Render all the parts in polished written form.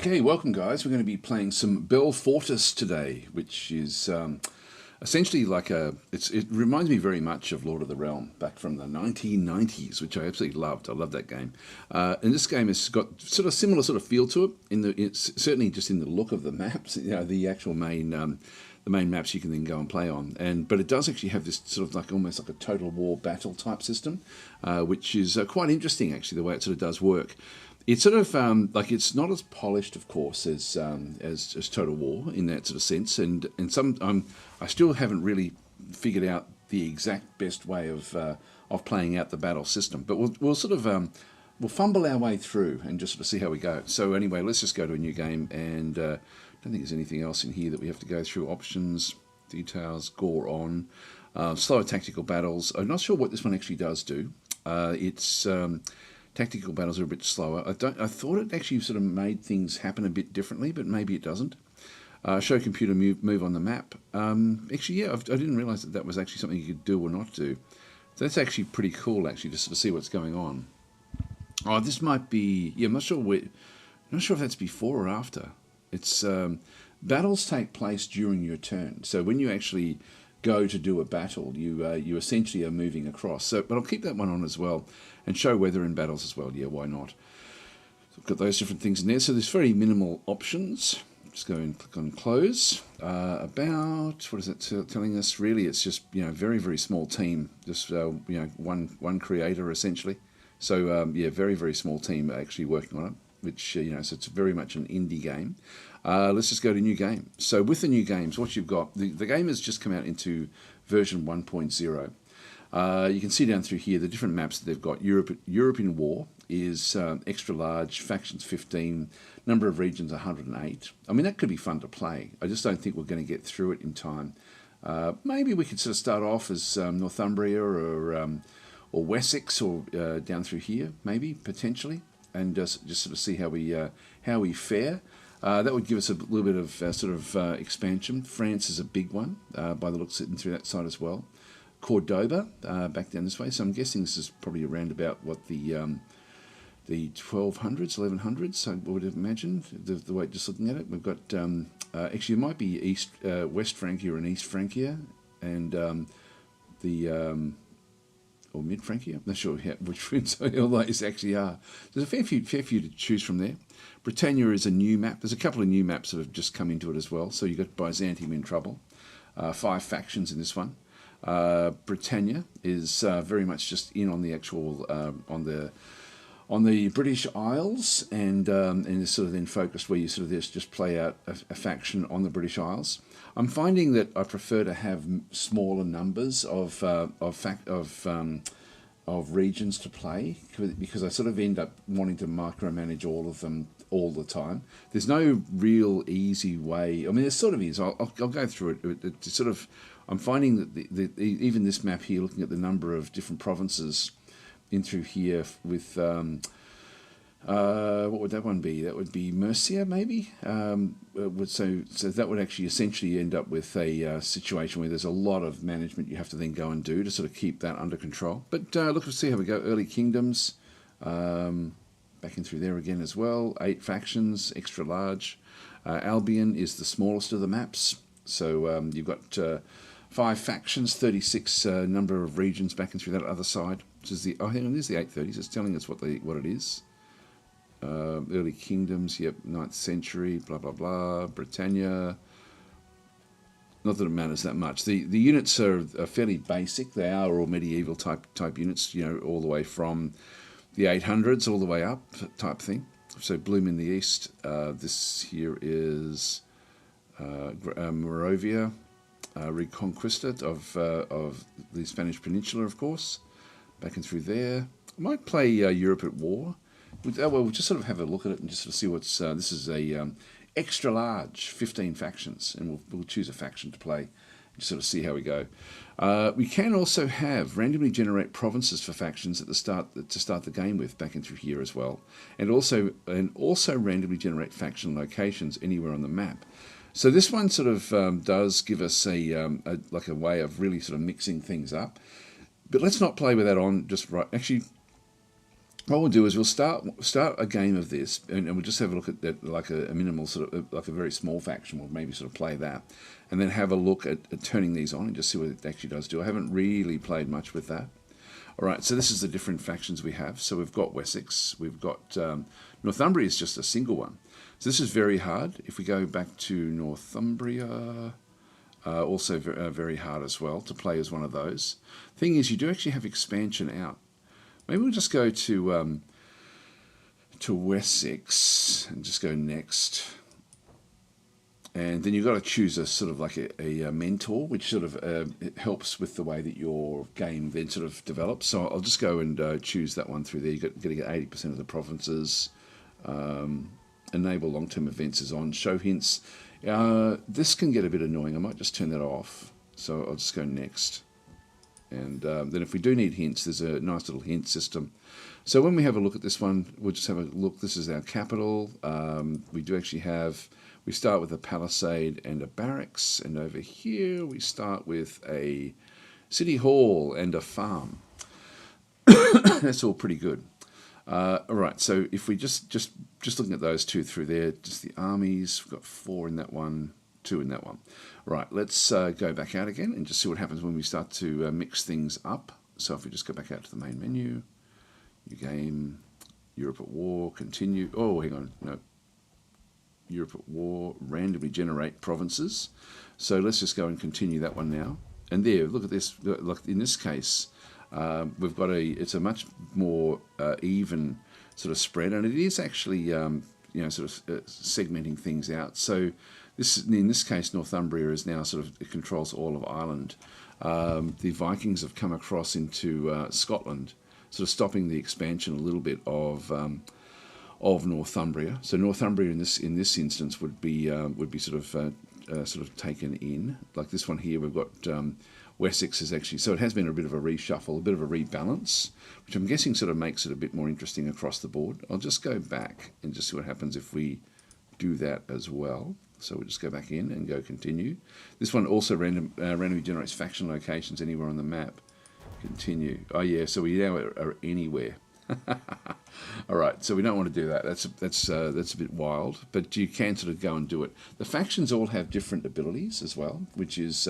Okay, welcome guys. We're going to be playing some Bellfortis today, which is essentially like it reminds me very much of Lord of the Realm back from the 1990s, which I absolutely loved. I love that game. And this game has got sort of similar sort of feel to it. It's certainly just in the look of the maps. You know, the actual main the main maps you can then go and play on. But it does actually have this sort of like almost like a total war battle type system, which is quite interesting actually, the way it sort of does work. It's sort of like it's not as polished, of course, as Total War in that sort of sense, and I still haven't really figured out the exact best way of playing out the battle system. But we'll sort of we'll fumble our way through and just sort of see how we go. So anyway, let's just go to a new game, and I don't think there's anything else in here that we have to go through. Options, details, gore on, slower tactical battles. I'm not sure what this one actually does do. It's Tactical battles are a bit slower. I thought it actually sort of made things happen a bit differently, but maybe it doesn't. Show computer move on the map. Actually, yeah, I didn't realise that was actually something you could do or not do. So that's actually pretty cool, actually, just to see what's going on. Oh, this might be... Yeah, I'm not sure if that's before or after. It's battles take place during your turn. So when you actually go to do a battle, you essentially are moving across. So, but I'll keep that one on as well, and show weather in battles as well. Yeah, why not? So I've got those different things in there. So there's very minimal options. Just go and click on close. About what is it telling us? Really, it's just very very small team. Just one creator essentially. So yeah, very very small team actually working on it. Which so it's very much an indie game. Let's just go to new game. So with the new games, what you've got, the game has just come out into version 1.0. You can see down through here the different maps that they've got. European War is extra large, factions 15, number of regions 108. I mean, that could be fun to play. I just don't think we're going to get through it in time. Maybe we could sort of start off as Northumbria or Wessex or down through here, maybe potentially, and just sort of see how we fare. That would give us a little bit of expansion. France is a big one, by the looks of it, through that side as well. Cordoba, back down this way. So I'm guessing this is probably around about what the 1200s, 1100s. I would imagine the way just looking at it. We've got actually it might be West Francia and East Francia, and or Mid Francia. I'm not sure which ones all those actually are. There's a fair few to choose from there. Britannia is a new map. There's a couple of new maps that have just come into it as well. So you've got Byzantium in trouble. 5 factions in this one. Britannia is very much just in on the actual on the British Isles, and is sort of then focused where you sort of just play out a faction on the British Isles. I'm finding that I prefer to have smaller numbers of regions to play, because I sort of end up wanting to micromanage all of them all the time. There's no real easy way. I mean, there sort of is. I'll go through it. It's sort of, I'm finding that even this map here, looking at the number of different provinces in through here with what would that one be? That would be Mercia, maybe. So that would actually essentially end up with a situation where there's a lot of management you have to then go and do to sort of keep that under control. But look, let's see how we go. Early Kingdoms, back in through there again as well. 8 factions, extra large. Albion is the smallest of the maps. So you've got 5 factions, 36 number of regions back in through that other side. Which is the, hang on, there's the 830s. It's telling us what it is. Early Kingdoms, yep, 9th century, blah, blah, blah. Britannia. Not that it matters that much. The units are fairly basic. They are all medieval type units, all the way from the 800s all the way up type thing. So Bloom in the East. This here is Moravia, Reconquista of the Spanish Peninsula, of course. Back and through there. I might play Europe at War. We'll just sort of have a look at it and just sort of see what's... this is a extra large, 15 factions, and we'll choose a faction to play and just sort of see how we go. We can also have randomly generate provinces for factions at the start to start the game with, back in through here as well, and also randomly generate faction locations anywhere on the map. So this one sort of does give us a way of really sort of mixing things up. But let's not play with that on just right. Actually, what we'll do is we'll start a game of this, and we'll just have a look at that, like a minimal sort of, like a very small faction. We'll maybe sort of play that, and then have a look at turning these on and just see what it actually does do. I haven't really played much with that. All right, so this is the different factions we have. So we've got Wessex, we've got Northumbria is just a single one. So this is very hard. If we go back to Northumbria, also very hard as well to play as one of those. Thing is, you do actually have expansion out. Maybe we'll just go to Wessex and just go next. And then you've got to choose a sort of like a mentor, which sort of it helps with the way that your game then sort of develops. So I'll just go and choose that one through there. You're going to get 80% of the provinces. Enable long-term events is on. Show hints. This can get a bit annoying. I might just turn that off. So I'll just go next. And then if we do need hints, there's a nice little hint system. So when we have a look at this one, we'll just have a look. This is our capital. We do actually have, we start with a palisade and a barracks. And over here we start with a city hall and a farm. That's all pretty good. All right, so if we just looking at those two through there, just the armies, we've got 4 in that one, 2 in that one. Right, let's go back out again and just see what happens when we start to mix things up. So if we just go back out to the main menu, new game, Europe at war, continue. Oh, hang on, no. Europe at war, randomly generate provinces. So let's just go and continue that one now. And there, look at this. Look, in this case, we've got it's a much more even sort of spread, and it is actually sort of segmenting things out. So in this case, Northumbria is now sort of, it controls all of Ireland. The Vikings have come across into Scotland, sort of stopping the expansion a little bit of Northumbria. So Northumbria in this instance would be sort of taken in. Like this one here, we've got Wessex is actually, so it has been a bit of a reshuffle, a bit of a rebalance, which I'm guessing sort of makes it a bit more interesting across the board. I'll just go back and just see what happens if we do that as well. So we'll just go back in and go continue. This one also randomly generates faction locations anywhere on the map. Continue. Oh yeah, so we now are anywhere. All right, so we don't want to do that. That's a bit wild, but you can sort of go and do it. The factions all have different abilities as well, which is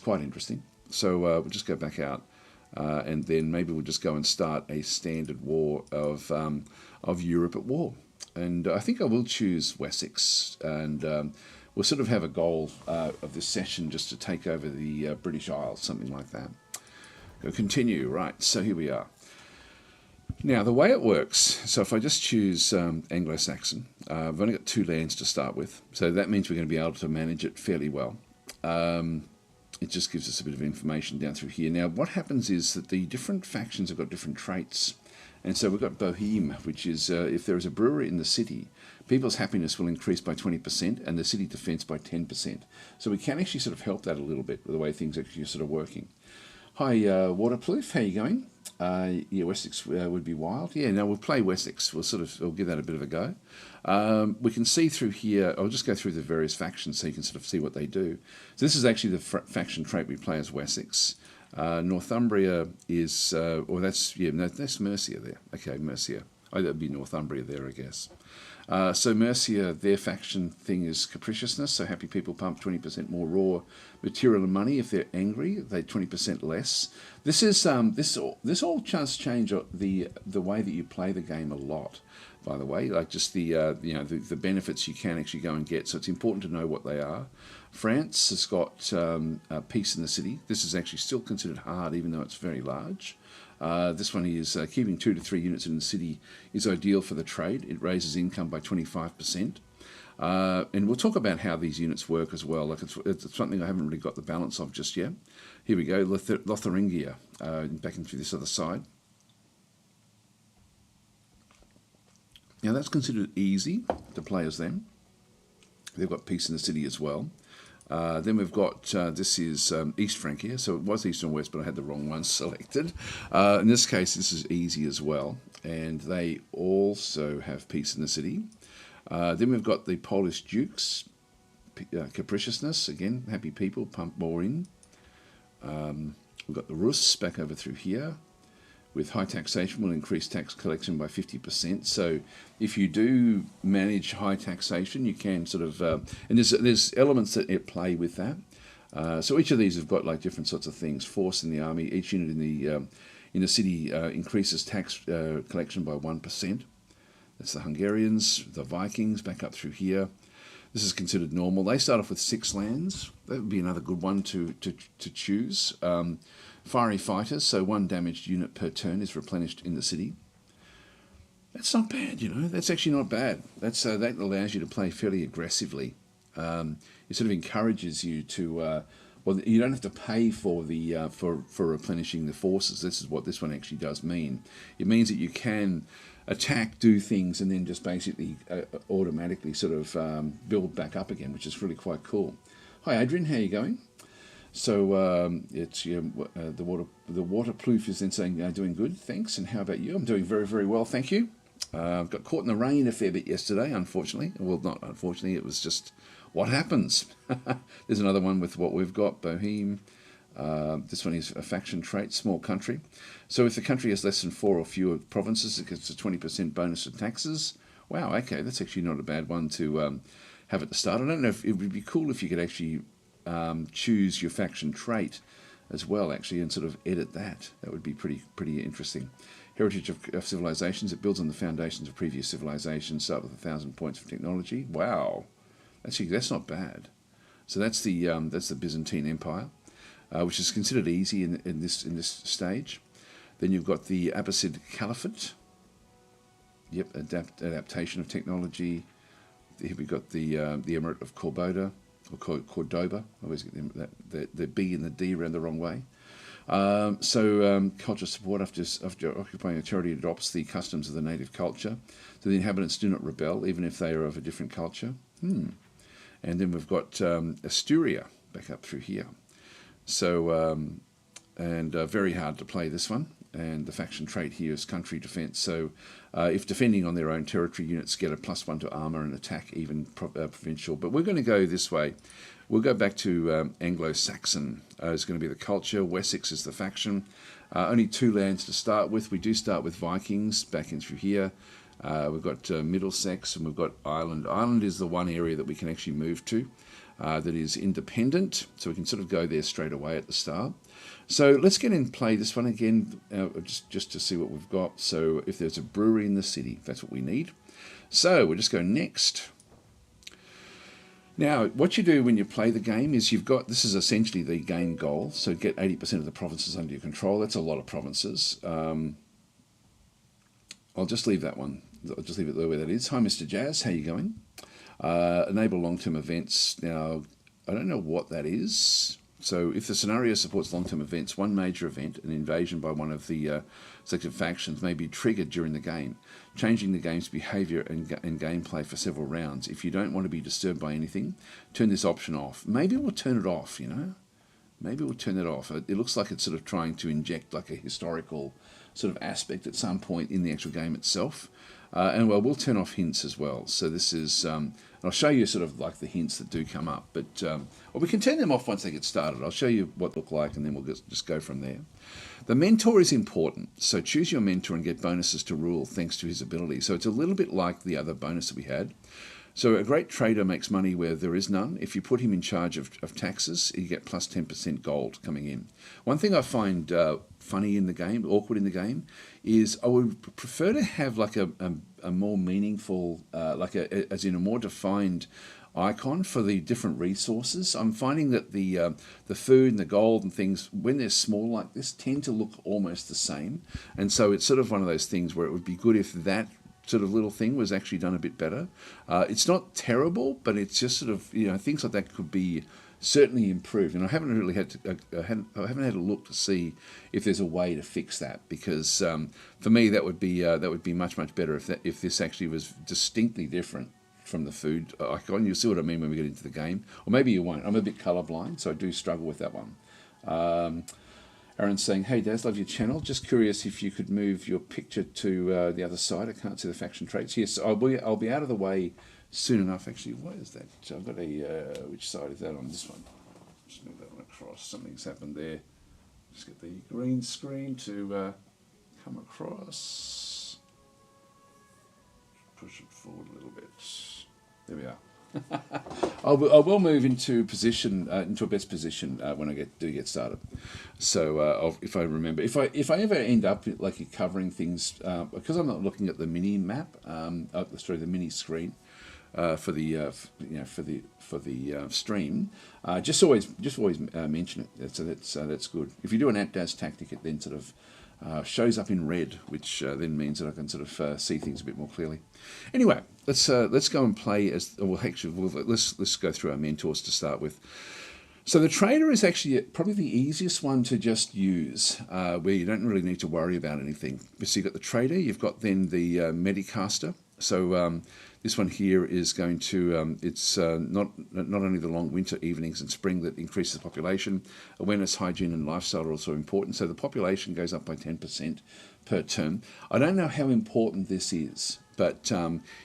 quite interesting. So we'll just go back out, and then maybe we'll just go and start a standard war of Europe at war. And I think I will choose Wessex, and we'll sort of have a goal of this session just to take over the British Isles, something like that. Go continue. Right, so here we are. Now, the way it works, so if I just choose Anglo-Saxon, I've only got 2 lands to start with, so that means we're going to be able to manage it fairly well. It just gives us a bit of information down through here. Now, what happens is that the different factions have got different traits, and so we've got Boheme, which is if there is a brewery in the city, people's happiness will increase by 20% and the city defence by 10%. So we can actually sort of help that a little bit with the way things actually are sort of working. Hi, Waterproof, how are you going? Yeah, Wessex would be wild. Yeah, no, we'll play Wessex. We'll give that a bit of a go. We can see through here, I'll just go through the various factions so you can sort of see what they do. So this is actually the faction trait we play as Wessex. Northumbria is, that's Mercia there. Okay, Mercia. Oh, that'd be Northumbria there, I guess. So Mercia, their faction thing is capriciousness. So happy people pump 20% more raw material and money. If they're angry, they 20% less. This is this all does change the way that you play the game a lot. By the way, like just the benefits you can actually go and get. So it's important to know what they are. France has got peace in the city. This is actually still considered hard, even though it's very large. This one is keeping 2 to 3 units in the city is ideal for the trade. It raises income by 25%. And we'll talk about how these units work as well. Like it's something I haven't really got the balance of just yet. Here we go, Lotharingia, back into this other side. Now that's considered easy to play as them. They've got peace in the city as well. Then we've got, this is East Francia, so it was East and West, but I had the wrong one selected. In this case, this is easy as well, and they also have peace in the city. Then we've got the Polish Dukes, capriciousness, again, happy people, pump more in. We've got the Rus back over through here. with high taxation will increase tax collection by 50%. So if you do manage high taxation, you can sort of, and there's elements that at play with that. So each of these have got like different sorts of things. Force in the army, each unit in the city increases tax collection by 1%. That's the Hungarians, the Vikings, back up through here. This is considered normal. They start off with 6 lands. That would be another good one to choose. Fiery fighters, so 1 damaged unit per turn is replenished in the city. That's not bad, you know. That's actually not bad. That allows you to play fairly aggressively. It sort of encourages you to. Well, you don't have to pay for the for replenishing the forces. This is what this one actually does mean. It means that you can attack, do things, and then just basically automatically sort of build back up again, which is really quite cool. Hi, Adrian. How are you going? So it's the waterproof is then saying doing good, thanks. And how about you? I'm doing very, very well, thank you. Got caught in the rain a fair bit yesterday, unfortunately. Well, not unfortunately, it was just what happens. There's another one with what we've got, Boheme. This one is a faction trait, small country. So if the country has less than 4 or fewer provinces, it gets a 20% bonus of taxes. Wow, okay, that's actually not a bad one to have at the start. I don't know if it would be cool if you could actually choose your faction trait as well, actually, and sort of edit that. That would be pretty interesting. Heritage of civilizations. It builds on the foundations of previous civilizations. Start with 1,000 points of technology. Wow, actually, that's not bad. So that's the Byzantine Empire, which is considered easy in this stage. Then you've got the Abbasid Caliphate. Yep, adaptation of technology. Here we've got the Emirate of Cordoba. I always get the B and the D around the wrong way. Culture support after occupying a territory adopts the customs of the native culture. So the inhabitants do not rebel, even if they are of a different culture. And then we've got Asturia back up through here. So, very hard to play this one. And the faction trait here is country defence. So if defending on their own territory, units get a +1 to armour and attack, even provincial. But we're going to go this way. We'll go back to Anglo-Saxon. Is going to be the culture. Wessex is the faction. Only 2 lands to start with. We do start with Vikings back in through here. We've got Middlesex and we've got Ireland. Ireland is the one area that we can actually move to that is independent. So we can sort of go there straight away at the start. So let's get in and play this one again, just to see what we've got. So if there's a brewery in the city, that's what we need. So we'll just go next. Now, what you do when you play the game is this is essentially the game goal. So get 80% of the provinces under your control. That's a lot of provinces. I'll just leave that one. I'll just leave it the way that is. Hi, Mr. Jazz. How you going? Enable long-term events. Now, I don't know what that is. So if the scenario supports long-term events, one major event, an invasion by one of the selected factions, may be triggered during the game, changing the game's behaviour and gameplay for several rounds. If you don't want to be disturbed by anything, turn this option off. Maybe we'll turn it off, you know? Maybe we'll turn it off. It looks like it's sort of trying to inject like a historical sort of aspect at some point in the actual game itself. And we'll turn off hints as well. So this is, I'll show you sort of like the hints that do come up, but we can turn them off once they get started. I'll show you what they look like and then we'll just go from there. The mentor is important. So choose your mentor and get bonuses to rule thanks to his ability. So it's a little bit like the other bonus that we had. So a great trader makes money where there is none. If you put him in charge of taxes, you get plus 10% gold coming in. One thing I find funny in the game, awkward in the game, is I would prefer to have like a more meaningful, as in a more defined icon for the different resources. I'm finding that the food and the gold and things, when they're small like this, tend to look almost the same. And so it's sort of one of those things where it would be good if that sort of little thing was actually done a bit better. It's not terrible, but it's just sort of, things like that could be certainly improved. And I haven't really had to, I haven't had a look to see if there's a way to fix that, because for me that would be much better if this actually was distinctly different from the food icon. You'll see what I mean when we get into the game, or maybe you won't. I'm a bit colorblind, so I do struggle with that one. Aaron's saying, hey Daz, love your channel. Just curious if you could move your picture to the other side. I can't see the faction traits. Yes, I'll be out of the way soon enough. Actually, what is that? I've got a, which side is that on? This one. Just move that one across. Something's happened there. Just get the green screen to come across. Push it forward a little bit. There we are. I will move into position, into a best position when I do get started. So if I remember, if I ever end up like covering things, because I'm not looking at the mini map, the mini screen for the for the stream, just always mention it. So that's good. If you do an DasTactic, it then sort of shows up in red, which then means that I can sort of see things a bit more clearly. Anyway, let's go and play as. Well, actually, let's go through our mentors to start with. So the trader is actually probably the easiest one to just use, where you don't really need to worry about anything. So you've got the trader, you've got then the Medicaster. So this one here is going to, it's not only the long winter evenings and spring that increases the population, awareness, hygiene and lifestyle are also important. So the population goes up by 10% per term. I don't know how important this is, but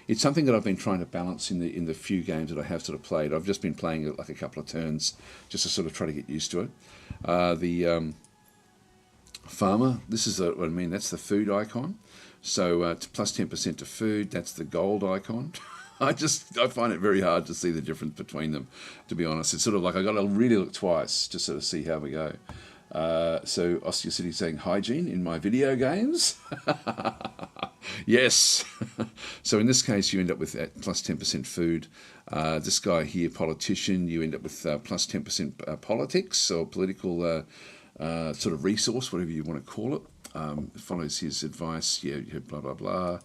it's something that I've been trying to balance in the few games that I have sort of played. I've just been playing it like a couple of turns just to sort of try to get used to it. The farmer, this is what I mean, that's the food icon. So plus 10% to food, that's the gold icon. I find it very hard to see the difference between them, to be honest. It's sort of like I got to really look twice to sort of see how we go. So Oscar City saying hygiene in my video games. Yes. So in this case, you end up with plus 10% food. This guy here, politician, you end up with plus 10% politics or political sort of resource, whatever you want to call it. Follows his advice, blah, blah, blah.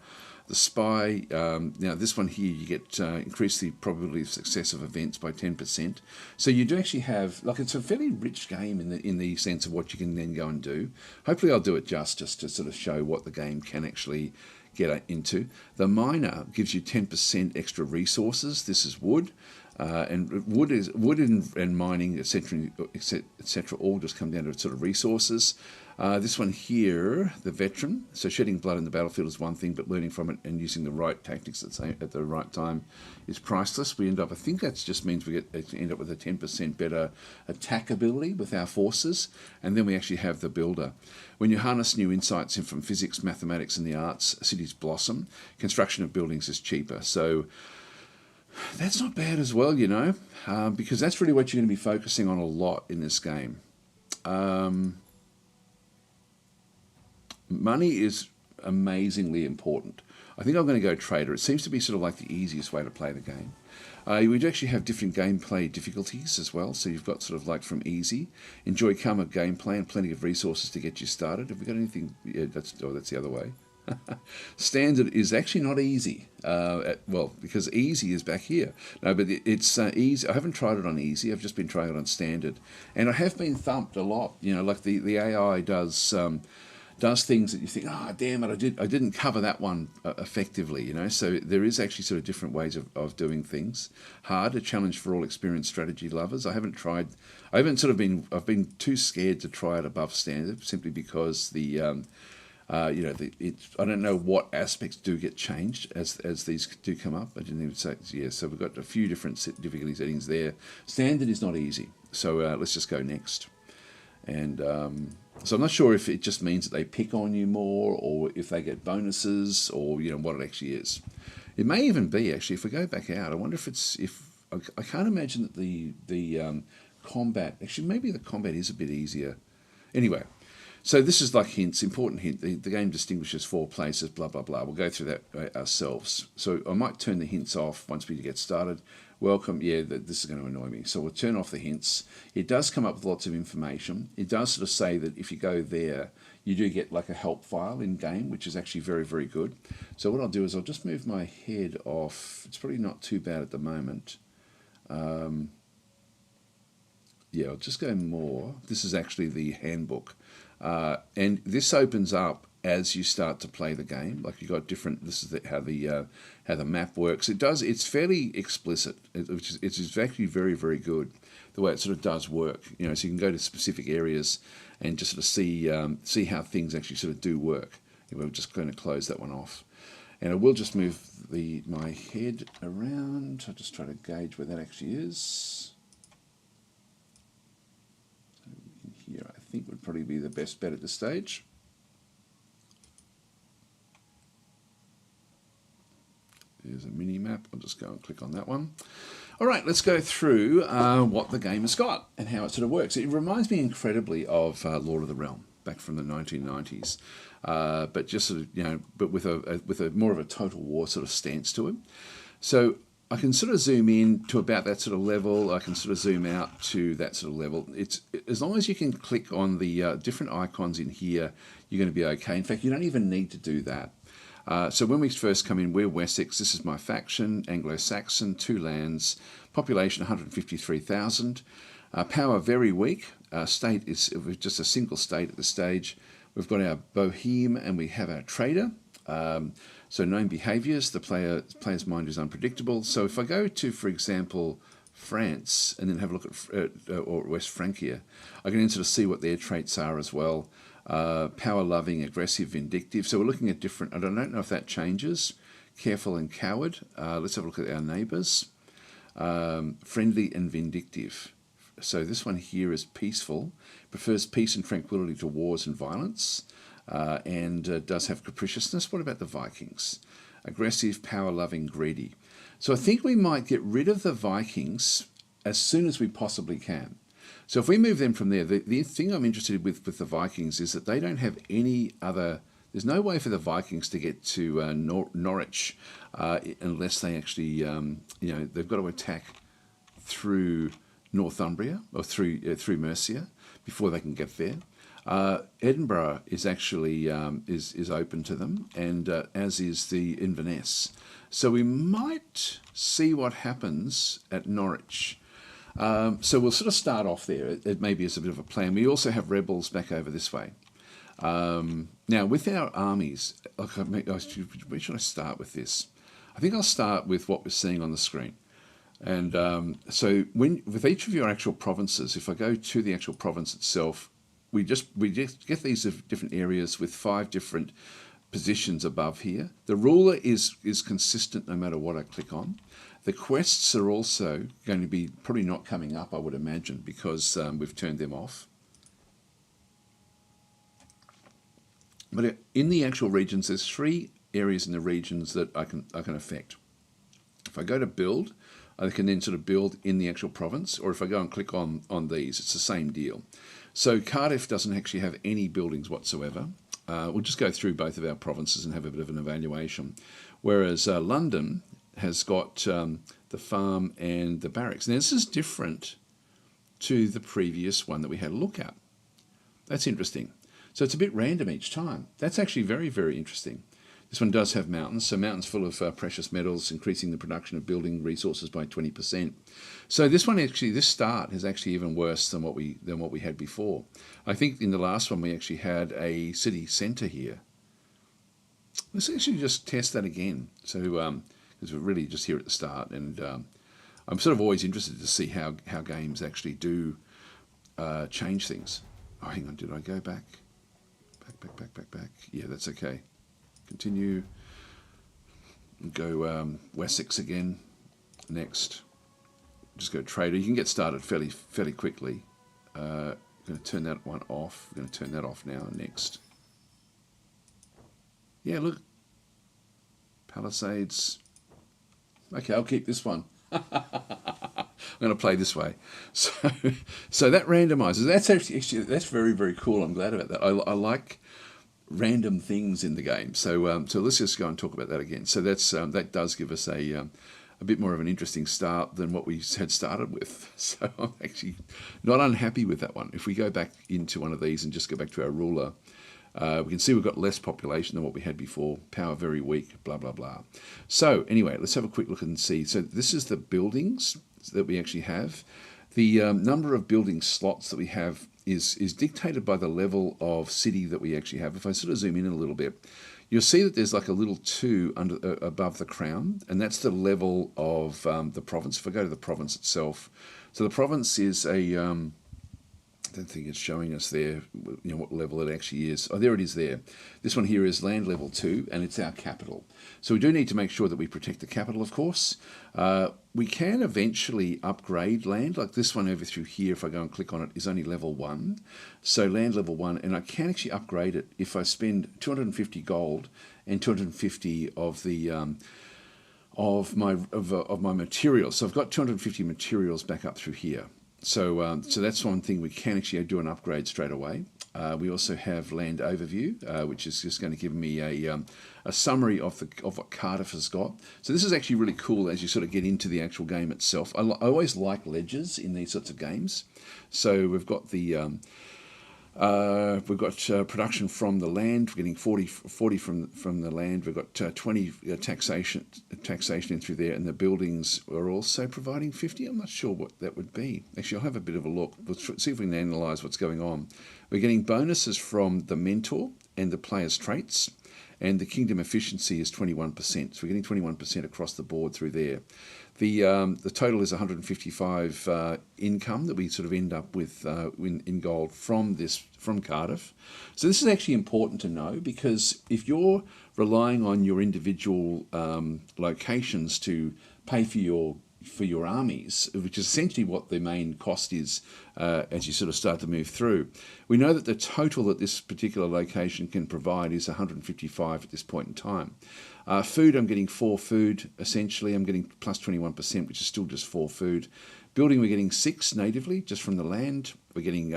The spy, now this one here, you get increase the probability of success of events by 10%. So you do actually have, like, it's a fairly rich game in the sense of what you can then go and do. Hopefully I'll do it just to sort of show what the game can actually get into. The miner gives you 10% extra resources. This is wood. And wood and mining, etc., all just come down to sort of resources. This one here, the veteran, so shedding blood in the battlefield is one thing, but learning from it and using the right tactics at the right time is priceless. We end up, I think that just means we end up with a 10% better attack ability with our forces, and then we actually have the builder. When you harness new insights in from physics, mathematics, and the arts, cities blossom. Construction of buildings is cheaper. So that's not bad as well, because that's really what you're going to be focusing on a lot in this game. Money is amazingly important. I think I'm going to go trader. It seems to be sort of like the easiest way to play the game. We do actually have different gameplay difficulties as well. So you've got sort of like from easy, enjoy calmer gameplay and plenty of resources to get you started. Have we got anything? Yeah, that's the other way. Standard is actually not easy. Because easy is back here. No, but it's easy. I haven't tried it on easy. I've just been trying it on standard, and I have been thumped a lot. Like the AI does things that you think, damn it, I didn't cover that one effectively. So there is actually sort of different ways of doing things. Hard, a challenge for all experienced strategy lovers. I've been too scared to try it above standard simply because I don't know what aspects do get changed as these do come up. I didn't even say, so we've got a few different difficulty settings there. Standard is not easy, so let's just go next. And so I'm not sure if it just means that they pick on you more, or if they get bonuses, or what it actually is. It may even be, actually, if we go back out, I wonder if I can't imagine that the combat, actually maybe the combat is a bit easier. Anyway. So this is like hints, important hint. The game distinguishes 4 places, blah, blah, blah. We'll go through that ourselves. So I might turn the hints off once we get started. Welcome. Yeah, this is going to annoy me. So we'll turn off the hints. It does come up with lots of information. It does sort of say that if you go there, you do get like a help file in game, which is actually very, very good. So what I'll do is I'll just move my head off. It's probably not too bad at the moment. I'll just go more. This is actually the handbook. And this opens up as you start to play the game. Like you've got different. This is how the map works. It's fairly explicit, it's actually very, very good the way it sort of does work. So you can go to specific areas and just sort of see how things actually sort of do work. We're just going to close that one off, and I will just move my head around. I'll just try to gauge where that actually is. Here, I think would probably be the best bet at this stage. map. I'll just go and click on that one. All right, let's go through what the game has got and how it sort of works. It reminds me incredibly of Lord of the Realm back from the 1990s, but just sort of, but with a more of a Total War sort of stance to it. So I can sort of zoom in to about that sort of level. I can sort of zoom out to that sort of level. It's as long as you can click on the different icons in here, you're going to be okay. In fact, you don't even need to do that. So when we first come in, we're Wessex. This is my faction, Anglo-Saxon, 2 lands, population 153,000. Power very weak. State is just a single state at this stage. We've got our Boheme and we have our Trader. So known behaviours, the player's mind is unpredictable. So if I go to, for example, France and then have a look at or West Francia, I can then sort of see what their traits are as well. Power-loving, aggressive, vindictive. So we're looking at different, I don't know if that changes. Careful and coward. Let's have a look at our neighbours. Friendly and vindictive. So this one here is peaceful, prefers peace and tranquility to wars and violence, and does have capriciousness. What about the Vikings? Aggressive, power-loving, greedy. So I think we might get rid of the Vikings as soon as we possibly can. So if we move them from there, the thing I'm interested with the Vikings is that they don't have any other, there's no way for the Vikings to get to Norwich unless they actually, they've got to attack through Northumbria or through Mercia before they can get there. Edinburgh is actually is open to them, and as is the Inverness. So we might see what happens at Norwich. So we'll sort of start off there. It maybe is a bit of a plan. We also have rebels back over this way. Now, with our armies, where should I start with this? I think I'll start with what we're seeing on the screen. And so with each of your actual provinces, if I go to the actual province itself, we just get these different areas with 5 different positions above here. The ruler is consistent no matter what I click on. The quests are also going to be probably not coming up, I would imagine, because we've turned them off. But in the actual regions, there's 3 areas in the regions that I can affect. If I go to build, I can then sort of build in the actual province, or if I go and click on these, it's the same deal. So Cardiff doesn't actually have any buildings whatsoever. We'll just go through both of our provinces and have a bit of an evaluation. Whereas London has got the farm and the barracks. Now this is different to the previous one that we had a look at. That's interesting. So it's a bit random each time. That's actually very, very interesting. This one does have mountains, so mountains full of precious metals, increasing the production of building resources by 20%. So this one actually, this start is actually even worse than what we had before. I think in the last one we actually had a city centre here. Let's actually just test that again. So because we're really just here at the start, and I'm sort of always interested to see how games actually do change things. Oh, hang on, did I go back? Back. Yeah, that's okay. Continue. Go Wessex again. Next. Just go Trader. You can get started fairly quickly. I'm going to turn that one off. I'm going to turn that off now. Next. Yeah, look. Palisades. Okay, I'll keep this one. I'm going to play this way. So that randomizes. That's actually that's very, very cool. I'm glad about that. I like random things in the game. So let's just go and talk about that again. So that's that does give us a bit more of an interesting start than what we had started with. So I'm actually not unhappy with that one. If we go back into one of these and just go back to our ruler, we can see we've got less population than what we had before. Power very weak, blah, blah, blah. So anyway, let's have a quick look and see. So this is the buildings that we actually have. The number of building slots that we have is dictated by the level of city that we actually have. If I sort of zoom in a little bit, you'll see that there's like a little 2 above the crown, and that's the level of the province. If I go to the province itself, so the province is a I don't think it's showing us there, what level it actually is. Oh, there it is there. This one here is land level 2, and it's our capital. So we do need to make sure that we protect the capital, of course. We can eventually upgrade land, like this one over through here, if I go and click on it, is only level 1. So land level 1, and I can actually upgrade it if I spend 250 gold and 250 of the of my materials. So I've got 250 materials back up through here. So so that's one thing we can actually do an upgrade straight away. We also have land overview, which is just going to give me a summary of what Cardiff has got. So this is actually really cool as you sort of get into the actual game itself. I always like ledgers in these sorts of games. So we've got the production from the land. We're getting 40 from the land. We've got 20 taxation in through there, and the buildings are also providing 50. I'm not sure what that would be. Actually, I'll have a bit of a look. We'll see if we can analyse what's going on. We're getting bonuses from the mentor and the player's traits, and the kingdom efficiency is 21%. So we're getting 21% across the board through there. The total is 155 income that we sort of end up with in gold from Cardiff. So this is actually important to know, because if you're relying on your individual locations to pay for your armies, which is essentially what the main cost is as you sort of start to move through, we know that the total that this particular location can provide is 155 at this point in time. Food, I'm getting 4 food, essentially. I'm getting plus 21%, which is still just 4 food. Building, we're getting 6 natively, just from the land. We're getting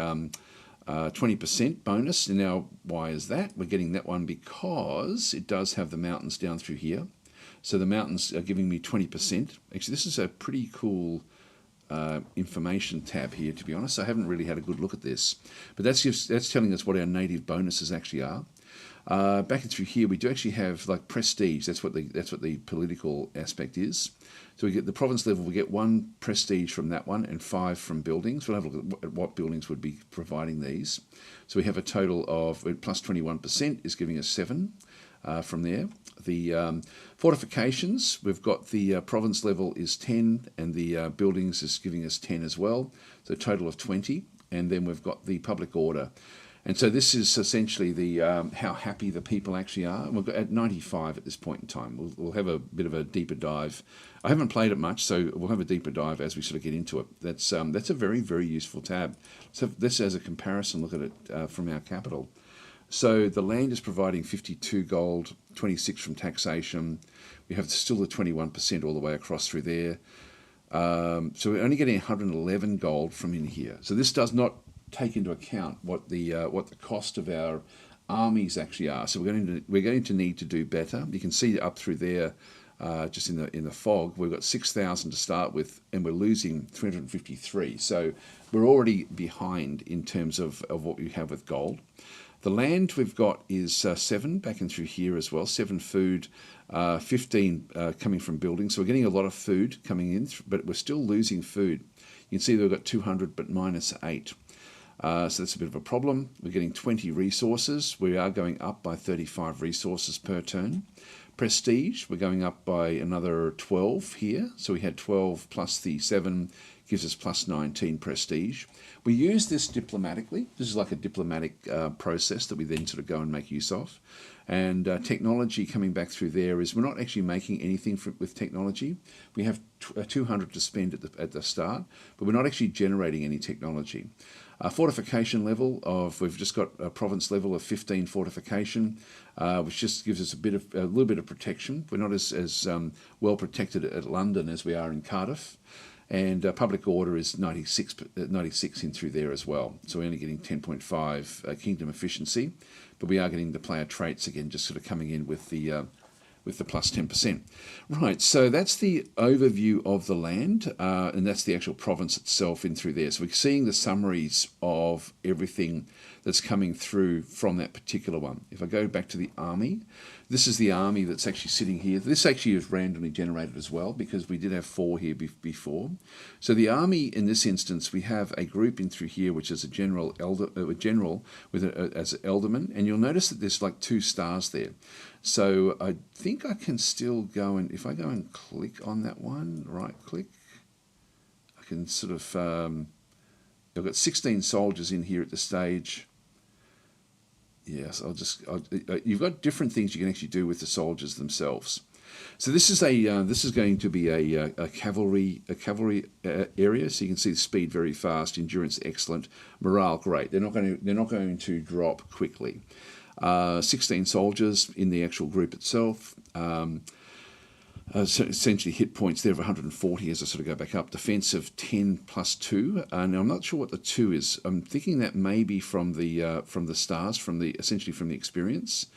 20% bonus. And now, why is that? We're getting that one because it does have the mountains down through here. So the mountains are giving me 20%. Actually, this is a pretty cool information tab here, to be honest. I haven't really had a good look at this. But that's telling us what our native bonuses actually are. Back through here, we do actually have like prestige. That's what the political aspect is. So we get the province level. We get 1 prestige from that one and 5 from buildings. We'll have a look at what buildings would be providing these. So we have a total of plus 21% is giving us 7 from there. The fortifications, we've got the province level is 10, and the buildings is giving us 10 as well. So a total of 20, and then we've got the public order. And so this is essentially the how happy the people actually are. And we're at 95 at this point in time. We'll have a bit of a deeper dive. I haven't played it much, so we'll have a deeper dive as we sort of get into it. That's a very, very useful tab. So this as a comparison, look at it from our capital. So the land is providing 52 gold, 26 from taxation. We have still the 21% all the way across through there. So we're only getting 111 gold from in here. So this does not take into account what the cost of our armies actually are. So we're going to need to do better. You can see up through there, just in the fog, we've got 6,000 to start with, and we're losing 353. So we're already behind in terms of what we have with gold. The land we've got is 7 back in through here as well. 7 food, 15 coming from buildings. So we're getting a lot of food coming in, but we're still losing food. You can see that we've got 200, but minus 8. So that's a bit of a problem. We're getting 20 resources. We are going up by 35 resources per turn. Prestige, we're going up by another 12 here. So we had 12 plus the 7 gives us plus 19 prestige. We use this diplomatically. This is like a diplomatic process that we then sort of go and make use of. And technology coming back through there is we're not actually making anything with technology. We have 200 to spend at the start, but we're not actually generating any technology. Fortification level we've just got a province level of 15 fortification, which just gives us a little bit of protection. We're not as well protected at London as we are in Cardiff. And public order is 96 in through there as well. So we're only getting 10.5 kingdom efficiency, but we are getting the player traits again, just sort of coming in with the plus 10%. Right, so that's the overview of the land, and that's the actual province itself in through there. So we're seeing the summaries of everything that's coming through from that particular one. If I go back to the army, this is the army that's actually sitting here. This actually is randomly generated as well, because we did have 4 here before. So the army in this instance, we have a group in through here, which is a general with as an elderman, and you'll notice that there's like 2 stars there. So I think I can still go and, if I go and click on that one, right click, I can sort of, I've got 16 soldiers in here at this stage. Yes, you've got different things you can actually do with the soldiers themselves. So this is going to be a cavalry area. So you can see the speed very fast, endurance excellent, morale great. They're not going to drop quickly. 16 soldiers in the actual group itself. So essentially hit points there of 140 as I sort of go back up. Defense of 10 plus 2. Now I'm not sure what the 2 is. I'm thinking that may be from the stars, essentially from the experience.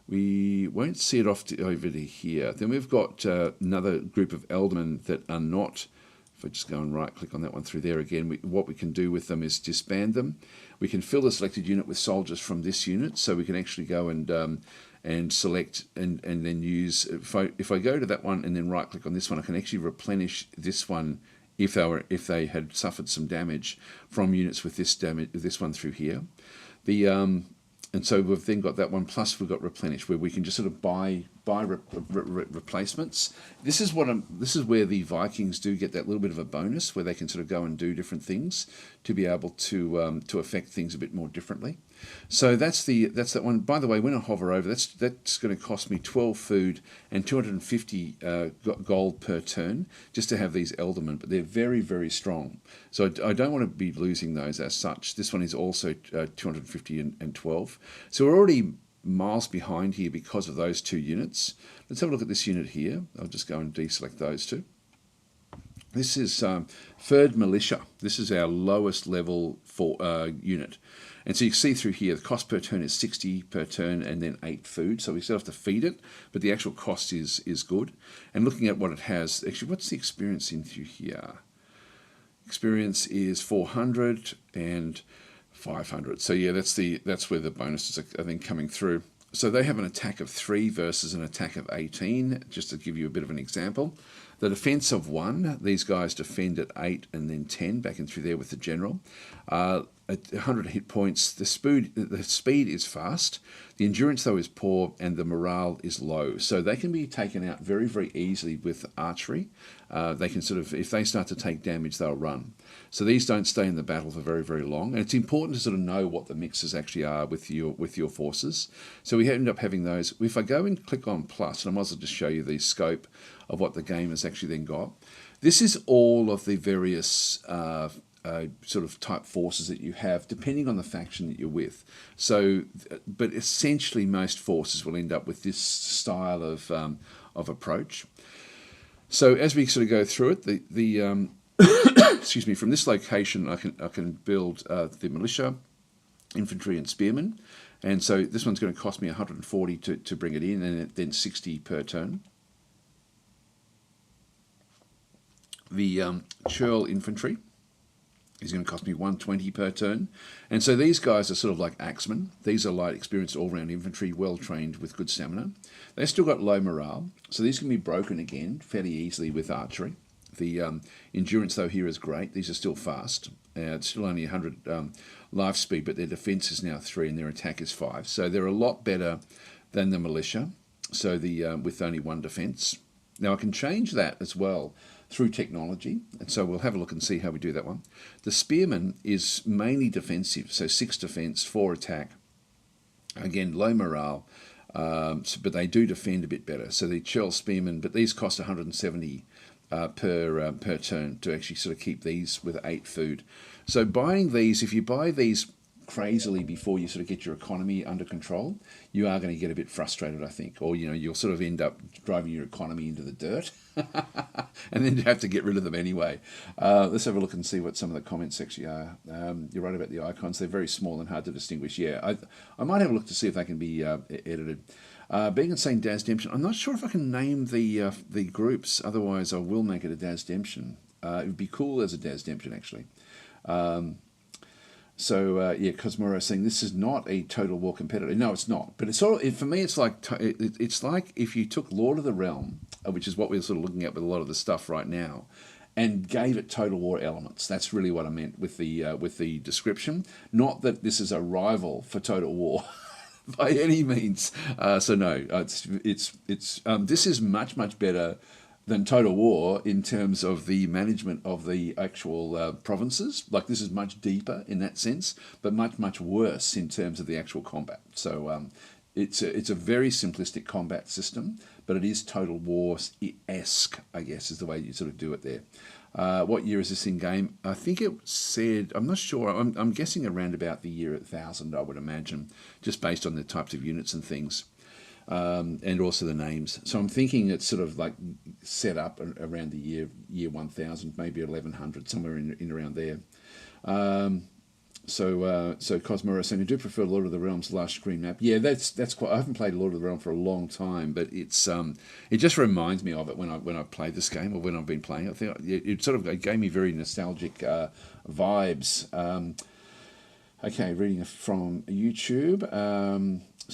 We won't see it over to here. Then we've got another group of Eldermen that are not. If I just go and right click on that one through there again, what we can do with them is disband them. We can fill the selected unit with soldiers from this unit, so we can actually go and select and then use. If I go to that one and then right click on this one, I can actually replenish this one if they had suffered some damage from units with this one through here. And so we've then got that one, plus we've got replenish, where we can just sort of buy replacements. This is where the Vikings do get that little bit of a bonus, where they can sort of go and do different things to be able to affect things a bit more differently. So that's that one. By the way, when I hover over, that's going to cost me 12 food and 250 gold per turn just to have these Eldermen, but they're very, very strong. So I don't want to be losing those as such. This one is also 250 and 12. So we're already miles behind here because of those 2 units. Let's have a look at this unit here. I'll just go and deselect those 2. This is 3rd Militia. This is our lowest level unit. And so you can see through here, the cost per turn is 60 per turn and then 8 food. So we still have to feed it, but the actual cost is good. And looking at what it has, actually, what's the experience in through here? Experience is 400 and 500. So yeah, that's where the bonuses are, I think, coming through. So they have an attack of 3 versus an attack of 18, just to give you a bit of an example. The defense of 1, these guys defend at 8 and then 10, back in through there with the general. At 100 hit points, the speed is fast, the endurance though is poor, and the morale is low. So they can be taken out very, very easily with archery. They can sort of, if they start to take damage, they'll run. So these don't stay in the battle for very, very long. And it's important to sort of know what the mixes actually are with your forces. So we end up having those. If I go and click on plus, and I might as well just show you the scope of what the game has actually then got. This is all of the various sort of type forces that you have, depending on the faction that you're with. So, but essentially most forces will end up with this style of approach. So as we sort of go through it, the excuse me, from this location I can build the militia, infantry and spearmen. And so this one's going to cost me 140 to bring it in, and then 60 per turn. The churl infantry is going to cost me 120 per turn. And so these guys are sort of like axemen. These are light, experienced, all-round infantry, well-trained with good stamina. They've still got low morale, so these can be broken again fairly easily with archery. The endurance, though, here is great. These are still fast. It's still only 100 life speed, but their defense is now 3 and their attack is 5. So they're a lot better than the militia, so with only 1 defense. Now I can change that as well through technology, and so we'll have a look and see how we do that one. The spearman is mainly defensive, so 6 defense, 4 attack. Again, low morale, but they do defend a bit better. So the churl spearmen, but these cost 170 per turn to actually sort of keep these with 8 food. So buying these, if you buy these crazily before you sort of get your economy under control, you are going to get a bit frustrated, I think, or you'll sort of end up driving your economy into the dirt, and then you have to get rid of them anyway. Let's have a look and see what some of the comments actually are. You're right about the icons; they're very small and hard to distinguish. Yeah, I might have a look to see if they can be edited. Being and saying DasDemption, I'm not sure if I can name the groups. Otherwise, I will make it a DasDemption. It would be cool as a DasDemption, actually. Yeah, Cosmoro is saying this is not a Total War competitor. No, it's not. But it's all, for me, it's like if you took Lord of the Realm, which is what we're sort of looking at with a lot of the stuff right now, and gave it Total War elements. That's really what I meant with the description. Not that this is a rival for Total War by any means. So no, this is much, much better than Total War in terms of the management of the actual provinces. Like, this is much deeper in that sense, but much, much worse in terms of the actual combat. So it's a very simplistic combat system, but it is Total War-esque, I guess, is the way you sort of do it there. What year is this in game? I think it said, I'm not sure, I'm guessing around about the year 1000, I would imagine, just based on the types of units and things. and also the names. So I'm thinking it's sort of like set up around the year 1000, maybe 1100, somewhere in around there. So Cosmora saying, I do prefer Lord of the Realms last screen map. Yeah, that's quite. I haven't played Lord of the Realm for a long time, but it just reminds me of it when I played this game or when I've been playing it. I think it sort of gave me very nostalgic vibes. Okay, reading from YouTube.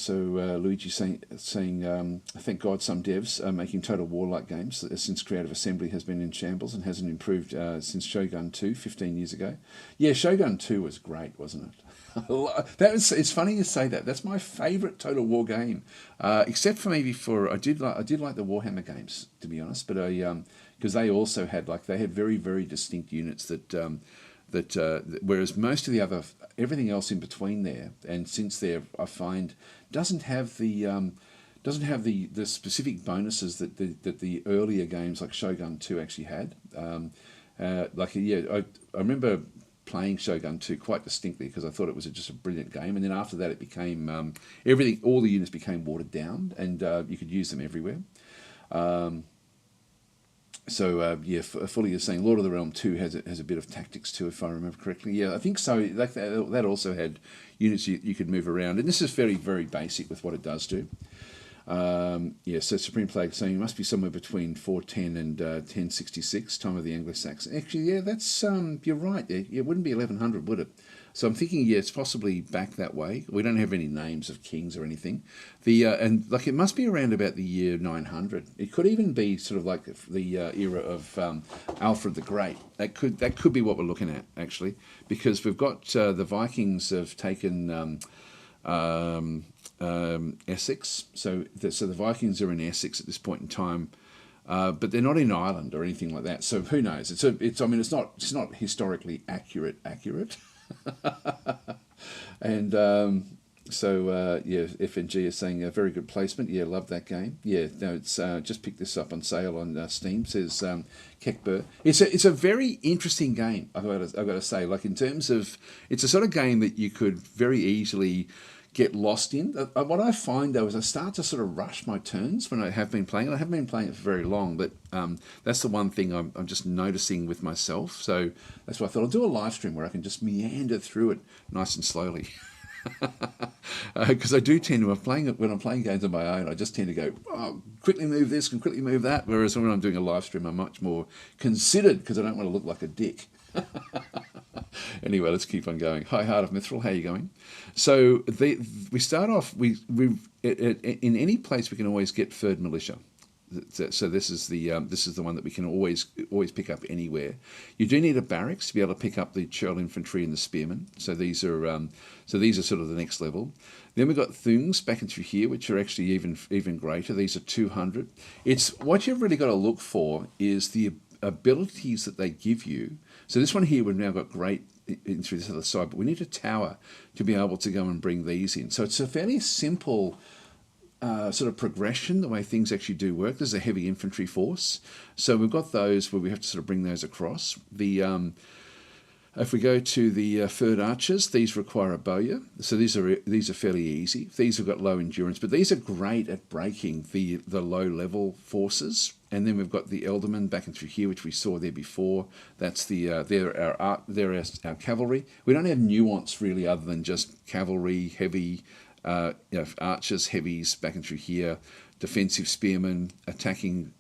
Luigi saying, thank God some devs are making Total War-like games since Creative Assembly has been in shambles and hasn't improved since Shogun 2 15 years ago. Yeah, Shogun 2 was great, wasn't it? It's funny you say that. That's my favourite Total War game, except for maybe I did like the Warhammer games, to be honest. But because they also had very, very distinct units whereas most of everything else in between there, and since there, I find doesn't have the specific bonuses that the earlier games like Shogun 2 actually had. I remember playing Shogun 2 quite distinctly because I thought it was just a brilliant game, and then after that it became all the units became watered down, and you could use them everywhere. Fully is saying Lord of the Realm 2 has a bit of tactics too, if I remember correctly. Yeah, I think so. Like that also had units you could move around, and this is very, very basic with what it does do. So Supreme Plague saying it must be somewhere between 410 and 1066, time of the Anglo-Saxon. Actually, yeah, that's you're right. It wouldn't be 1100, would it? So I'm thinking, yeah, it's possibly back that way. We don't have any names of kings or anything. It must be around about the year 900. It could even be sort of like the era of Alfred the Great. That could be what we're looking at, actually, because we've got the Vikings have taken Essex. So the Vikings are in Essex at this point in time. But they're not in Ireland or anything like that. So who knows? It's not historically accurate. And FNG is saying a very good placement. Yeah, love that game. Yeah, no, it's just picked this up on sale on Steam. Says Keckbur. It's a very interesting game. I've got to say, like in terms of, it's a sort of game that you could very easily get lost in. What I find though is I start to sort of rush my turns when I have been playing it. I haven't been playing it for very long, but that's the one thing I'm just noticing with myself. So that's why I thought I'll do a live stream where I can just meander through it nice and slowly. Because I do tend to, when I'm playing games on my own, I just tend to go, quickly move this and quickly move that. Whereas when I'm doing a live stream, I'm much more considered because I don't want to look like a dick. Anyway, let's keep on going. Hi, Heart of Mithril, how are you going? So we start off. In any place we can always get third militia. So this is the one that we can always pick up anywhere. You do need a barracks to be able to pick up the churl infantry and the spearmen. So these are sort of the next level. Then we've got thungs back and through here, which are actually even greater. These are 200. It's what you've really got to look for is the abilities that they give you. So this one here, we've now got great in through this other side, but we need a tower to be able to go and bring these in. So it's a fairly simple sort of progression, the way things actually do work. There's a heavy infantry force. So we've got those where we have to sort of bring those across. If we go to the third archers, these require a bowyer. So these are fairly easy. These have got low endurance, but these are great at breaking the low level forces. And then we've got the Eldermen back and through here, which we saw there before. That's they're our cavalry. We don't have nuance really, other than just cavalry, heavy, archers, heavies back and through here, defensive spearmen, attacking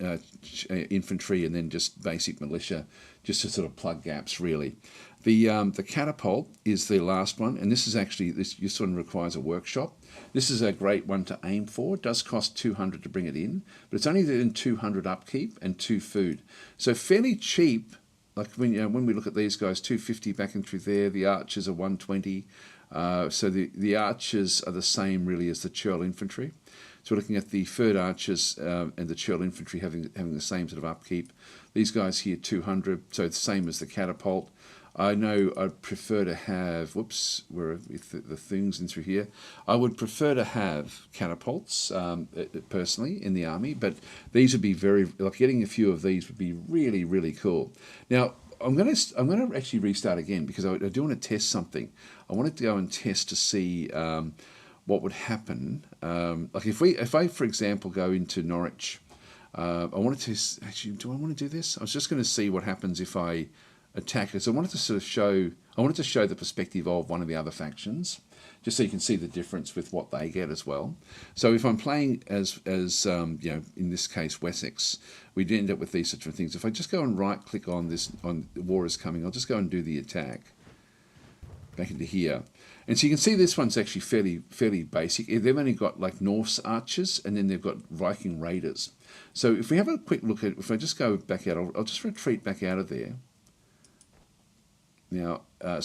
infantry, and then just basic militia, just to sort of plug gaps really. The catapult is the last one, and this one requires a workshop. This is a great one to aim for. It does cost 200 to bring it in, but it's only in 200 upkeep and 2 food. So fairly cheap. Like when we look at these guys, 250 back and through there. The archers are 120. So the archers are the same really as the churl infantry. So we're looking at the third archers and the churl infantry having the same sort of upkeep. These guys here 200, so it's the same as the catapult. I know I'd prefer to have, where are the things in through here? I would prefer to have catapults personally in the army, but these would be getting a few of these would be really, really cool. Now, I'm going to actually restart again because I do want to test something. I wanted to go and test to see what would happen. Like if I, for example, go into Norwich, I wanted to actually. Do I want to do this? I was just going to see what happens if I attack it. So I wanted to sort of show. I wanted to show the perspective of one of the other factions, just so you can see the difference with what they get as well. So if I'm playing as you know, in this case Wessex, we'd end up with these sorts of things. If I just go and right click on this, on war is coming, I'll just go and do the attack back into here. And so you can see this one's actually fairly basic. They've only got like Norse archers, and then they've got Viking raiders. So if we have a quick look at, if I just go back out, I'll just retreat back out of there. Now, I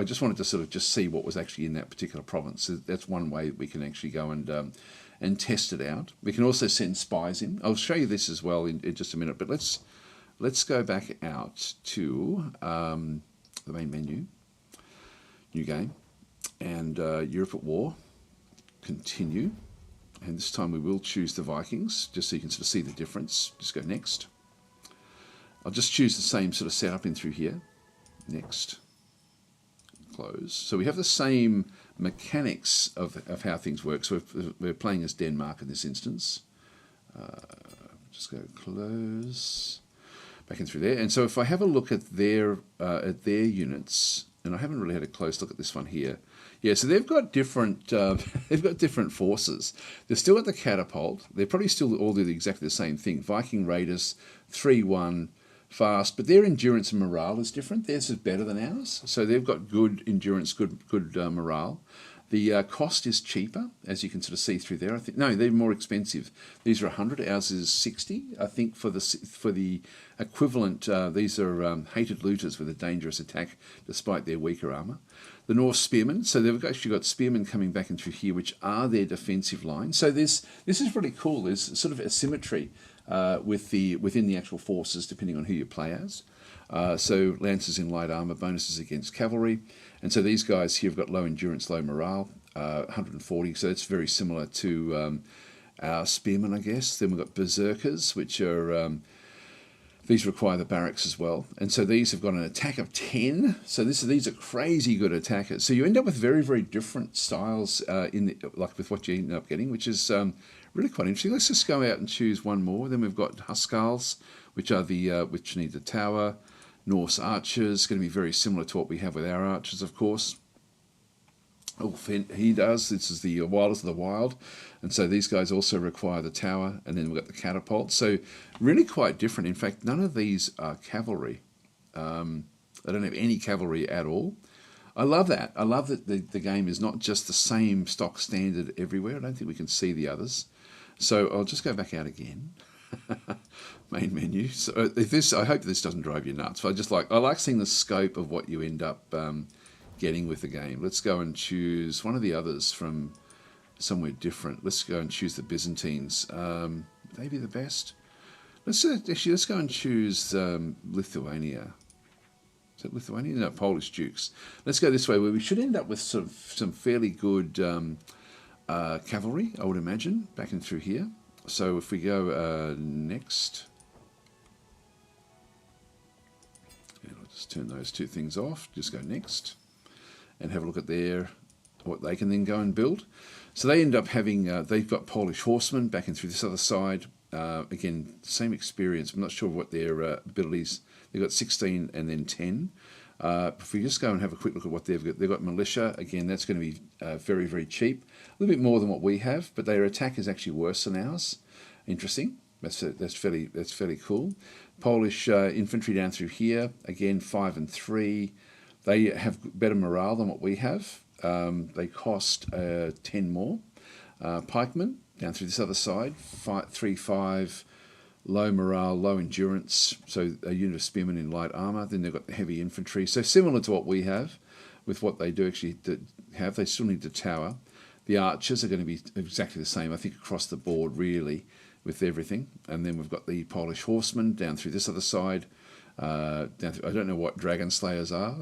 just wanted to sort of just see what was actually in that particular province. So that's one way we can actually go and test it out. We can also send spies in. I'll show you this as well in just a minute. But let's go back out to the main menu, new game, and Europe at War, continue. And this time we will choose the Vikings, just so you can sort of see the difference. Just go next. I'll just choose the same sort of setup in through here. Next. Close. So we have the same mechanics of how things work. So we're playing as Denmark in this instance. Just go close. Back in through there. And so if I have a look at their units, and I haven't really had a close look at this one here. Yeah, so they've got different forces. They've still got the catapult. They're probably still all do exactly the same thing. Viking raiders, 3-1, fast, but their endurance and morale is different. Theirs is better than ours. So they've got good endurance, good morale. The cost is cheaper, as you can sort of see through there. I think no, they're more expensive. These are 100. Ours is 60. I think for the equivalent, these are hated looters with a dangerous attack, despite their weaker armor. The Norse spearmen. So they've actually got spearmen coming back in through here, which are their defensive line. So this is really cool. There's sort of asymmetry within the actual forces, depending on who you play as. So lancers in light armor, bonuses against cavalry, and so these guys here have got low endurance, low morale, 140. So it's very similar to our spearmen, I guess. Then we've got berserkers, which are these require the barracks as well, and so these have got an attack of 10. So these are crazy good attackers. So you end up with very different styles like with what you end up getting, which is really quite interesting. Let's just go out and choose one more. Then we've got Huskarls, which are which need the tower. Norse archers, going to be very similar to what we have with our archers, of course. Oh, he does. This is the wildest of the wild. And so these guys also require the tower. And then we've got the catapult. So really quite different. In fact, none of these are cavalry. They don't have any cavalry at all. I love that. I love that the game is not just the same stock standard everywhere. I don't think we can see the others. So I'll just go back out again. Main menu. So I hope this doesn't drive you nuts. But I like seeing the scope of what you end up getting with the game. Let's go and choose one of the others from somewhere different. Let's go and choose the Byzantines. They be the best. Let's go and choose Lithuania. Is it Lithuania? No, Polish dukes. Let's go this way, where we should end up with some fairly good cavalry, I would imagine, back in through here. So if we go next, and I'll just turn those two things off, just go next, and have a look at what they can then go and build. So they end up having, they've got Polish horsemen back in through this other side. Again, same experience. I'm not sure what their abilities. They've got 16 and then 10. If we just go and have a quick look at what they've got militia. Again, that's going to be very cheap. A little bit more than what we have, but their attack is actually worse than ours. Interesting. That's fairly cool. Polish infantry down through here. Again, 5 and 3. They have better morale than what we have. They cost 10 more. Pikemen down through this other side. 3, 5. Low morale, low endurance, so a unit of spearmen in light armour. Then they've got the heavy infantry, so similar to what we have, with what they do actually have. They still need the tower. The archers are going to be exactly the same, I think, across the board, really, with everything. And then we've got the Polish horsemen down through this other side. I don't know what dragon slayers are.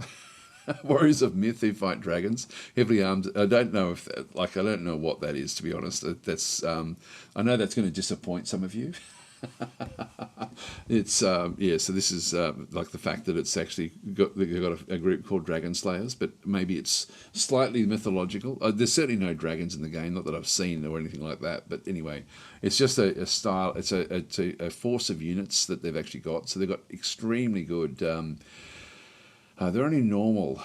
Warriors of myth who fight dragons, heavily armed. I don't know I don't know what that is, to be honest. That's I know that's going to disappoint some of you. It's yeah. So this is like the fact that it's actually they've got a group called Dragon Slayers, but maybe it's slightly mythological. There's certainly no dragons in the game, not that I've seen or anything like that. But anyway, it's just a style. It's a force of units that they've actually got. So they've got extremely good. They're only normal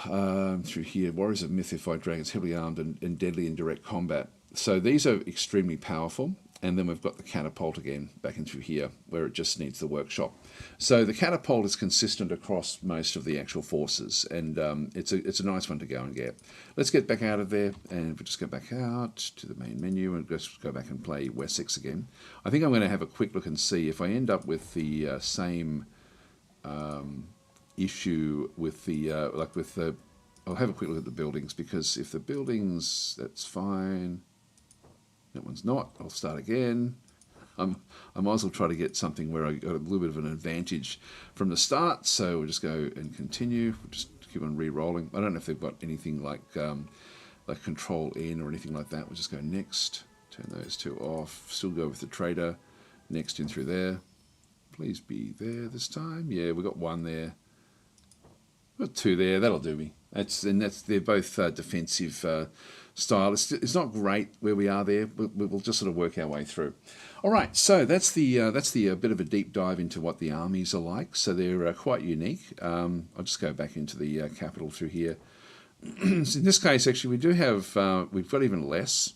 through here. Warriors of Myth who fight dragons, heavily armed and deadly in direct combat. So these are extremely powerful. And then we've got the catapult again back in through here where it just needs the workshop. So the catapult is consistent across most of the actual forces, and it's a nice one to go and get. Let's get back out of there, and if we just go back out to the main menu and just go back and play Wessex again. I think I'm going to have a quick look and see if I end up with the same issue with the I'll have a quick look at the buildings, because if the buildings, that's fine. That one's not. I'll start again. I might as well try to get something where I got a little bit of an advantage from the start. So we'll just go and continue. We'll just keep on re-rolling. I don't know if they've got anything like Control N or anything like that. We'll just go next. Turn those two off. Still go with the trader. Next in through there. Please be there this time. Yeah, we got one there. We've got two there. That'll do me. They're both defensive style. It's not great where we are there. We'll just sort of work our way through. All right, so that's the bit of a deep dive into what the armies are like. So they're quite unique. I'll just go back into the capital through here. So in this case, actually, we do have we've got even less.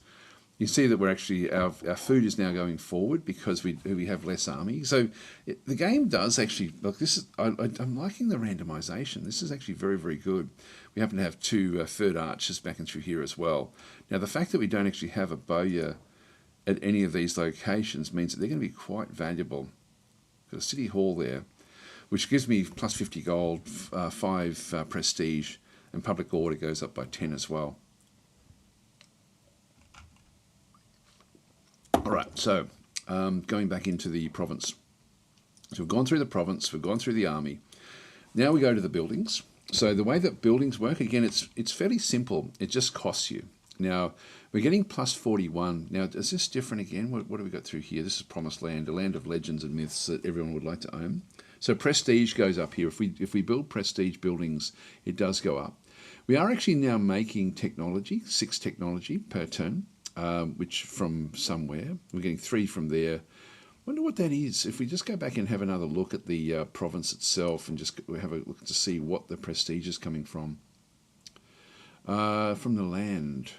You see that we're actually our food is now going forward because we have less army. So the game does actually look. This is I'm liking the randomization. This is actually very, very good. We happen to have two third archers back and through here as well. Now the fact that we don't actually have a bowyer at any of these locations means that they're going to be quite valuable. Got a city hall there, which gives me plus 50 gold, 5 prestige, and public order goes up by 10 as well. All right, so going back into the province. So we've gone through the province, we've gone through the army. Now we go to the buildings. So the way that buildings work, again, it's fairly simple. It just costs you. Now, we're getting plus 41. Now, is this different again? What do we got through here? This is Promised Land, a land of legends and myths that everyone would like to own. So prestige goes up here. If we build prestige buildings, it does go up. We are actually now making technology, 6 technology per turn. Which from somewhere, we're getting 3 from there. Wonder what that is. If we just go back and have another look at the province itself and just have a look to see what the prestige is coming from the land.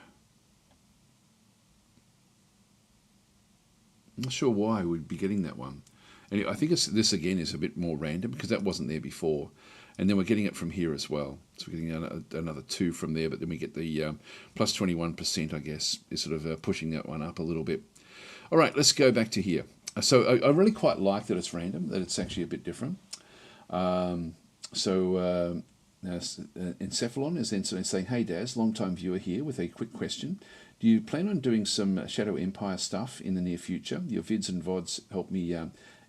I'm not sure why we'd be getting that one. And I think this again is a bit more random because that wasn't there before. And then we're getting it from here as well. So we're getting another 2 from there, but then we get the plus 21%, I guess, is sort of pushing that one up a little bit. All right, let's go back to here. So I really quite like that it's random, that it's actually a bit different. Encephalon is then saying, hey Daz, long-time viewer here with a quick question. Do you plan on doing some Shadow Empire stuff in the near future? Your vids and VODs help me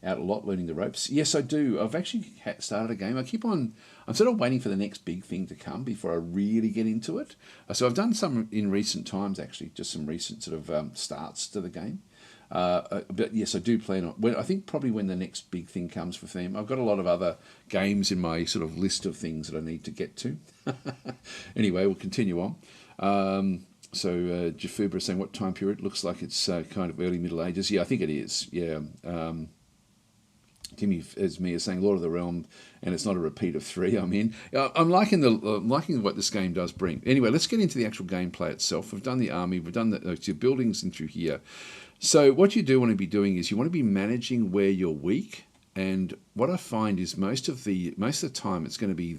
out a lot learning the ropes. Yes, I do. I've actually started a game. I'm sort of waiting for the next big thing to come before I really get into it. So I've done some in recent times, actually, just some recent sort of starts to the game. But yes, I do plan on. I think probably when the next big thing comes for them. I've got a lot of other games in my sort of list of things that I need to get to. Anyway, we'll continue on. So Jafuba is saying, what time period? Looks like it's kind of early Middle Ages. Yeah, I think it is. Yeah. Timmy is saying Lord of the Realm, and it's not a repeat of 3. I'm in. I'm liking what this game does bring. Anyway, let's get into the actual gameplay itself. We've done the army. We've done the buildings in through here. So what you do want to be doing is you want to be managing where you're weak. And what I find is most of the time it's going to be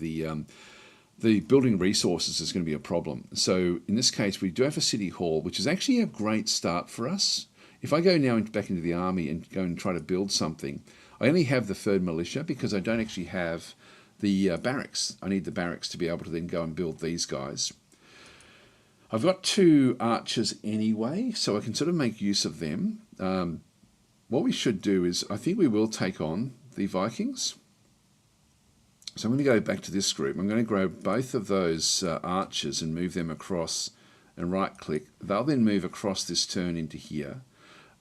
the building resources is going to be a problem. So in this case, we do have a city hall, which is actually a great start for us. If I go now back into the army and go and try to build something, I only have the 3rd militia because I don't actually have the barracks. I need the barracks to be able to then go and build these guys. I've got 2 archers anyway, so I can sort of make use of them. What we should do is, I think we will take on the Vikings. So I'm going to go back to this group. I'm going to grab both of those archers and move them across and right-click. They'll then move across this turn into here.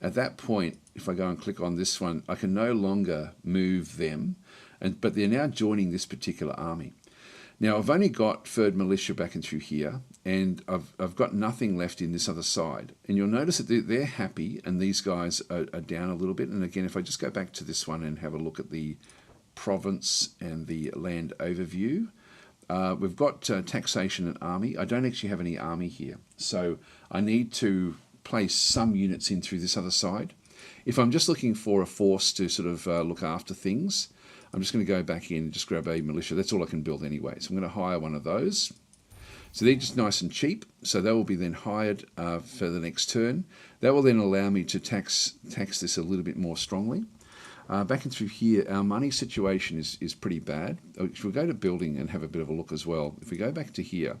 at that point, if I go and click on this one, I can no longer move them, but they're now joining this particular army. Now, I've only got 3rd Militia back in through here, and I've got nothing left in this other side. And you'll notice that they're happy, and these guys are down a little bit. And again, if I just go back to this one and have a look at the province and the land overview, we've got taxation and army. I don't actually have any army here, so I need to place some units in through this other side. If I'm just looking for a force to sort of look after things, I'm just going to go back in and just grab a militia. That's all I can build anyway. So I'm going to hire one of those. So they're just nice and cheap. So they will be then hired for the next turn. That will then allow me to tax this a little bit more strongly. Back in through here, our money situation is pretty bad. If we go to building and have a bit of a look as well, if we go back to here,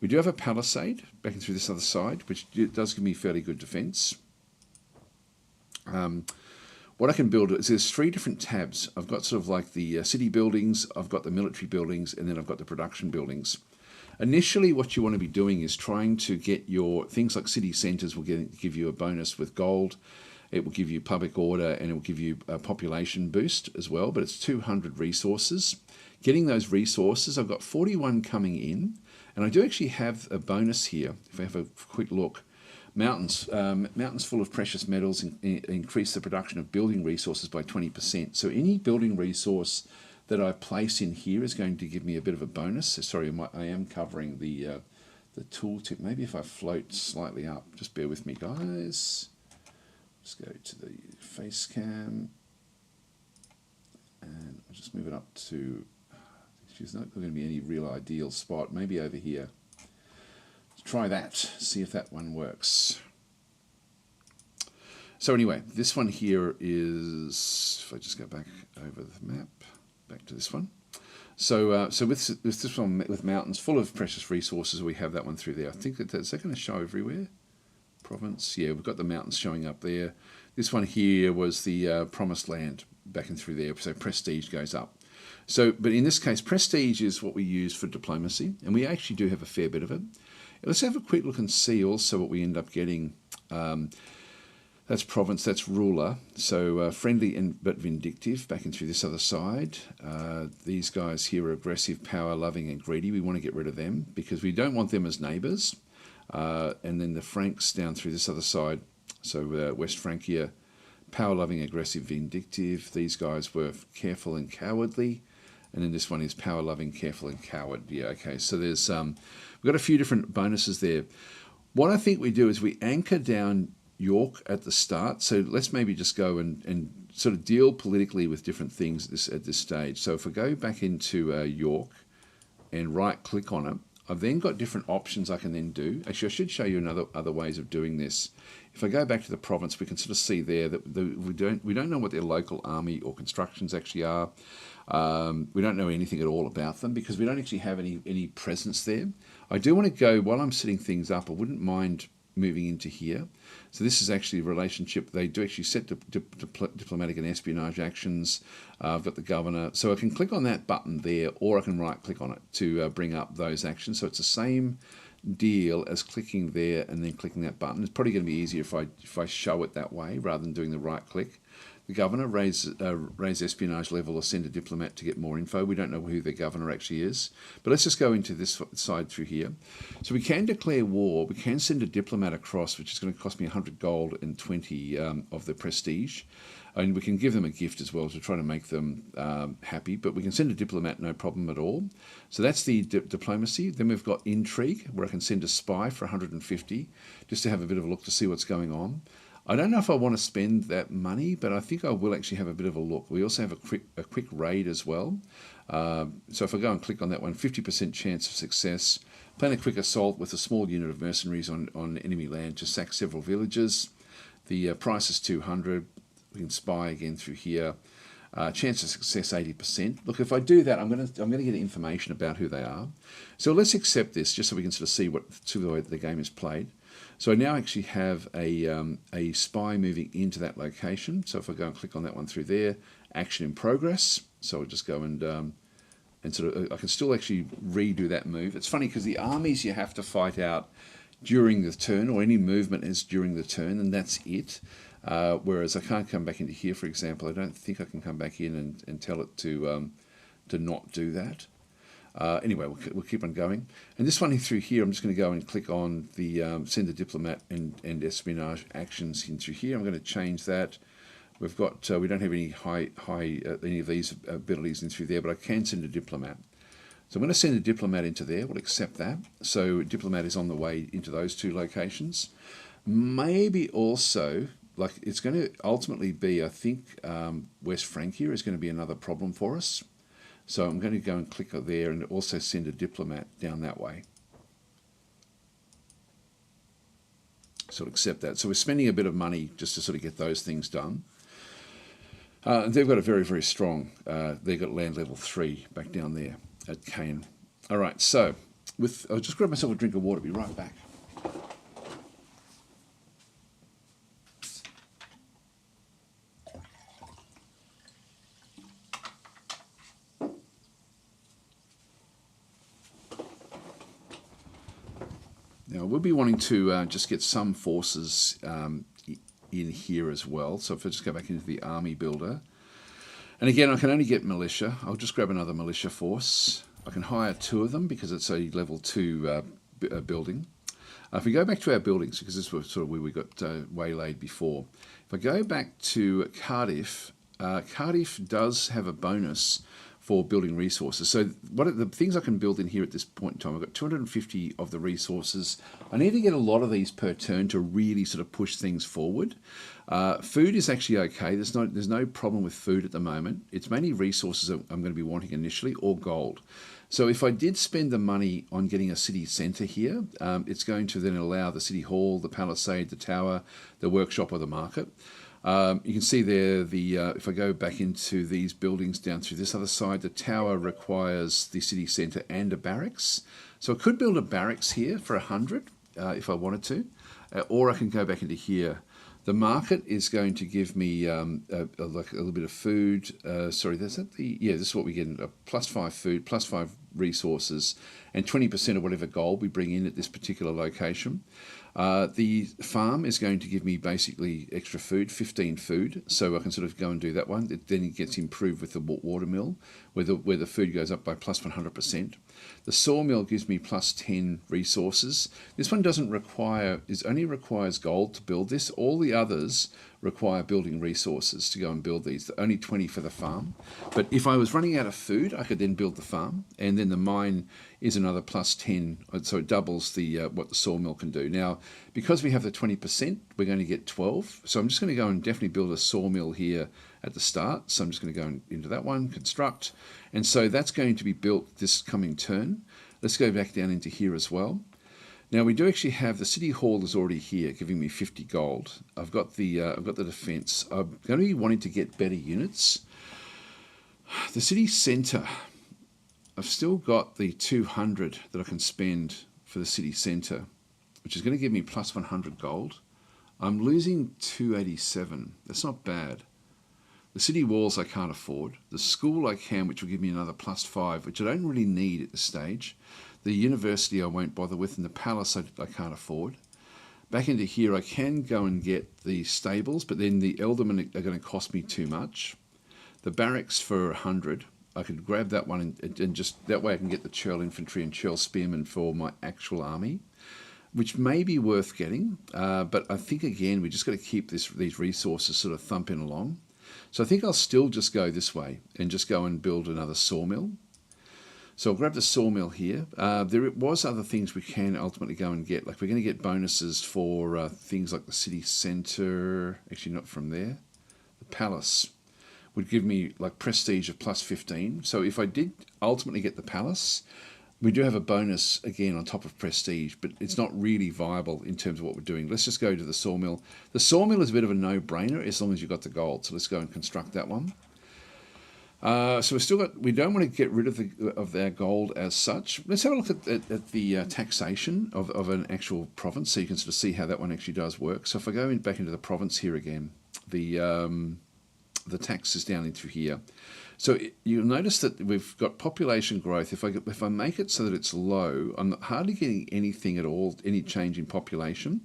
we do have a palisade back in through this other side, which does give me fairly good defence. What I can build is there's 3 different tabs. I've got sort of like the city buildings, I've got the military buildings, and then I've got the production buildings. Initially, what you want to be doing is trying to get your things like city centres will give you a bonus with gold. It will give you public order, and it will give you a population boost as well, but it's 200 resources. Getting those resources, I've got 41 coming in, and I do actually have a bonus here. If I have a quick look, mountains full of precious metals increase the production of building resources by 20%. So any building resource that I place in here is going to give me a bit of a bonus. So sorry, I am covering the tooltip. Maybe if I float slightly up, just bear with me, guys. Let's go to the face cam, and I'll just move it up to, she's not going to be any real ideal spot, maybe over here. Let's try that, see if that one works. So anyway, this one here is, if I just go back over the map, back to this one. So with this one, with mountains full of precious resources, we have that one through there. I think that's going to show everywhere. Province, yeah, we've got the mountains showing up there. This one here was the promised land back in through there, so prestige goes up. So, but in this case, prestige is what we use for diplomacy, and we actually do have a fair bit of it. Let's have a quick look and see also what we end up getting. That's province, that's ruler. So friendly but vindictive, back in through this other side. These guys here are aggressive, power loving and greedy. We want to get rid of them because we don't want them as neighbours. And then the Franks down through this other side. So West Francia, power loving, aggressive, vindictive. These guys were careful and cowardly. And then this one is power loving, careful and coward. Yeah, okay. So there's we've got a few different bonuses there. What I think we do is we anchor down York at the start. So let's maybe just go and sort of deal politically with different things at this stage. So if I go back into York and right click on it, I've then got different options I can then do. Actually, I should show you other ways of doing this. If I go back to the province, we can sort of see there that we don't know what their local army or constructions actually are. We don't know anything at all about them because we don't actually have any presence there. I do want to go, while I'm setting things up, I wouldn't mind moving into here. So this is actually a relationship. They do actually set diplomatic and espionage actions. I've got the governor. So I can click on that button there, or I can right click on it to bring up those actions. So it's the same deal as clicking there and then clicking that button. It's probably going to be easier if I show it that way rather than doing the right click. The governor, raise espionage level or send a diplomat to get more info. We don't know who the governor actually is. But let's just go into this side through here. So we can declare war. We can send a diplomat across, which is going to cost me 100 gold and 20 of the prestige. And we can give them a gift as well to try to make them happy. But we can send a diplomat, no problem at all. So that's the diplomacy. Then we've got intrigue, where I can send a spy for 150, just to have a bit of a look to see what's going on. I don't know if I want to spend that money, but I think I will actually have a bit of a look. We also have a quick raid as well. So if I go and click on that one, 50% chance of success. Plan a quick assault with a small unit of mercenaries on enemy land to sack several villages. The price is 200. We can spy again through here. Chance of success 80%. Look, if I do that, I'm going to get information about who they are. So let's accept this, just so we can sort of see the way the game is played. So I now actually have a spy moving into that location. So if I go and click on that one through there, action in progress. So I'll just go and sort of, I can still actually redo that move. It's funny because the armies you have to fight out during the turn, or any movement is during the turn, and that's it. Whereas I can't come back into here, for example. I don't think I can come back in and tell it to not do that. Anyway, we'll keep on going. And this one through here, I'm just going to go and click on the send a diplomat and espionage actions in through here. I'm going to change that. We've got we don't have any any of these abilities in through there, but I can send a diplomat. So I'm going to send a diplomat into there. We'll accept that. So diplomat is on the way into those two locations. Maybe also, like it's going to ultimately be, I think West Francia is going to be another problem for us. So I'm going to go and click there and also send a diplomat down that way. So accept that. So we're spending a bit of money just to sort of get those things done. They've got a very, very strong, they've got land level 3 back down there at Caen. All right, so I'll just grab myself a drink of water, be right back. Now we'll be wanting to just get some forces in here as well. So if I just go back into the army builder, and again I can only get militia. I'll just grab another militia force. I can hire 2 of them because it's a level 2 building. If we go back to our buildings, because this was sort of where we got waylaid before. If I go back to Cardiff, Cardiff does have a bonus for building resources. So what are the things I can build in here at this point in time? I've got 250 of the resources. I need to get a lot of these per turn to really sort of push things forward. Food is actually okay. There's no problem with food at the moment. It's mainly resources that I'm going to be wanting initially, or gold. So if I did spend the money on getting a city centre here, it's going to then allow the city hall, the palisade, the tower, the workshop, or the market. You can see there, if I go back into these buildings down through this other side, the tower requires the city centre and a barracks. So I could build a barracks here for 100 if I wanted to, or I can go back into here. The market is going to give me like a little bit of food. Sorry, this is what we get, +5 food, +5 resources, and 20% of whatever gold we bring in at this particular location. The farm is going to give me basically extra food, 15 food, so I can sort of go and do that one. Then it gets improved with the watermill, where the food goes up by +100%. The sawmill gives me +10 resources. This one only requires gold to build this. All the others require building resources to go and build these. Only 20 for the farm. But if I was running out of food, I could then build the farm, and then the mine is another +10, so it doubles what the sawmill can do. Now, because we have the 20%, we're going to get 12. So I'm just going to go and definitely build a sawmill here at the start. So I'm just going to go into that one, construct. And so that's going to be built this coming turn. Let's go back down into here as well. Now we do actually have the city hall is already here, giving me 50 gold. I've got the defence. I'm going to be wanting to get better units. The city centre, I've still got the 200 that I can spend for the city centre, which is going to give me +100 gold. I'm losing 287. That's not bad. The city walls I can't afford. The school I can, which will give me another +5, which I don't really need at this stage. The university I won't bother with, and the palace I can't afford. Back into here, I can go and get the stables, but then the aldermen are going to cost me too much. The barracks for 100, I could grab that one and just that way I can get the churl infantry and churl spearmen for my actual army, which may be worth getting. But I think again we just got to keep these resources sort of thumping along. So I think I'll still just go this way and just go and build another sawmill. So I'll grab the sawmill here. There was other things we can ultimately go and get. Like we're going to get bonuses for things like the city centre. Actually, not from there. The palace would give me like prestige of +15. So if I did ultimately get the palace, we do have a bonus again on top of prestige, but it's not really viable in terms of what we're doing. Let's just go to the sawmill. The sawmill is a bit of a no-brainer as long as you've got the gold. So let's go and construct that one. So we don't want to get rid of our gold as such. Let's have a look at the taxation of an actual province, so you can sort of see how that one actually does work. So if I go back into the province here again, the tax is down into here. So you'll notice that we've got population growth. If I make it so that it's low, I'm hardly getting anything at all, any change in population.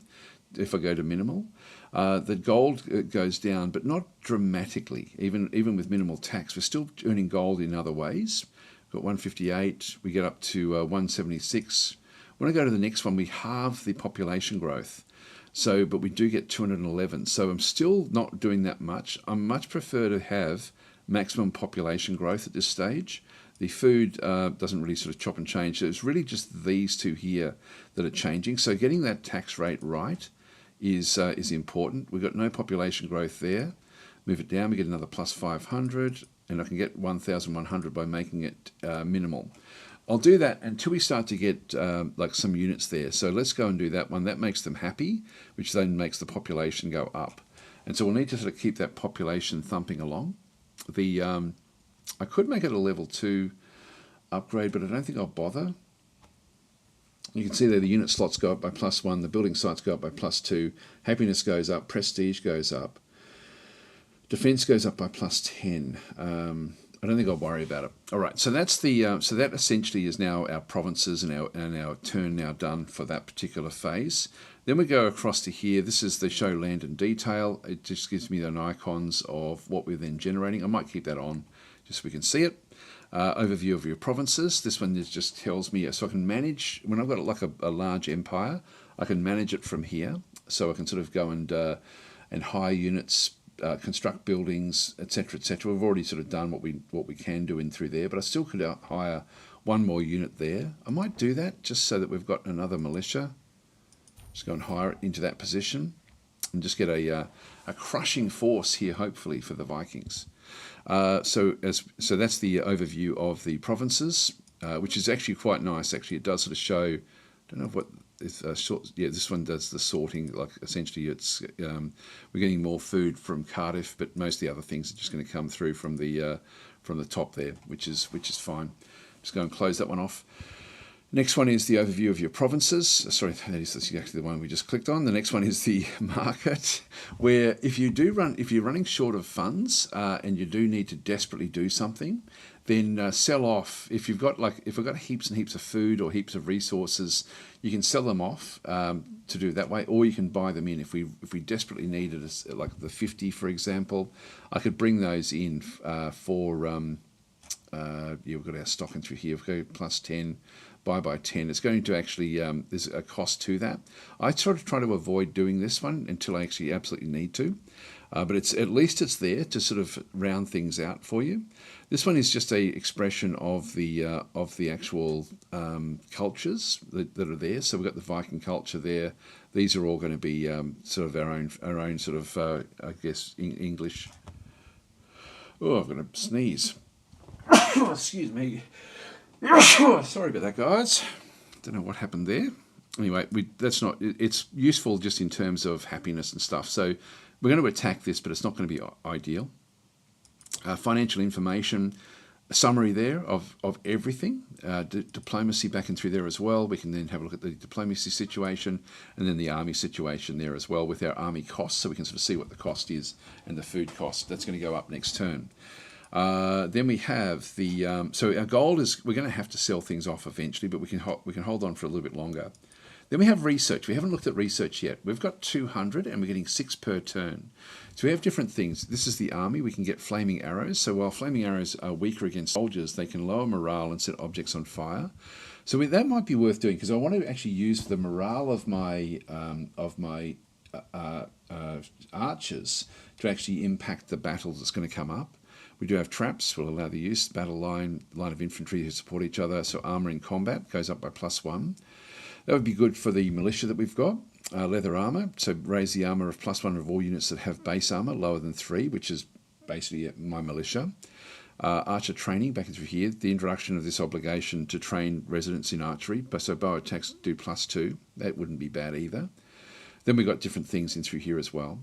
if I go to minimal. The gold goes down, but not dramatically. Even with minimal tax, we're still earning gold in other ways. We've got 158, we get up to 176. When I go to the next one, we halve the population growth. So, but we do get 211. So I'm still not doing that much. I much prefer to have maximum population growth at this stage. The food doesn't really sort of chop and change. So it's really just these two here that are changing. So getting that tax rate right is important. We've got no population growth there. Move it down, we get another plus 500, and I can get 1,100 by making it minimal. I'll do that until we start to get like some units there. So let's go and do that one. That makes them happy, which then makes the population go up. And so we'll need to sort of keep that population thumping along. I could make it a level 2 upgrade, but I don't think I'll bother. You can see there the unit slots go up by +1, the building sites go up by +2, happiness goes up, prestige goes up, defense goes up by +10. I don't think I'll worry about it. All right, so that's the so that essentially is now our provinces and our turn now done for that particular phase. Then we go across to here. This is the show land and detail. It just gives me the icons of what we're then generating. I might keep that on just so we can see it. Overview of your provinces. This one just tells me, so I can manage, when I've got like a large empire, I can manage it from here. So I can sort of go and hire units, construct buildings, etc., etc. We've already sort of done what we can do in through there, but I still could hire one more unit there. I might do that just so that we've got another militia. Just go and hire it into that position and just get a crushing force here, hopefully, for the Vikings. So that's the overview of the provinces, which is actually quite nice. Actually, it does sort of show. I don't know what is short. Yeah, this one does the sorting. Like essentially, it's we're getting more food from Cardiff, but most of the other things are just going to come through from the top there, which is fine. Just go and close that one off. Next one is the overview of your provinces. Sorry, that's exactly the one we just clicked on. The next one is the market, where if you're running short of funds and you do need to desperately do something, then sell off. If we've got heaps and heaps of food or heaps of resources, you can sell them off to do it that way, or you can buy them in. If we desperately needed, like the 50, for example, I could bring those in for. We've got our stock in through here. We've got +10. Buy by 10. It's going to actually, there's a cost to that. I sort of try to avoid doing this one until I actually absolutely need to. But at least it's there to sort of round things out for you. This one is just a expression of the actual cultures that are there. So we've got the Viking culture there. These are all going to be sort of our own sort of, I guess, English. Oh, I'm going to sneeze. Excuse me. Sorry about that, guys. Don't know what happened there. Anyway, it's useful just in terms of happiness and stuff. So we're going to attack this, but it's not going to be ideal. Financial information, a summary there of everything. Diplomacy back in through there as well. We can then have a look at the diplomacy situation and then the army situation there as well with our army costs. So we can sort of see what the cost is and the food cost. That's going to go up next turn. Then we have the so our goal is we're going to have to sell things off eventually, but we can hold on for a little bit longer. Then we have research. We haven't looked at research yet. We've got 200 and we're getting 6 per turn. So we have different things. This is the army. We can get flaming arrows. So while flaming arrows are weaker against soldiers, they can lower morale and set objects on fire. So that might be worth doing because I want to actually use the morale of my archers to actually impact the battle that's going to come up. We do have traps, will allow the use, battle line of infantry to support each other, so armour in combat goes up by +1. That would be good for the militia that we've got. Leather armour, so raise the armour of +1 of all units that have base armour, lower than 3, which is basically my militia. Archer training, back into here, the introduction of this obligation to train residents in archery, so bow attacks do +2, that wouldn't be bad either. Then we've got different things in through here as well.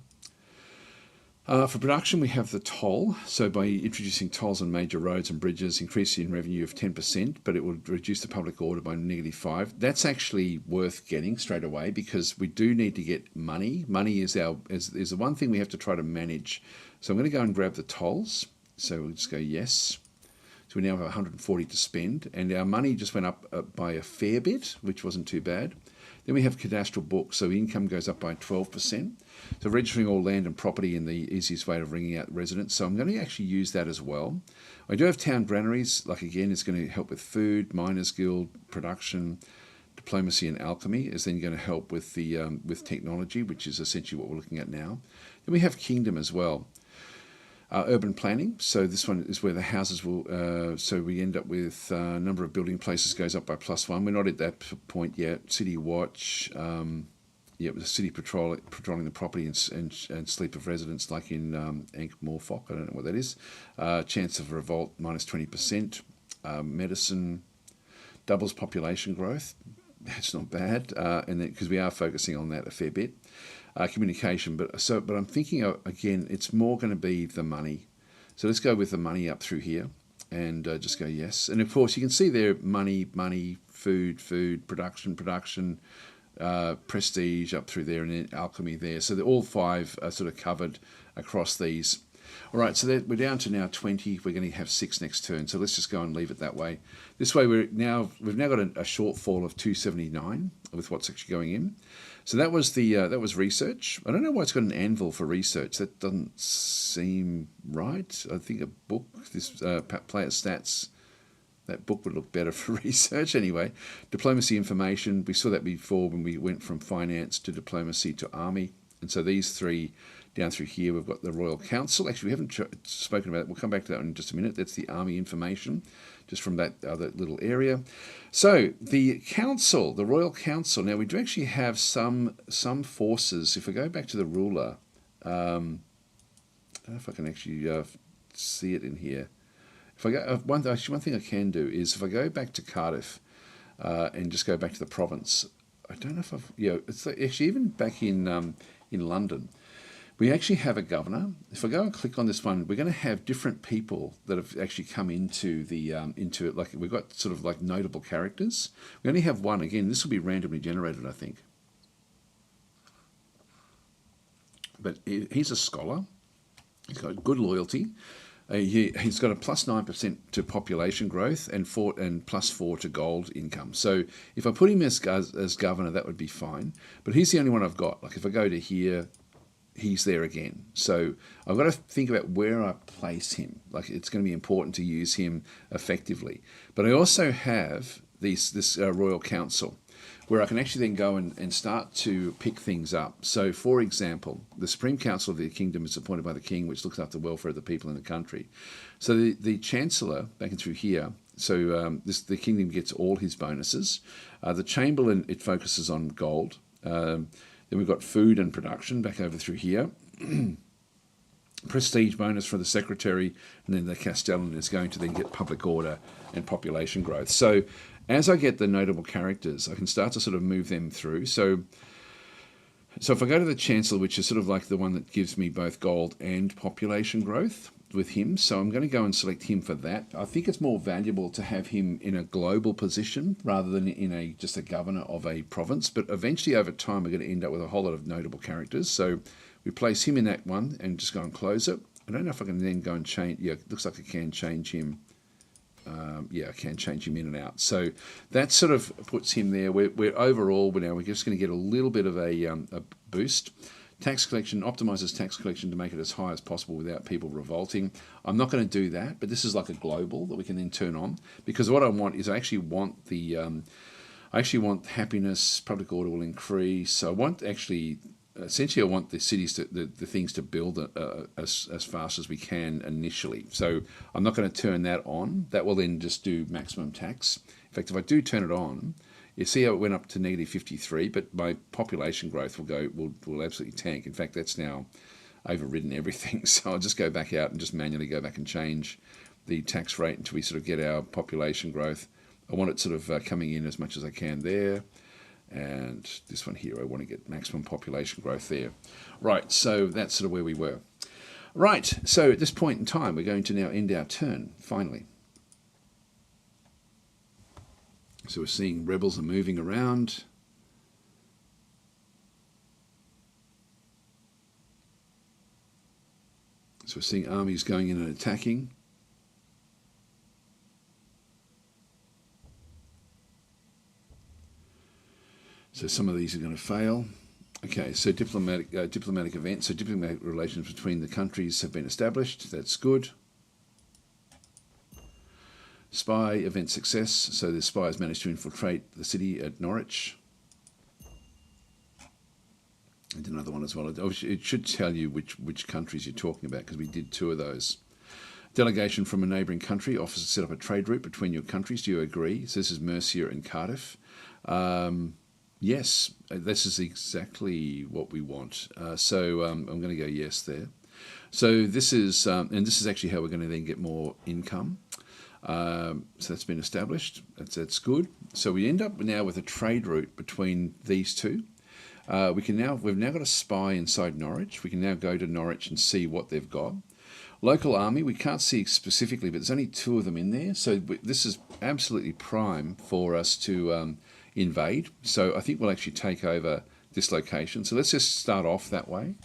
For production, we have the toll. So by introducing tolls on major roads and bridges, increasing revenue of 10%, but it will reduce the public order by -5. That's actually worth getting straight away because we do need to get money. Money is the one thing we have to try to manage. So I'm going to go and grab the tolls. So we'll just go yes. So we now have 140 to spend, and our money just went up by a fair bit, which wasn't too bad. Then we have cadastral books, so income goes up by 12%. So registering all land and property in the easiest way of ringing out residents. So I'm going to actually use that as well. I do have town granaries, like again, it's going to help with food, miners guild, production, diplomacy and alchemy is then going to help with the with technology, which is essentially what we're looking at now. Then we have kingdom as well. Urban planning, so this one is where the houses will, so we end up with number of building places goes up by +1. We're not at that point yet. City watch, with the city patrolling the property and sleep of residents, like in Ankh-Morpok, I don't know what that is. Chance of revolt -20%. Medicine doubles population growth. That's not bad, and then because we are focusing on that a fair bit. Communication, but I'm thinking again, it's more going to be the money. So let's go with the money up through here, and just go yes. And of course, you can see there money, food, production, prestige up through there, and then alchemy there. So all 5 are sort of covered across these. All right, so we're down to now 20. We're going to have 6 next turn. So let's just go and leave it that way. This way, we've now got a shortfall of 279 with what's actually going in. So that was that was research. I don't know why it's got an anvil for research. That doesn't seem right. I think a book, this player stats, that book would look better for research anyway. Diplomacy information. We saw that before when we went from finance to diplomacy to army. And so these 3 down through here, we've got the Royal Council. Actually, we haven't spoken about it. We'll come back to that in just a minute. That's the army information, just from that other little area. So the council, the Royal Council. Now we do actually have some forces. If I go back to the ruler, I don't know if I can actually see it in here. If I go, one thing I can do is if I go back to Cardiff and just go back to the province. I don't know if I've it's actually even back in London. We actually have a governor. If I go and click on this one, we're going to have different people that have actually come into it. Like we've got sort of like notable characters. We only have one. Again, this will be randomly generated, I think. But he's a scholar. He's got good loyalty. He's got a +9% to population growth and +4 to gold income. So if I put him as governor, that would be fine. But he's the only one I've got. Like if I go to here, he's there again. So I've got to think about where I place him. Like it's going to be important to use him effectively. But I also have this Royal Council, where I can actually then go and start to pick things up. So, for example, the Supreme Council of the Kingdom is appointed by the King, which looks after the welfare of the people in the country. So the Chancellor, back and through here, so the Kingdom gets all his bonuses. The Chamberlain, it focuses on gold. Then we've got food and production back over through here. Prestige bonus for the Secretary, and then the Castellan is going to then get public order and population growth. So as I get the notable characters, I can start to sort of move them through. So if I go to the Chancellor, which is sort of like the one that gives me both gold and population growth with him, so I'm going to go and select him for that. I think it's more valuable to have him in a global position rather than in just a governor of a province. But eventually, over time, we're going to end up with a whole lot of notable characters. So we place him in that one and just go and close it. I don't know if I can then go and change. Yeah, it looks like I can change him. I can change him in and out. So that sort of puts him there. We're overall, we're just going to get a little bit of a boost. Tax collection, optimizes tax collection to make it as high as possible without people revolting. I'm not going to do that, but this is like a global that we can then turn on, because what I want is I actually want happiness, public order will increase. So I want essentially I want the cities the things to build as fast as we can initially. So I'm not going to turn that on. That will then just do maximum tax. In fact, if I do turn it on, you see how it went up to -53, but my population growth will absolutely tank. In fact, that's now overridden everything. So I'll just go back out and just manually go back and change the tax rate until we sort of get our population growth. I want it sort of coming in as much as I can there. And this one here, I want to get maximum population growth there. Right, so that's sort of where we were. Right, so at this point in time, we're going to now end our turn, finally. So we're seeing rebels are moving around. So we're seeing armies going in and attacking. So some of these are going to fail. Okay, so diplomatic events. So diplomatic relations between the countries have been established. That's good. Spy event success. So the spies managed to infiltrate the city at Norwich. I did another one as well. It should tell you which countries you're talking about, because we did 2 of those. Delegation from a neighbouring country offers to set up a trade route between your countries. Do you agree? So this is Mercia and Cardiff. Yes, this is exactly what we want. So I'm going to go yes there. So this is, and this is actually how we're going to then get more income. So that's been established. That's good. So we end up now with a trade route between these two. We've now got a spy inside Norwich. We can now go to Norwich and see what they've got. Local army, we can't see specifically, but there's only 2 of them in there. So this is absolutely prime for us to invade. So I think we'll actually take over this location. So let's just start off that way.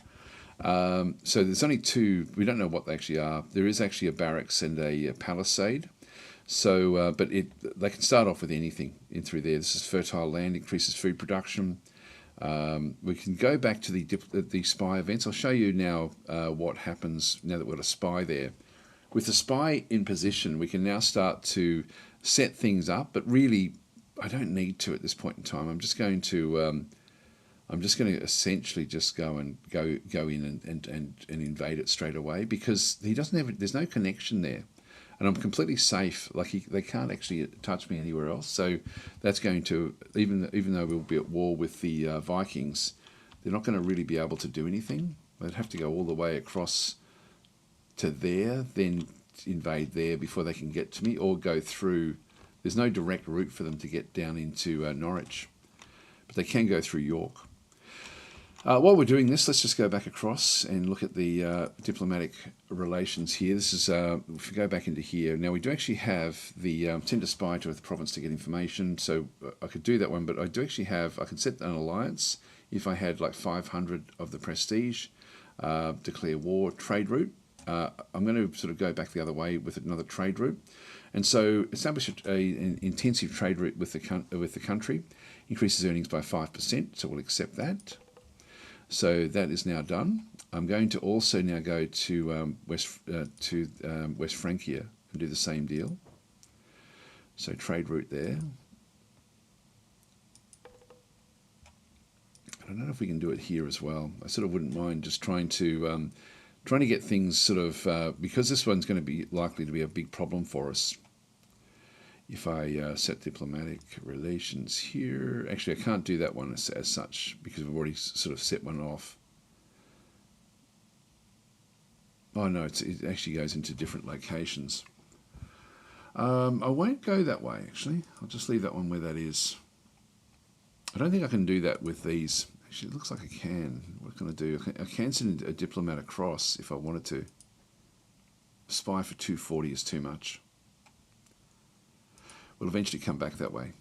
So there's only 2. We don't know what they actually are. There is actually a barracks and a palisade. So, but they can start off with anything in through there. This is fertile land, increases food production. We can go back to the spy events. I'll show you now what happens now that we've got a spy there. With the spy in position, we can now start to set things up, but really, I don't need to at this point in time. I'm just going to essentially just go in and invade it straight away, because he doesn't have. There's no connection there. And I'm completely safe. Like they can't actually touch me anywhere else. So that's going to, even though we'll be at war with the Vikings, they're not going to really be able to do anything. They'd have to go all the way across to there, then invade there before they can get to me, or go through. There's no direct route for them to get down into Norwich, but they can go through York. While we're doing this, let's just go back across and look at the diplomatic relations here. This is, if we go back into here, now we do actually have the send a spy to a province to get information, so I could do that one, but I do actually have, I could set an alliance if I had like 500 of the prestige, declare war, trade route. I'm going to sort of go back the other way with another trade route. And so establish an intensive trade route with the country, increases earnings by 5%, so we'll accept that. So that is now done. I'm going to also now go to West Francia and do the same deal. So trade route there. I don't know if we can do it here as well. I sort of wouldn't mind just trying to get things sort of because this one's going to be likely to be a big problem for us. If I set diplomatic relations here, actually I can't do that one as such because we've already sort of set one off. Oh no, it actually goes into different locations. I won't go that way actually. I'll just leave that one where that is. I don't think I can do that with these. Actually, it looks like I can. What can I do? I can send a diplomat across if I wanted to. Spy for 240 is too much. We'll eventually come back that way.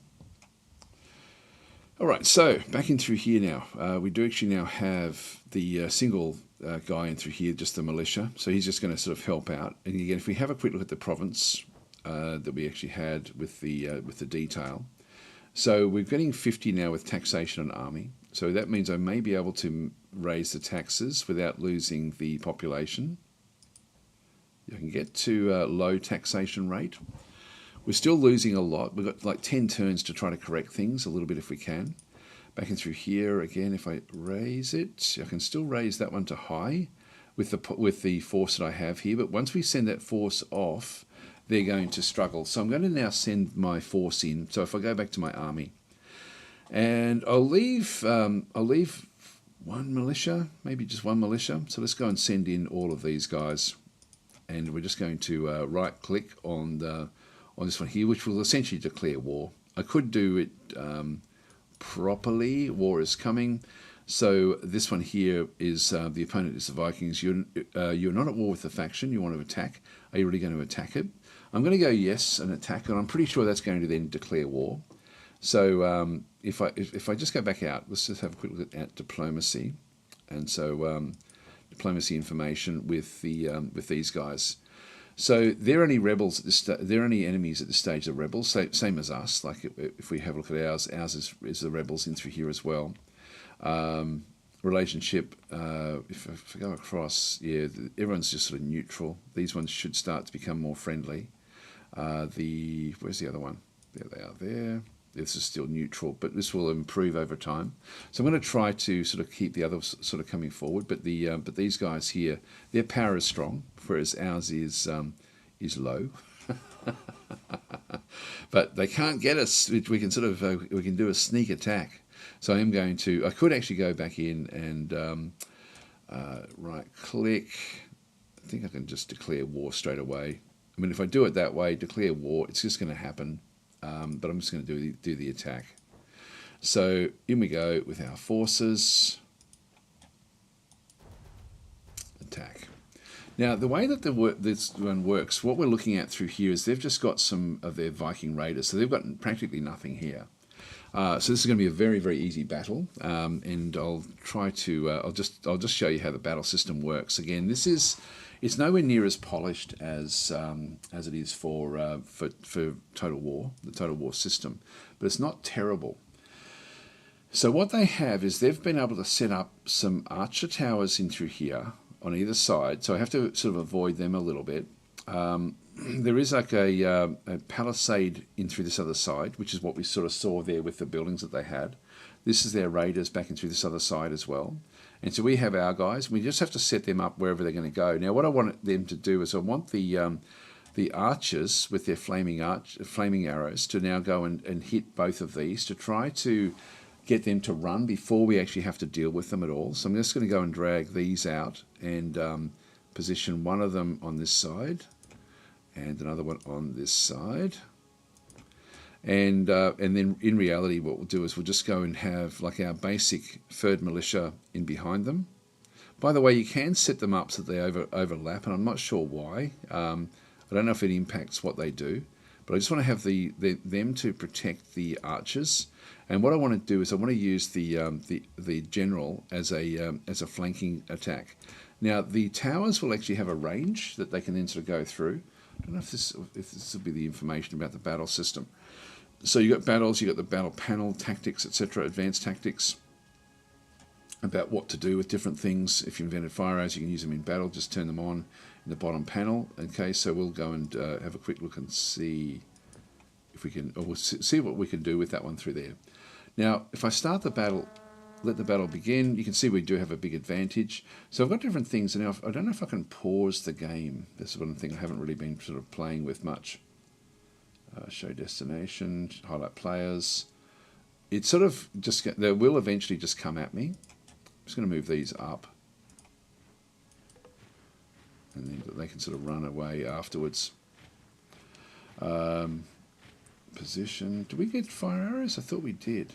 All right, so back in through here now. We do actually now have the single guy in through here, just the militia. So he's just going to sort of help out. And again, if we have a quick look at the province that we actually had with the detail. So we're getting 50 now with taxation and army. So that means I may be able to raise the taxes without losing the population. You can get to a low taxation rate. We're still losing a lot. We've got like 10 turns to try to correct things a little bit if we can. Back in through here again, if I raise it, I can still raise that one to high with the force that I have here. But once we send that force off, they're going to struggle. So I'm going to now send my force in. So if I go back to my army, and I'll leave one militia, maybe just one militia. So let's go and send in all of these guys, and we're just going to right-click on this one here, which will essentially declare war. I could do it properly. War is coming. So this one here is the opponent is the Vikings. You're not at war with the faction. You want to attack. Are you really going to attack it? I'm going to go yes and attack, and I'm pretty sure that's going to then declare war. So if I just go back out, let's just have a quick look at diplomacy, and so diplomacy information with these guys. So they're only rebels at this. They're only enemies at this stage. Of rebels, same as us. Like if we have a look at ours is the rebels in through here as well. Relationship. If I go across, yeah, everyone's just sort of neutral. These ones should start to become more friendly. Where's the other one? There they are. There. This is still neutral, but this will improve over time. So I'm going to try to sort of keep the others sort of coming forward. But these guys here, their power is strong, whereas ours is low. But they can't get us. We can sort of we can do a sneak attack. So I am going to. I could actually go back in and right click. I think I can just declare war straight away. I mean, if I do it that way, declare war, it's just going to happen. But I'm just going to do the attack. So in we go with our forces. Attack. Now, the way that this one works, what we're looking at through here is they've just got some of their Viking raiders. So they've got practically nothing here. So this is going to be a very, very easy battle. And I'll try to, I'll just show you how the battle system works. Again, it's nowhere near as polished as it is for Total War, the Total War system, but it's not terrible. So what they have is they've been able to set up some archer towers in through here on either side. So I have to sort of avoid them a little bit. There is like a palisade in through this other side, which is what we sort of saw there with the buildings that they had. This is their raiders back in through this other side as well. And so we have our guys. We just have to set them up wherever they're going to go. Now, what I want them to do is I want the archers with their flaming arrows to now go and hit both of these to try to get them to run before we actually have to deal with them at all. So I'm just going to go and drag these out and position one of them on this side and another one on this side. And then in reality what we'll do is we'll just go and have like our basic third militia in behind them. By the way, you can set them up so that they overlap, and I'm not sure why. I don't know if it impacts what they do, but I just want to have them to protect the archers. And what I want to do is I want to use the general as a flanking attack. Now the towers will actually have a range that they can then sort of go through. I don't know if this will be the information about the battle system. So you've got battles, you've got the battle panel, tactics, etc., advanced tactics, about what to do with different things. If you invented fire arrows, you can use them in battle, just turn them on in the bottom panel. Okay, so we'll go and have a quick look and see if we can, or we'll see what we can do with that one through there. Now, if I start the battle, let the battle begin, you can see we do have a big advantage. So I've got different things, and now I don't know if I can pause the game. This is one thing I haven't really been sort of playing with much. Show destination, highlight players. It sort of just, they will eventually just come at me. I'm just going to move these up. And then they can sort of run away afterwards. Position. Do we get fire arrows? I thought we did.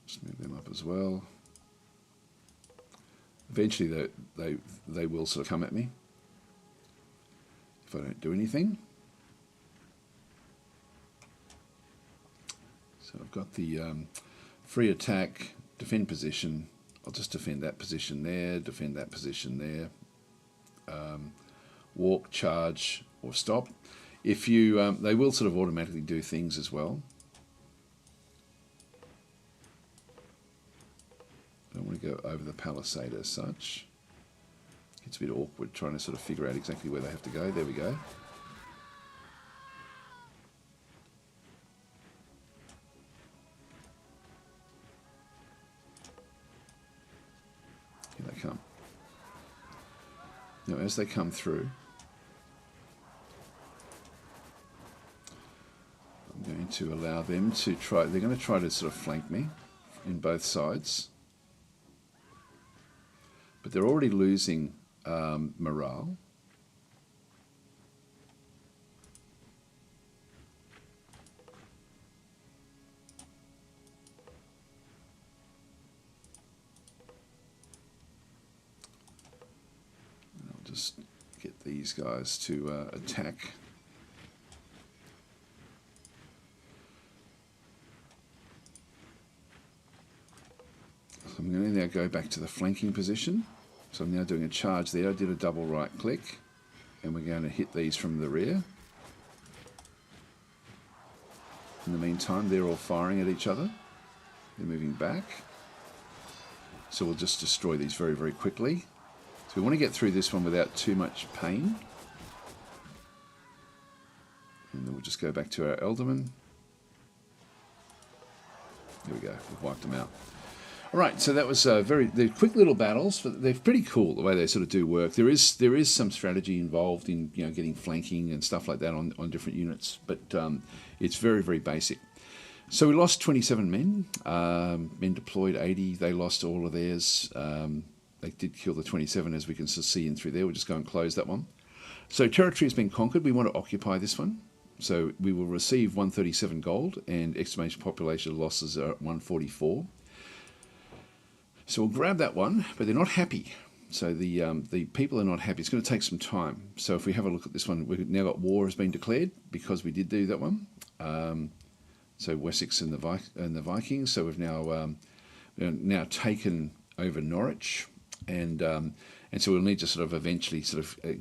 Just move them up as well. Eventually they will sort of come at me if I don't do anything. So I've got the free attack, defend position. I'll just defend that position there, defend that position there. Walk, charge, or stop. If you, they will sort of automatically do things as well. I don't want to go over the palisade as such. It's a bit awkward trying to sort of figure out exactly where they have to go. There we go. Here they come. Now as they come through, I'm going to allow them to try, they're going to try to sort of flank me in both sides. But they're already losing morale. And I'll just get these guys to attack. I'm going to now go back to the flanking position. So I'm now doing a charge there. I did a double right click, and we're going to hit these from the rear. In the meantime, they're all firing at each other. They're moving back. So we'll just destroy these very, very quickly. So we want to get through this one without too much pain. And then we'll just go back to our Elderman. There we go, we've wiped them out. All right, so that was they're quick little battles, but they're pretty cool the way they sort of do work. There is some strategy involved in getting flanking and stuff like that on different units, but it's very, very basic. So we lost 27 men. Men deployed 80. They lost all of theirs. They did kill the 27, as we can see in through there. We'll just go and close that one. So territory has been conquered. We want to occupy this one. So we will receive 137 gold, and estimated population losses are at 144. So we'll grab that one, but they're not happy. So the people are not happy. It's going to take some time. So if we have a look at this one, we've now got war has been declared because we did do that one. So Wessex and the Vikings. So we've now taken over Norwich, and so we'll need to sort of eventually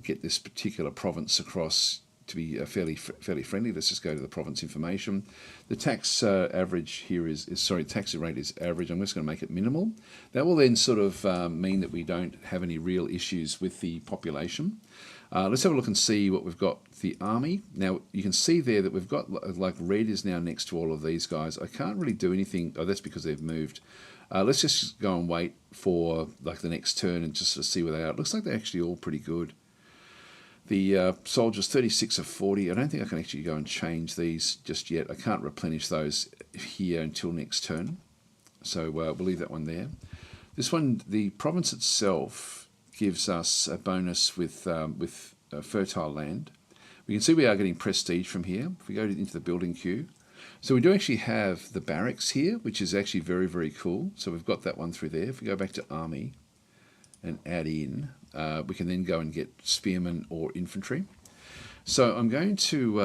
get this particular province across to be fairly friendly. Let's just go to the province information. The tax average here tax rate is average. I'm just going to make it minimal. That will then sort of mean that we don't have any real issues with the population. Let's have a look and see what we've got. The army. Now you can see there that we've got like red is now next to all of these guys. I can't really do anything. Oh, that's because they've moved. Let's just go and wait for like the next turn and just sort of see where they are. It looks like they're actually all pretty good. The soldiers, 36 of 40. I don't think I can actually go and change these just yet. I can't replenish those here until next turn. So we'll leave that one there. This one, the province itself, gives us a bonus with fertile land. We can see we are getting prestige from here. If we go into the building queue. So we do actually have the barracks here, which is actually very, very cool. So we've got that one through there. If we go back to army and add in, we can then go and get spearmen or infantry. So I'm going to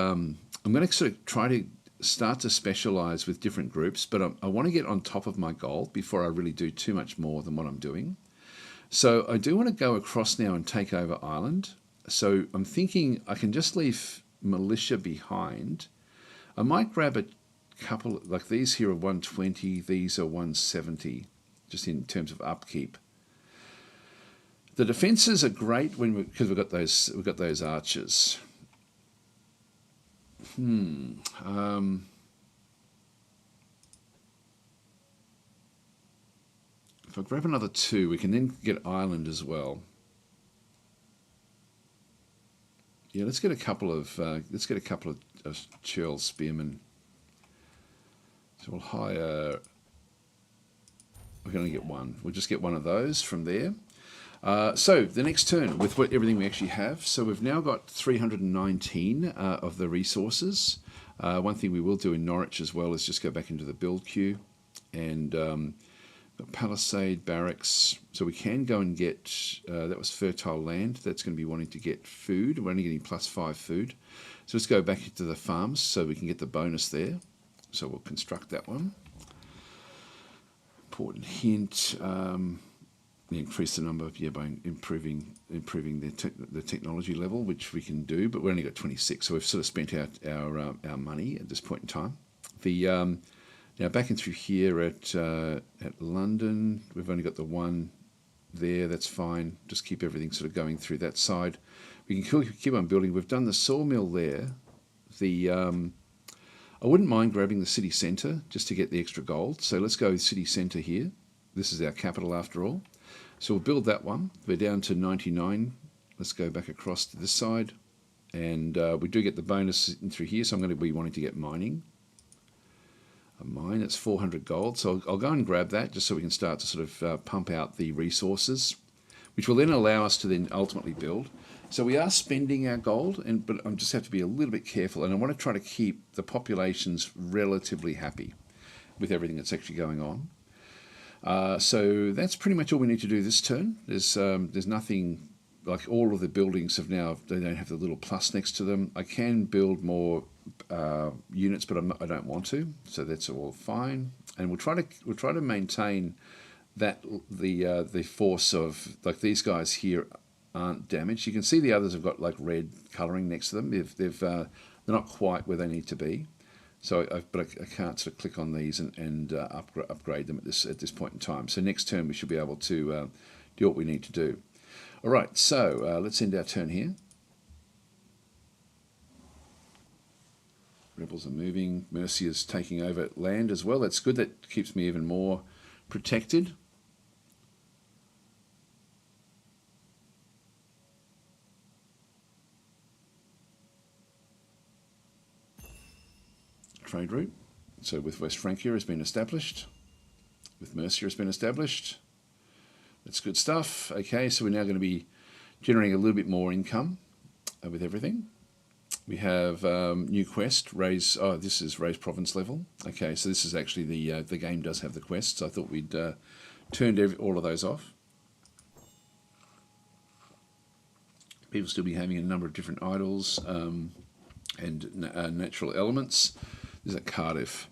sort of try to start to specialize with different groups, but I want to get on top of my goal before I really do too much more than what I'm doing. So I do want to go across now and take over Ireland. So I'm thinking I can just leave militia behind. I might grab a couple, like these here are 120, these are 170, just in terms of upkeep. The defences are great because we've got those archers. If I grab another 2, we can then get Ireland as well. Yeah, let's get a couple of Churl spearmen. So we'll hire. We're going to get one. We'll just get one of those from there. So the next turn with everything we actually have. So we've now got 319 of the resources. One thing we will do in Norwich as well is just go back into the build queue and Palisade barracks. So we can go and get, that was fertile land. That's going to be wanting to get food. We're only getting +5 food. So let's go back into the farms so we can get the bonus there. So we'll construct that one. Important hint. Increase the number by improving the technology level, which we can do, but we only got 26, so we've sort of spent our money at this point in time. Now back in through here at London, we've only got the one there. That's fine. Just keep everything sort of going through that side. We can keep on building. We've done the sawmill there. I wouldn't mind grabbing the city centre just to get the extra gold. So let's go with city centre here. This is our capital after all. So we'll build that one. We're down to 99. Let's go back across to this side. And we do get the bonus in through here, so I'm going to be wanting to get mining. A mine, it's 400 gold. So I'll go and grab that just so we can start to sort of pump out the resources, which will then allow us to then ultimately build. So we are spending our gold, but I just have to be a little bit careful. And I want to try to keep the populations relatively happy with everything that's actually going on. So that's pretty much all we need to do this turn. There's nothing, like all of the buildings have now, they don't have the little plus next to them. I can build more units, but I don't want to, so that's all fine. And we'll try to maintain that the force of, like, these guys here aren't damaged. You can see the others have got like red colouring next to them. They're not quite where they need to be. So, but I can't sort of click on these and upgrade them at this point in time. So next turn we should be able to do what we need to do. All right, so let's end our turn here. Rebels are moving. Mercia's taking over land as well. That's good. That keeps me even more protected. Trade route. So with West Francia has been established. With Mercia has been established. That's good stuff. Okay, so we're now going to be generating a little bit more income with everything. We have new quest, raise, oh, this is raise province level. Okay, so this is actually the game does have the quests. I thought we'd turned all of those off. People still be having a number of different idols and natural elements. This is at Cardiff.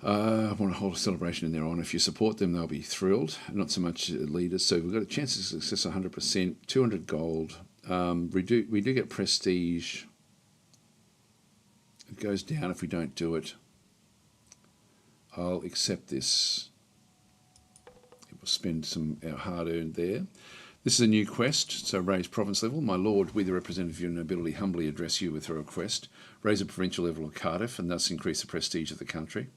I want to hold a celebration in their honour. If you support them, they'll be thrilled. Not so much leaders. So we've got a chance of success 100%, 200 gold. We do get prestige. It goes down if we don't do it. I'll accept this. We'll spend some hard-earned there. This is a new quest, so raise province level. My lord, we the representative of your nobility humbly address you with a request. Raise a provincial level of Cardiff and thus increase the prestige of the country.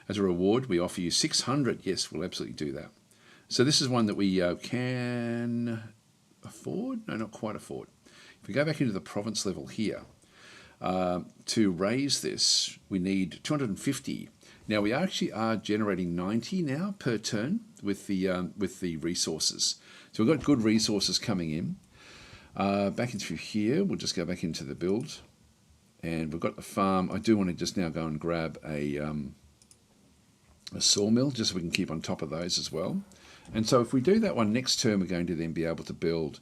As a reward, we offer you 600. Yes, we'll absolutely do that. So this is one that we can afford? No, not quite afford. If we go back into the province level here, to raise this, we need 250. Now we actually are generating 90 now per turn with the resources. So we've got good resources coming in. Back in through here, we'll just go back into the build, and we've got the farm. I do want to just now go and grab a sawmill, just so we can keep on top of those as well. And so if we do that one next turn, we're going to then be able to build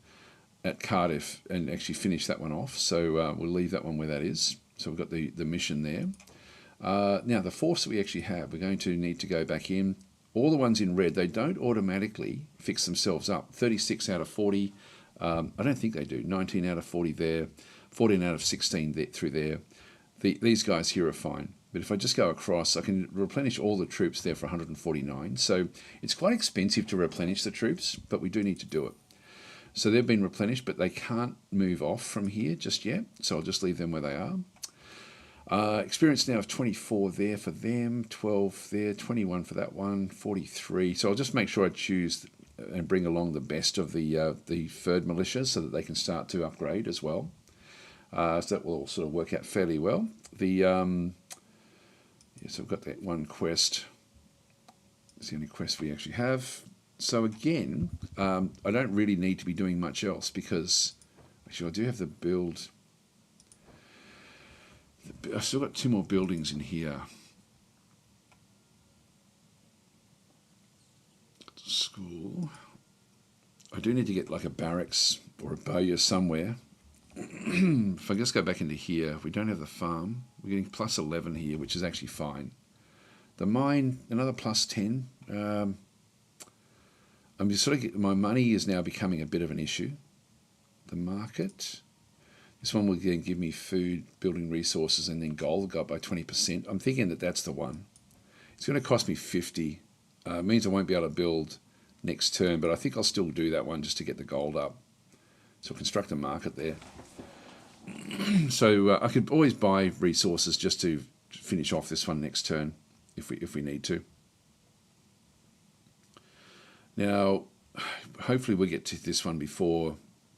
at Cardiff and actually finish that one off. So we'll leave that one where that is. So we've got the mission there. Now the force that we actually have, we're going to need to go back in. All the ones in red, they don't automatically fix themselves up. 36 out of 40, I don't think they do. 19 out of 40 there, 14 out of 16 there, through there. These guys here are fine. But if I just go across, I can replenish all the troops there for 149. So it's quite expensive to replenish the troops, but we do need to do it. So they've been replenished, but they can't move off from here just yet. So I'll just leave them where they are. Experience now of 24 there for them, 12 there, 21 for that one, 43. So I'll just make sure I choose and bring along the best of the third militias so that they can start to upgrade as well. So that will sort of work out fairly well. So we've got that one quest. It's the only quest we actually have. So again, I don't really need to be doing much else because actually I do have the build. I've still got 2 more buildings in here. School. I do need to get like a barracks or a bowyer somewhere. If I just go back into here, we don't have the farm. We're getting plus 11 here, which is actually fine. The mine, another plus 10. I'm just sort of my money is now becoming a bit of an issue. The market. This one will again give me food, building resources, and then gold go up by 20%. I'm thinking that that's the one. It's going to cost me 50. It means I won't be able to build next turn, but I think I'll still do that one just to get the gold up. So I'll construct a market there. So I could always buy resources just to finish off this one next turn if we need to. Now, hopefully we'll get to this one before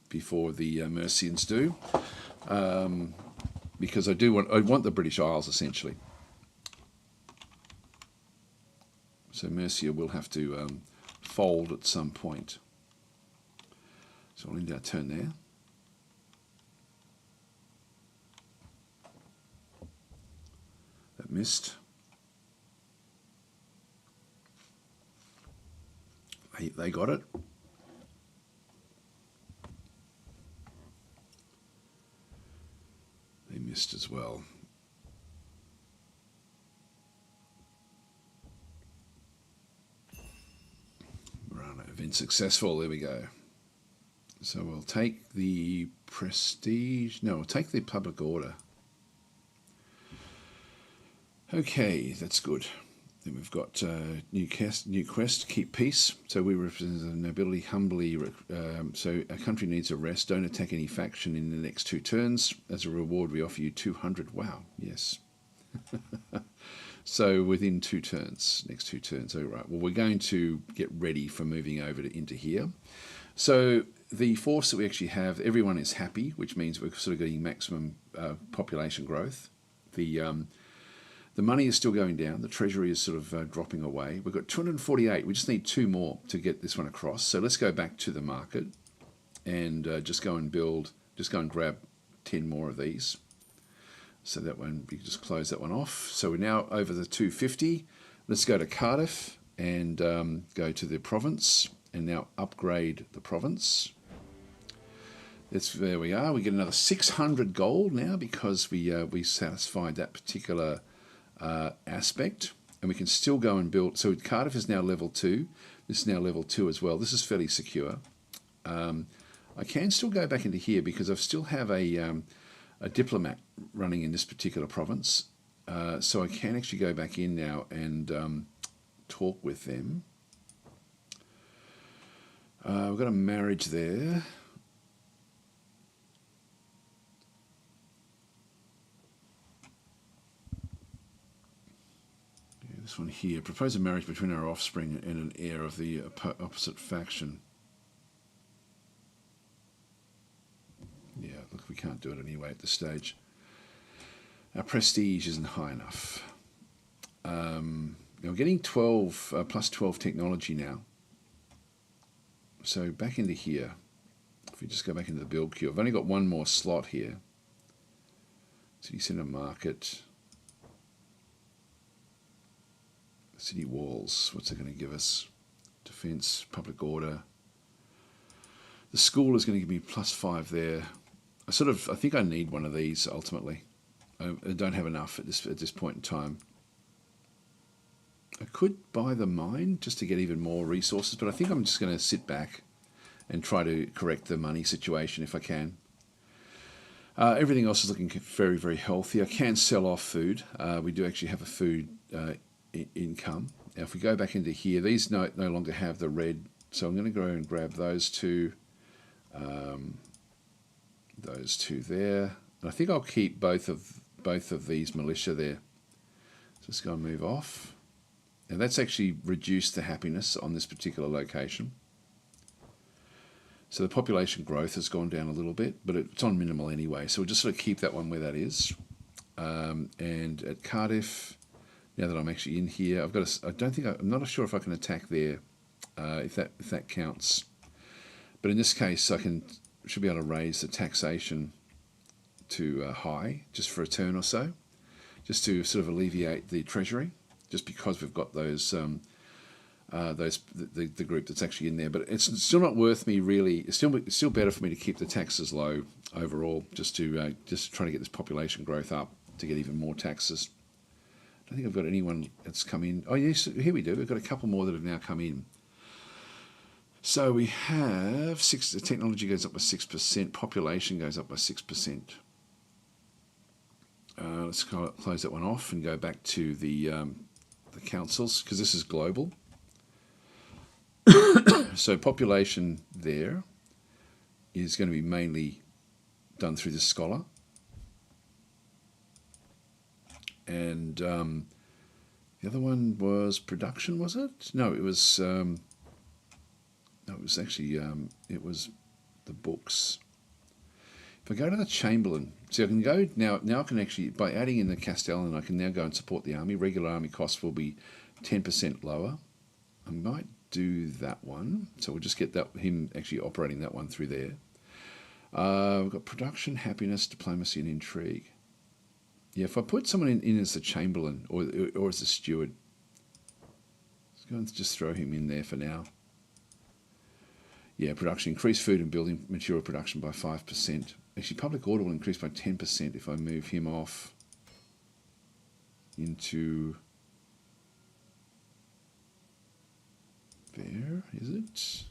the Mercians do, because I want the British Isles essentially. So Mercia will have to fold at some point. So I'll end our turn there. That missed. They got it. They missed as well. And successful, there we go. So we'll take the prestige, no, we'll take the public order. Okay, that's good. Then we've got new quest, keep peace. So we represent the nobility humbly. So a country needs a rest. Don't attack any faction in the next 2 turns. As a reward, we offer you 200. Wow, yes. So within 2 turns, next 2 turns. All right. Well, we're going to get ready for moving over into here. So the force that we actually have, everyone is happy, which means we're sort of getting maximum population growth. The money is still going down. The treasury is sort of dropping away. We've got 248. We just need 2 more to get this one across. So let's go back to the market and just go and grab 10 more of these. So that one, we can just close that one off. So we're now over the 250. Let's go to Cardiff and go to the province and now upgrade the province. There we are. We get another 600 gold now because we satisfied that particular aspect, and we can still go and build. So Cardiff is now level 2. This is now level 2 as well. This is fairly secure. I can still go back into here because I still have a diplomat running in this particular province. So I can actually go back in now and talk with them. We've got a marriage there. This one here. Propose a marriage between our offspring and an heir of the opposite faction. Yeah, look, we can't do it anyway at this stage. Our prestige isn't high enough. Now we're getting 12 plus 12 technology now. So back into here. If we just go back into the build queue, I've only got 1 more slot here. City centre market. City walls, what's it going to give us? Defence, public order. The school is going to give me +5 there. I think I need one of these ultimately. I don't have enough at this point in time. I could buy the mine just to get even more resources, but I think I'm just going to sit back and try to correct the money situation if I can. Everything else is looking very, very healthy. I can sell off food. We do actually have a food income. Now if we go back into here, these no longer have the red, so I'm going to go and grab those two there, and I think I'll keep both of these militia there. So let's go and move off, and that's actually reduced the happiness on this particular location. So the population growth has gone down a little bit, but it's on minimal anyway, so we'll just sort of keep that one where that is. And at Cardiff, now that I'm actually in here, I'm not sure if I can attack there, if that counts. But in this case, should be able to raise the taxation to high just for a turn or so, just to sort of alleviate the treasury, just because we've got those the group that's actually in there. But it's still not worth me really. It's still better for me to keep the taxes low overall, just try to get this population growth up to get even more taxes. I don't think I've got anyone that's come in. Oh yes, here we do. We've got a couple more that have now come in. So we have the technology goes up by 6%, population goes up by 6%. Let's close that one off and go back to the councils, because this is global. So population there is going to be mainly done through the scholar. And the other one was production, was it? No, it was... No, it was actually, it was the books. If I go to the Chamberlain, so I can go, now I can actually, by adding in the Castellan, I can now go and support the army. Regular army costs will be 10% lower. I might do that one. So we'll just get him actually operating that one through there. We've got production, happiness, diplomacy, and intrigue. Yeah, if I put someone in as the Chamberlain or as the steward, let's go and just throw him in there for now. Yeah, production, increase food and building material production by 5%. Actually, public order will increase by 10% if I move him off into there, is it?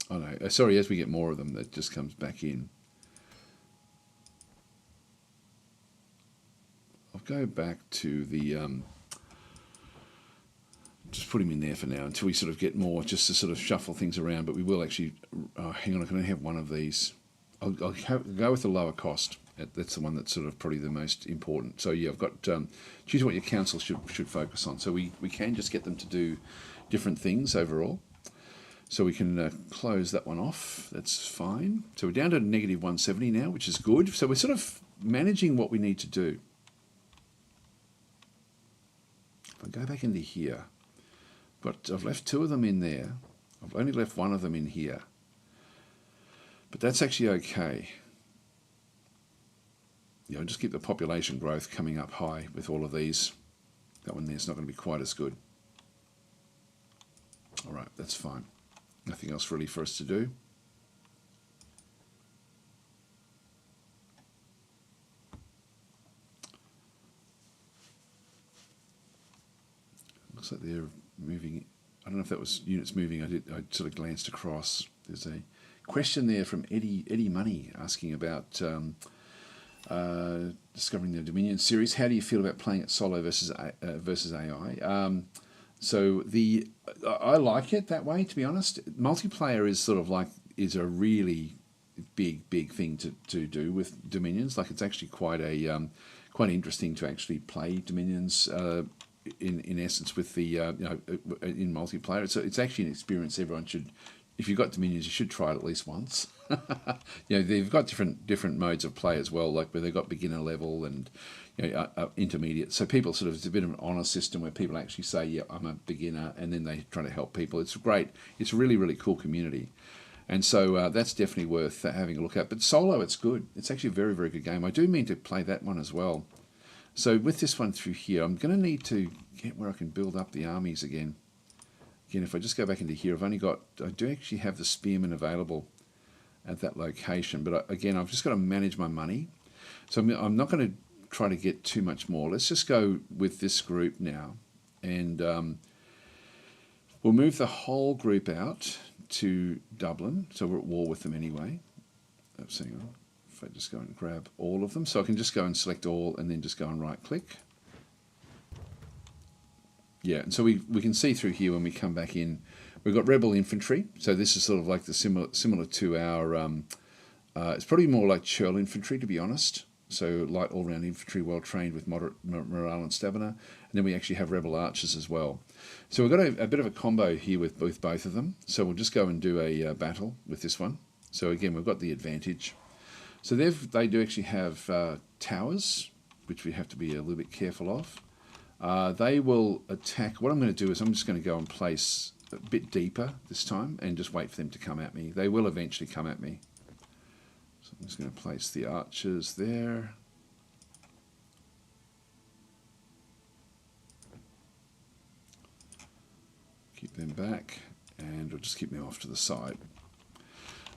Oh no, sorry, as we get more of them, that just comes back in. I'll go back to the, just put him in there for now until we sort of get more, just to sort of shuffle things around, but we will actually, hang on, I can only have one of these. I'll go with the lower cost. That's the one that's sort of probably the most important. So yeah, I've got, choose what your council should focus on. So we can just get them to do different things overall. So we can close that one off. That's fine. So we're down to negative 170 now, which is good. So we're sort of managing what we need to do. If I go back into here, but I've left 2 of them in there. I've only left 1 of them in here. But that's actually okay. You know, just keep the population growth coming up high with all of these. That one there's not going to be quite as good. All right, that's fine. Nothing else really for us to do. Looks like they're moving. I don't know if that was units moving. I sort of glanced across. There's a question there from Eddie Money asking about discovering the Dominion series. How do you feel about playing it solo versus AI? So I like it that way, to be honest. Multiplayer is sort of like a really big thing to do with Dominions. Like it's actually quite interesting to actually play Dominions in essence with the in multiplayer. It's actually an experience everyone should. If you've got Dominions, you should try it at least once. They've got different modes of play as well, like where they've got beginner level and intermediate. So people sort of, it's a bit of an honour system where people actually say, yeah, I'm a beginner, and then they try to help people. It's great. It's a really cool community. And so that's definitely worth having a look at. But solo, it's good. It's actually a very good game. I do mean to play that one as well. So with this one through here, I'm going to need to get where I can build up the armies again. Again, if I just go back into here, I do actually have the spearmen available at that location. But again, I've just got to manage my money. So I'm not going to try to get too much more. Let's just go with this group now. And we'll move the whole group out to Dublin. So we're at war with them anyway. Oops, hang on. If I just go and grab all of them. So I can just go and select all and then just go and right click. Yeah, and so we can see through here when we come back in, we've got rebel infantry. So this is sort of like the similar to our, it's probably more like Churl infantry, to be honest. So light all-round infantry, well trained with moderate morale and stamina. And then we actually have rebel archers as well. So we've got a bit of a combo here with both of them. So we'll just go and do a battle with this one. So again, we've got the advantage. So they do actually have towers, which we have to be a little bit careful of. They will attack. What I'm going to do is I'm just going to go and place a bit deeper this time and just wait for them to come at me. They will eventually come at me. So I'm just going to place the archers there. Keep them back, and we'll just keep them off to the side.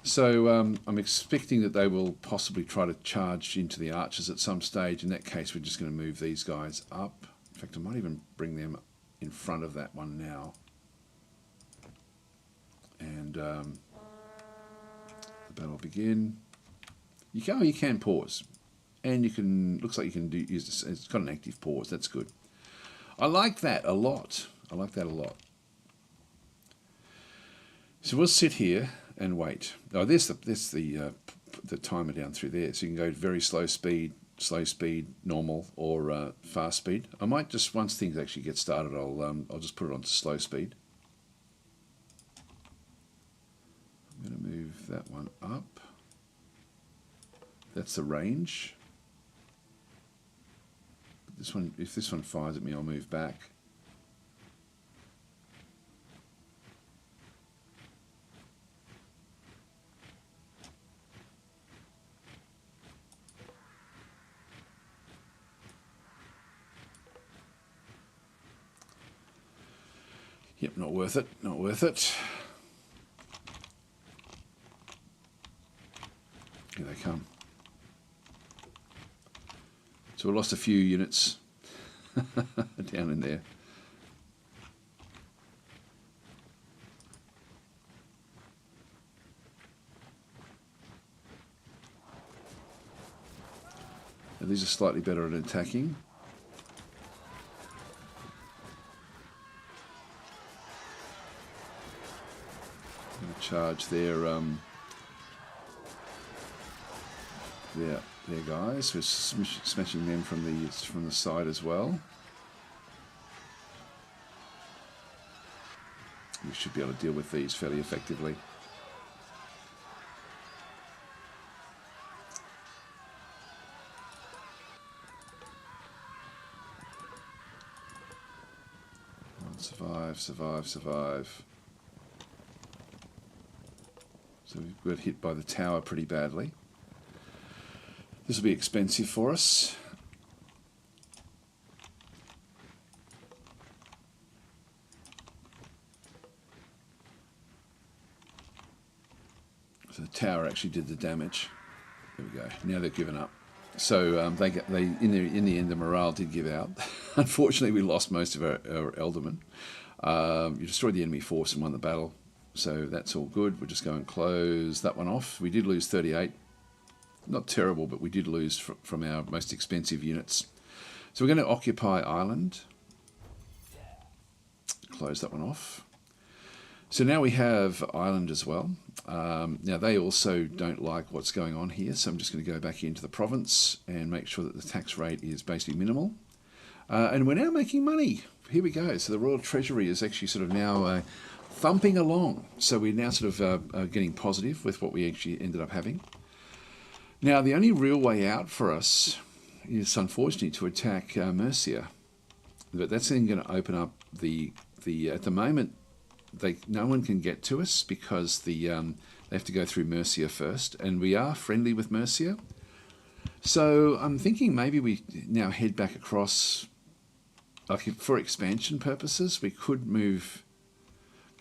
So I'm expecting that they will possibly try to charge into the archers at some stage. In that case, we're just going to move these guys up. In fact, I might even bring them in front of that one now. And the battle will begin. You can pause. And you can, looks like you can use this. It's got an active pause. That's good. I like that a lot. So we'll sit here and wait. Oh, there's the timer down through there. So you can go very slow speed, normal, or fast speed. I might just, once things actually get started, I'll just put it onto slow speed. I'm going to move that one up. That's the range. This one, if this one fires at me, I'll move back. Yep, not worth it, not worth it. Here they come. So we lost a few units down in there. these are slightly better at attacking. Charge their guys. We're smashing them from the side as well. We should be able to deal with these fairly effectively. Survive. So we've got hit by the tower pretty badly. This will be expensive for us. So the tower actually did the damage. There we go. Now they've given up. So in the end the morale did give out. Unfortunately, we lost most of our Eldermen. You destroyed the enemy force and won the battle. So that's all good. We'll just go and close that one off. We did lose 38. Not terrible, but we did lose from our most expensive units. So we're going to occupy Ireland. Close that one off. So now we have Ireland as well. Now they also don't like what's going on here. So I'm just going to go back into the province and make sure that the tax rate is basically minimal. And we're now making money. Here we go. So the Royal Treasury is actually sort of now thumping along. So we're now sort of getting positive with what we actually ended up having. Now, the only real way out for us is, unfortunately, to attack Mercia. But that's then going to open up the at the moment, no one can get to us because they have to go through Mercia first. And we are friendly with Mercia. So I'm thinking maybe we now head back across, like for expansion purposes, we could move.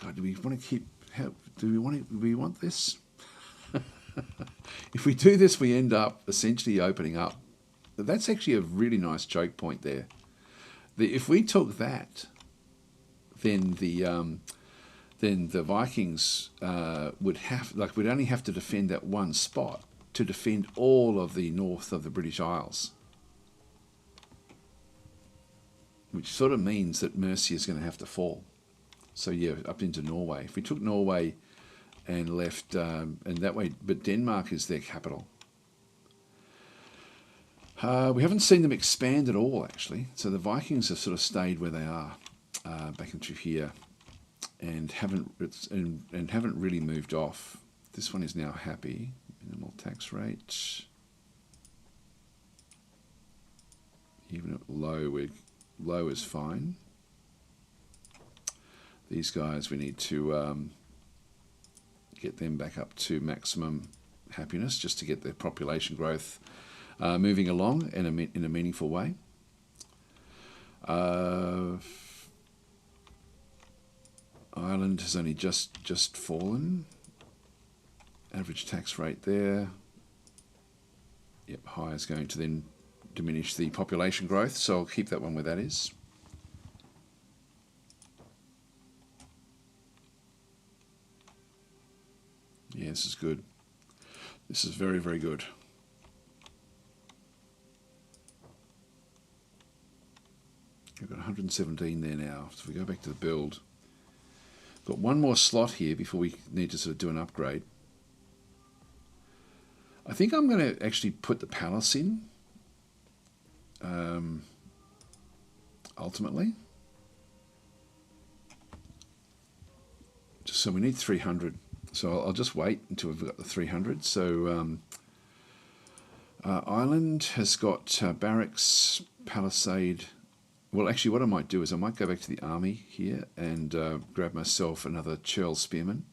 God, do we want to keep? Do we want this? If we do this, we end up essentially opening up. That's actually a really nice choke point there. If we took that, then the Vikings we'd only have to defend that one spot to defend all of the north of the British Isles, which sort of means that Mercia is going to have to fall. So yeah, up into Norway. If we took Norway and left, and that way, but Denmark is their capital. We haven't seen them expand at all, actually. So the Vikings have sort of stayed where they are, back into here, and haven't really moved off. This one is now happy. Minimal tax rate. Even at low is fine. These guys, we need to get them back up to maximum happiness just to get their population growth moving along in a meaningful way. Ireland has only just fallen. Average tax rate there. Yep, high is going to then diminish the population growth, so I'll keep that one where that is. Yeah, this is good. This is very, very good. We've got 117 there now. So if we go back to the build, got one more slot here before we need to sort of do an upgrade. I think I'm going to actually put the palace in, ultimately. So we need 300. So I'll just wait until we've got the 300. So Ireland has got barracks, palisade. Well, actually, what I might do is I might go back to the army here and grab myself another churl spearman.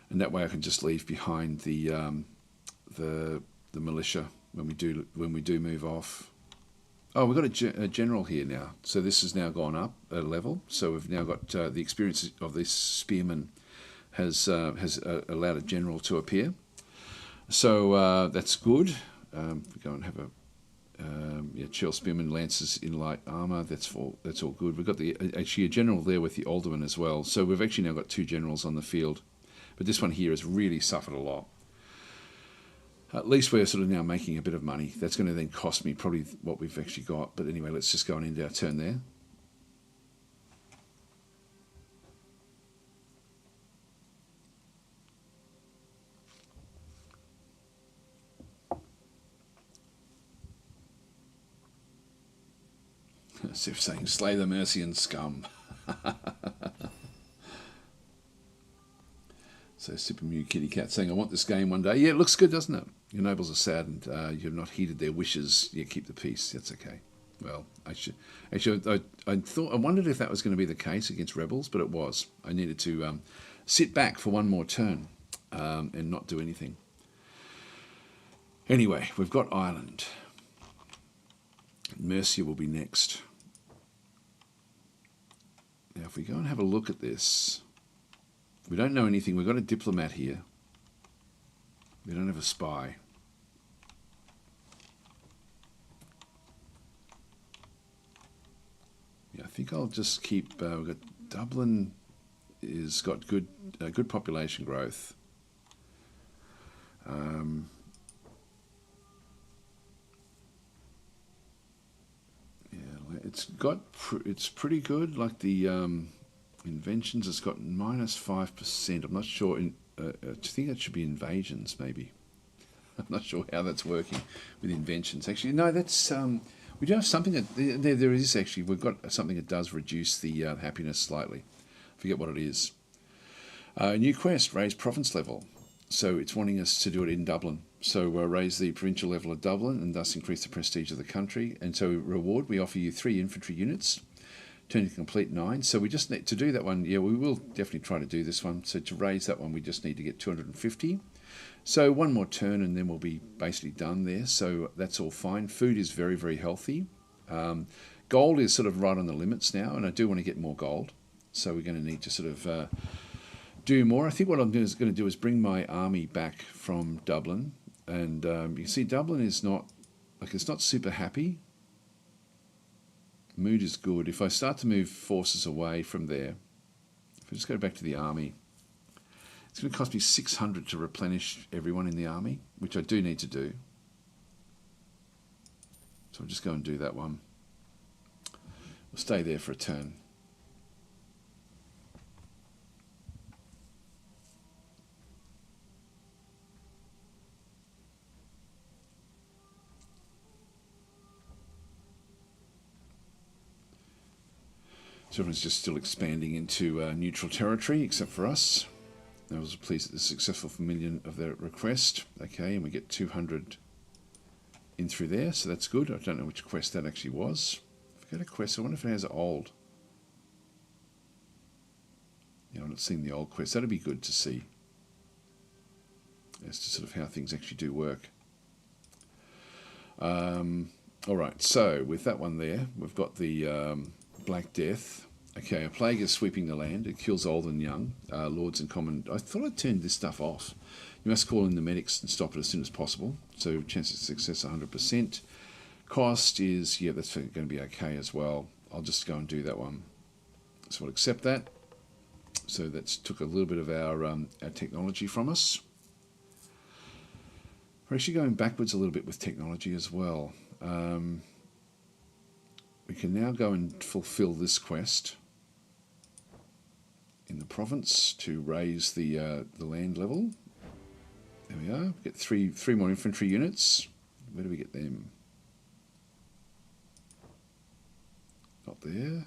And that way I can just leave behind the militia when we do move off. Oh, we've got a general here now. So this has now gone up a level. So we've now got the experience of this spearman has allowed a general to appear. So that's good. We go and have a churl spearman, lances in light armor. That's all good. We've got actually a general there with the alderman as well. So we've actually now got two generals on the field. But this one here has really suffered a lot. At least we're sort of now making a bit of money. That's going to then cost me probably what we've actually got. But anyway, let's just go and end our turn there. As if saying, slay the Mercian scum. So Super Mew Kitty Cat saying, I want this game one day. Yeah, it looks good, doesn't it? Your nobles are sad and you've not heeded their wishes. Yeah, keep the peace. That's okay. Well, I wondered if that was going to be the case against rebels, but it was. I needed to sit back for one more turn and not do anything. Anyway, we've got Ireland. Mercia will be next. Now, if we go and have a look at this, we don't know anything. We've got a diplomat here. We don't have a spy. Yeah, I think I'll just keep. We've got Dublin is got good population growth. It's pretty good. Like the inventions, it's got -5%. I'm not sure. I think that should be invasions, maybe. I'm not sure how that's working with inventions. Actually, no, that's we do have something that there is actually. We've got something that does reduce the happiness slightly. I forget what it is. New quest: raise province level. So it's wanting us to do it in Dublin. So raise the provincial level of Dublin and thus increase the prestige of the country. And so reward, we offer you 3 infantry units, turn to complete 9. So we just need to do that one. Yeah, we will definitely try to do this one. So to raise that one, we just need to get 250. So one more turn and then we'll be basically done there. So that's all fine. Food is very, very healthy. Gold is sort of right on the limits now, and I do want to get more gold. So we're going to need to sort of do more. I think what I'm going to do is bring my army back from Dublin. And you can see Dublin is not, like, it's not super happy. Mood is good. If I start to move forces away from there, if I just go back to the army, it's going to cost me 600 to replenish everyone in the army, which I do need to do. So I'll just go and do that one. We'll stay there for a turn. So everyone's just still expanding into neutral territory, except for us. I was pleased at the successful million of their request. Okay, and we get 200 in through there, so that's good. I don't know which quest that actually was. If I go to quest, I wonder if it has old. Yeah, I've not seen the old quest. That'd be good to see as to sort of how things actually do work. All right, so with that one there, we've got the Black Death. Okay, a plague is sweeping the land. It kills old and young, lords and common. I thought I'd turned this stuff off. You must call in the medics and stop it as soon as possible. So chance of success 100%. Cost is, yeah, that's going to be okay as well. I'll just go and do that one. So we'll accept that. So that's took a little bit of our technology from us. We're actually going backwards a little bit with technology as well. We can now go and fulfill this quest in the province to raise the land level. There we are. Get three more infantry units. Where do we get them? Not there.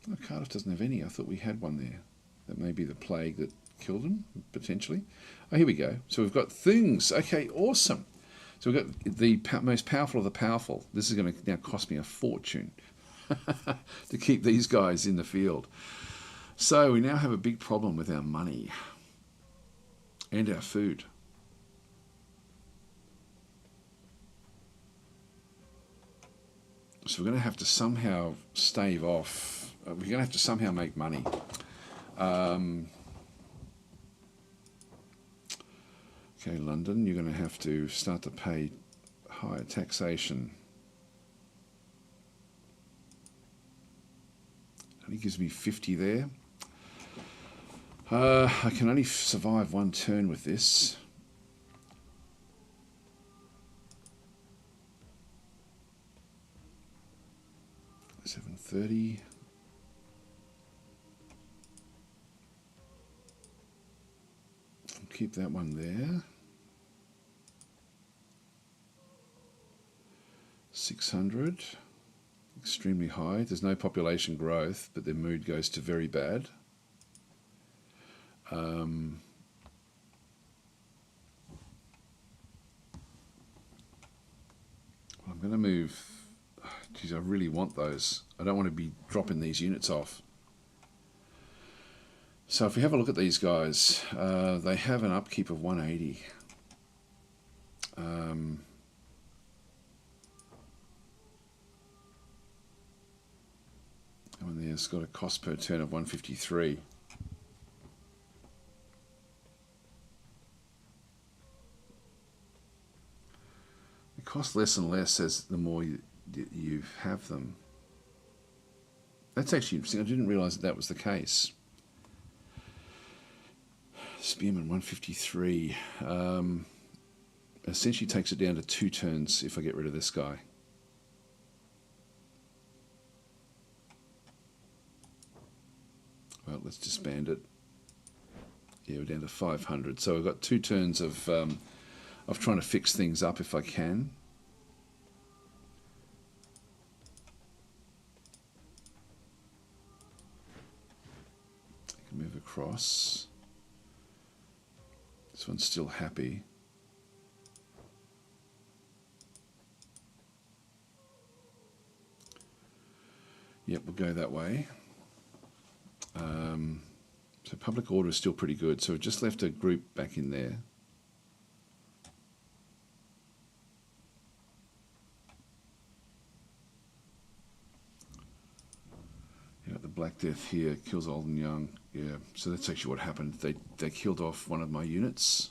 Oh, Cardiff doesn't have any. I thought we had one there. That may be the plague that killed them, potentially. Oh, here we go. So we've got things. Okay, awesome. So we've got the most powerful of the powerful. This is going to now cost me a fortune to keep these guys in the field. So we now have a big problem with our money and our food. So we're going to have to somehow stave off. We're going to have to somehow make money. Okay, London, you're going to have to start to pay higher taxation. Only gives me 50 there. I can only survive one turn with this. $7.30. I'll keep that one there. 600. Extremely high. There's no population growth, but their mood goes to very bad. I'm going to move. Geez, I really want those. I don't want to be dropping these units off. So if we have a look at these guys, they have an upkeep of 180. And there's got a cost per turn of 153. It costs less and less as the more you have them. That's actually interesting. I didn't realise that was the case. Spearman 153. Essentially takes it down to 2 turns if I get rid of this guy. Well, let's disband it. Yeah, we're down to 500. So I've got 2 turns of trying to fix things up if I can. I can move across. This one's still happy. Yep, we'll go that way. So public order is still pretty good. So we've just left a group back in there. Yeah, the Black Death here kills old and young. Yeah, so that's actually what happened. They killed off one of my units.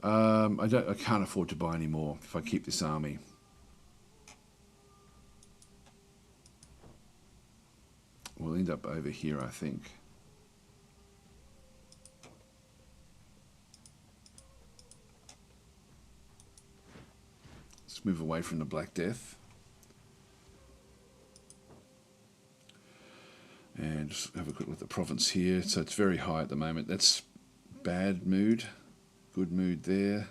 I can't afford to buy any more if I keep this army. We'll end up over here, I think. Let's move away from the Black Death. And just have a quick look at the province here. So it's very high at the moment. That's bad mood. Good mood there.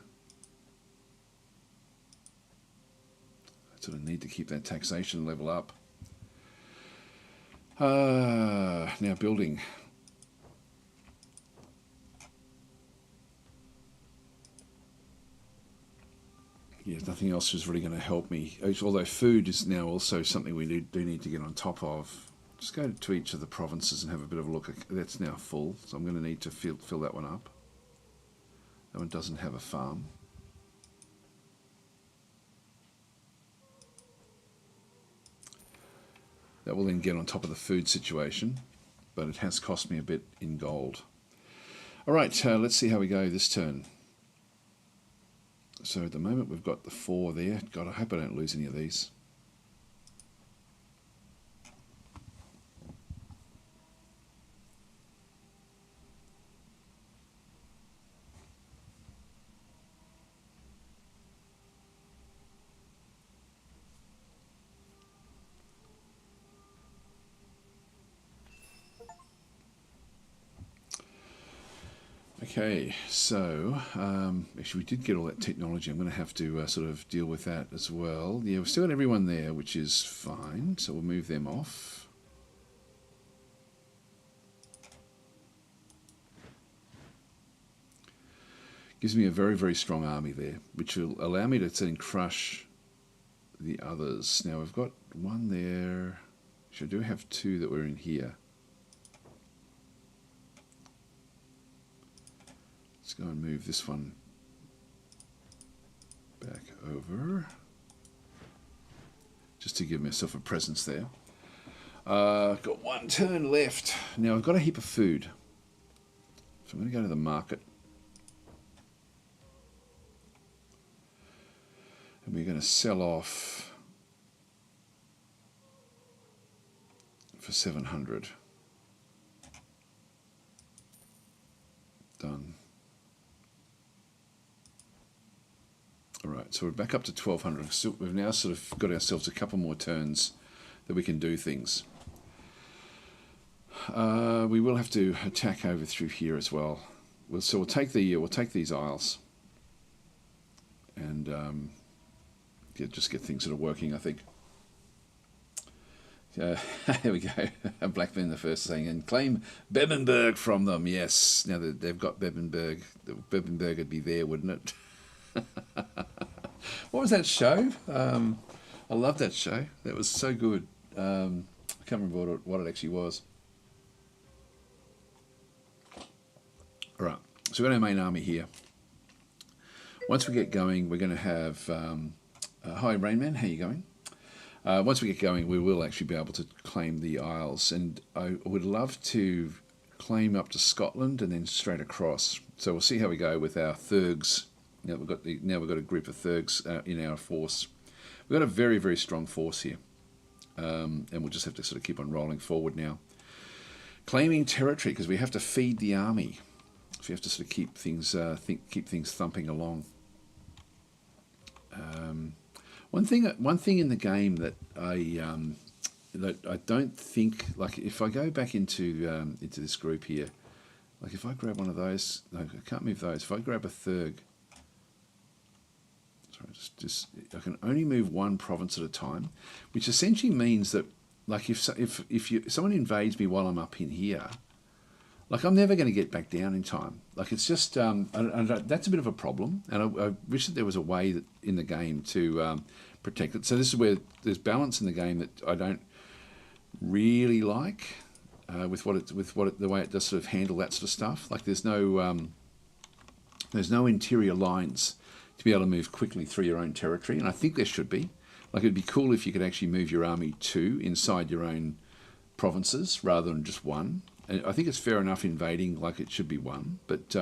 I sort of need to keep that taxation level up. Now building. Yeah, nothing else is really going to help me. Although food is now also something we do need to get on top of. Just go to each of the provinces and have a bit of a look. That's now full, so I'm going to need to fill that one up. That one doesn't have a farm. That will then get on top of the food situation, but it has cost me a bit in gold. All right, let's see how we go this turn. So at the moment we've got the 4 there. God, I hope I don't lose any of these. Okay, so actually we did get all that technology. I'm going to have to sort of deal with that as well. Yeah, we've still got everyone there, which is fine. So we'll move them off. Gives me a very, very strong army there, which will allow me to then crush the others. Now we've got one there. Actually, I do have 2 that were in here. Let's go and move this one back over, just to give myself a presence there. Got 1 turn left. Now I've got a heap of food, so I'm going to go to the market. And we're going to sell off for 700. Done. All right, so we're back up to 1200. So we've now sort of got ourselves a couple more turns that we can do things. We will have to attack over through here as well. So we'll take these isles, and just get things sort of working, I think. Here we go. Blackburn the first saying, and claim Bebenberg from them. Yes, now that they've got Bebenberg, Bebenberg would be there, wouldn't it? What was that show? I love that show. That was so good. I can't remember what it actually was. All right, so we've got our main army here. Once we get going, we're going to have... hi, Rainman, how you going? Once we get going, we will actually be able to claim the Isles, and I would love to claim up to Scotland and then straight across. So we'll see how we go with our Thurgs. Now we've got a group of Thurgs in our force. We've got a very, very strong force here, and we'll just have to sort of keep on rolling forward now. Claiming territory, because we have to feed the army. So we have to sort of keep things thumping along. One thing in the game that I don't think, like, if I go back into this group here, like if I grab one of those, no, I can't move those. If I grab a Thurg, sorry, just I can only move one province at a time, which essentially means that, like, if someone invades me while I'm up in here, like, I'm never going to get back down in time. Like, it's just and that's a bit of a problem, and I wish that there was a way that in the game to protect it. So this is where there's balance in the game that I don't really like with the way it does sort of handle that sort of stuff. Like, there's no interior lines to be able to move quickly through your own territory, and I think there should be. Like, it'd be cool if you could actually move your army inside your own provinces rather than just one. And I think it's fair enough invading, like it should be one, but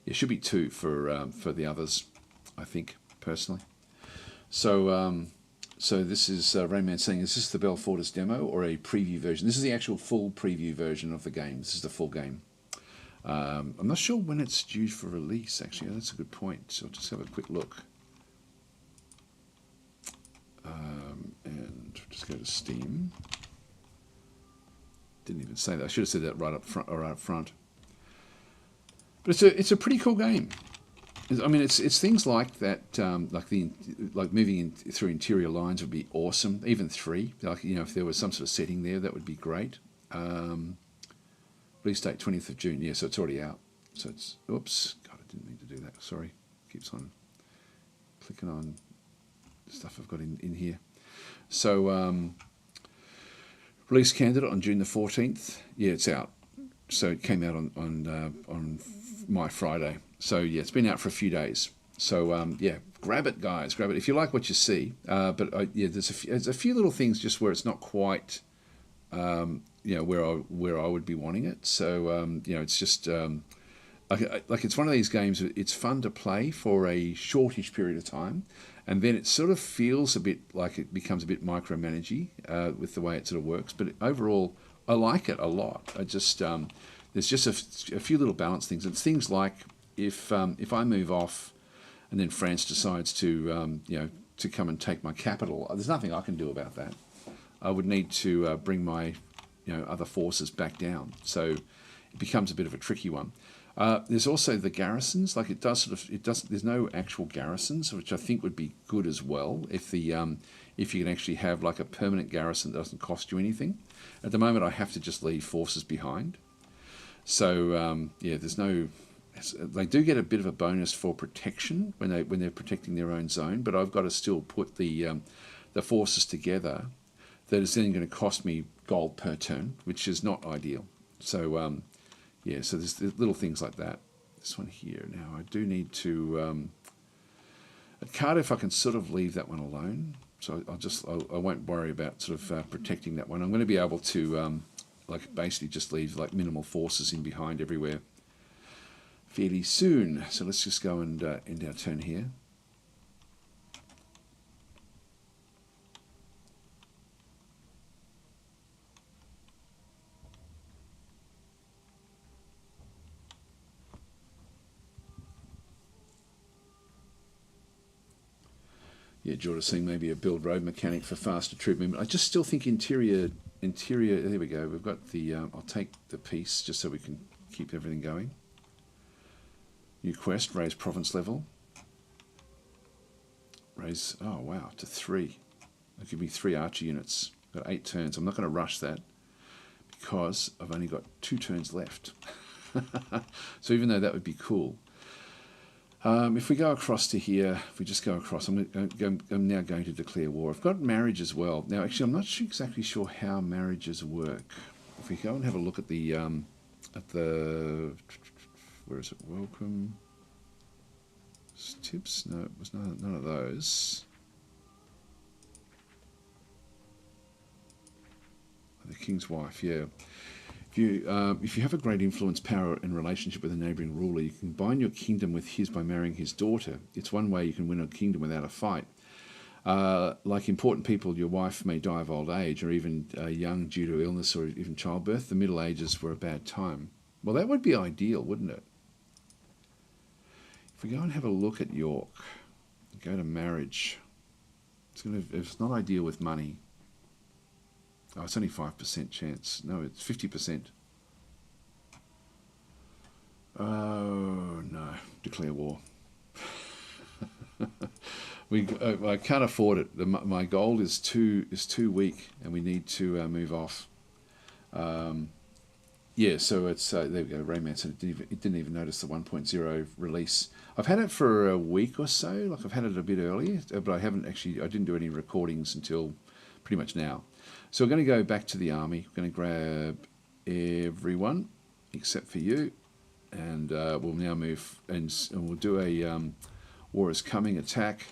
it should be two for the others, I think, personally. So so this is Rainman saying, is this the Bellfortis demo or a preview version? This is the actual full preview version of the game. This is the full game. I'm not sure when it's due for release, actually. That's a good point. So I'll just have a quick look. And just go to Steam. Didn't even say that. I should have said that right up front. But it's a pretty cool game. I mean, it's things like that, like moving through interior lines would be awesome. Even 3, like, you know, if there was some sort of setting there, that would be great. Release date 20th of June. Yeah, so it's already out. So it's, oops, God, I didn't mean to do that. Sorry. Keeps on clicking on stuff I've got in here. So release candidate on June the 14th. Yeah, it's out. So it came out on my Friday. So yeah, it's been out for a few days. So yeah, grab it, guys, grab it if you like what you see. But yeah, there's a few little things just where it's not quite, you know, where I would be wanting it. So you know, it's just like it's one of these games. It's fun to play for a shortish period of time, and then it sort of feels a bit like it becomes a bit micromanagey with the way it sort of works. But overall, I like it a lot. I just there's just a few little balance things. It's things like if I move off, and then France decides to you know, to come and take my capital, there's nothing I can do about that. I would need to bring my, you know, other forces back down. So it becomes a bit of a tricky one. There's also the garrisons. Like, it does there's no actual garrisons, which I think would be good as well if you can actually have like a permanent garrison that doesn't cost you anything. At the moment, I have to just leave forces behind. So yeah, there's no. They do get a bit of a bonus for protection when they're protecting their own zone, but I've got to still put the forces together. That is then going to cost me gold per turn, which is not ideal. So yeah, so there's little things like that. This one here. Now I do need to at Cardiff I can sort of leave that one alone. So I won't worry about sort of protecting that one. I'm going to be able to like basically just leave like minimal forces in behind everywhere fairly soon. So let's just go and end our turn here. Yeah, George is saying maybe a build road mechanic for faster troop movement. I just still think interior. There we go. We've got the. I'll take the piece just so we can keep everything going. New quest, raise province level. Raise. Oh wow, to 3. That'll give me 3 archer units. Got 8 turns. I'm not going to rush that because I've only got 2 turns left. So even though that would be cool. If we go across to here, if we just go across, I'm now going to declare war. I've got marriage as well. Now, actually, I'm not exactly sure how marriages work. If we go and have a look at the, where is it? Welcome. Tips? No, it was none of those. The king's wife, yeah. If you have a great influence, power, and relationship with a neighbouring ruler, you can bind your kingdom with his by marrying his daughter. It's one way you can win a kingdom without a fight. Like important people, your wife may die of old age or even young due to illness or even childbirth. The Middle Ages were a bad time. Well, that would be ideal, wouldn't it? If we go and have a look at York, go to marriage, it's not ideal with money. Oh, it's only 5% chance. No, it's 50%. Oh, no. Declare war. I can't afford it. My gold is too weak, and we need to move off. Yeah, so it's there we go. Raymanson. It didn't even notice the 1.0 release. I've had it for a week or so. Like I've had it a bit earlier, but I didn't do any recordings until pretty much now. So we're going to go back to the army. We're going to grab everyone except for you, and we'll now move and we'll do a war is coming attack.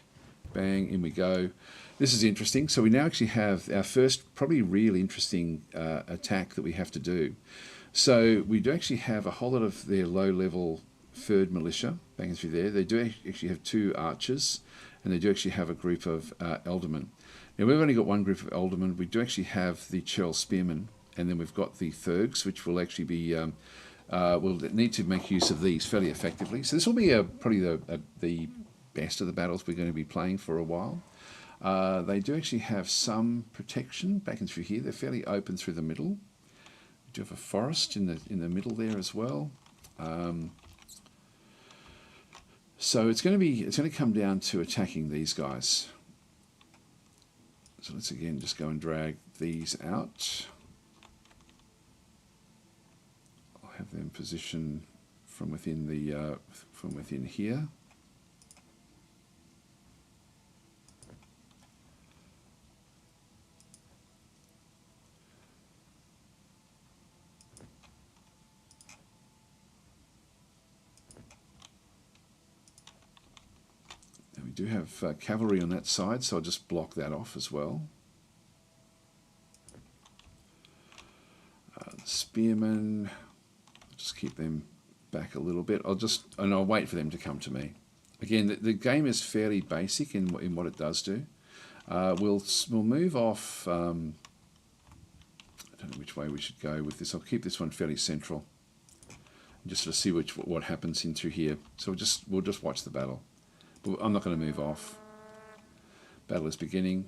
Bang, in we go. This is interesting. So we now actually have our first probably real interesting attack that we have to do. So we do actually have a whole lot of their low-level 3rd militia banging through there. They do actually have 2 archers, and they do actually have a group of aldermen. Now, we've only got one group of aldermen. We do actually have the Churl Spearmen, and then we've got the Thurgs, which will actually be, we'll need to make use of these fairly effectively. So this will be probably the best of the battles we're going to be playing for a while. They do actually have some protection back and through here. They're fairly open through the middle. We do have a forest in the middle there as well. So it's going to come down to attacking these guys. So let's again just go and drag these out. I'll have them position from within here. And we do have cavalry on that side, so I'll just block that off as well. Spearmen, I'll just keep them back a little bit. I'll wait for them to come to me. Again, the game is fairly basic in what it does do. We'll move off. I don't know which way we should go with this. I'll keep this one fairly central, just to see what happens in through here. So we'll just watch the battle. But I'm not going to move off. Battle is beginning.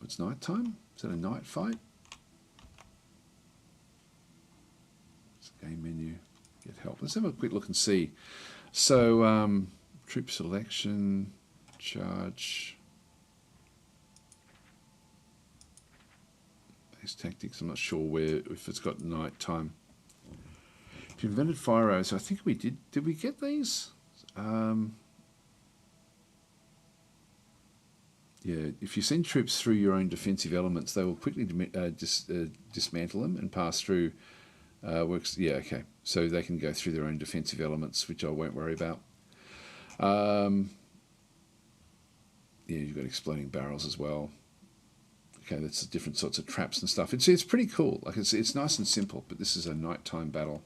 It's night time. Is that a night fight? It's a game menu. Get help. Let's have a quick look and see. So, troop selection, charge, base tactics. I'm not sure if it's got night time. If you invented fire arrows, I think we did. Did we get these? Yeah, if you send troops through your own defensive elements, they will quickly dismantle them and pass through. Works. Yeah, okay. So they can go through their own defensive elements, which I won't worry about. Yeah, you've got exploding barrels as well. Okay, that's different sorts of traps and stuff. It's pretty cool. Like it's nice and simple, but this is a nighttime battle.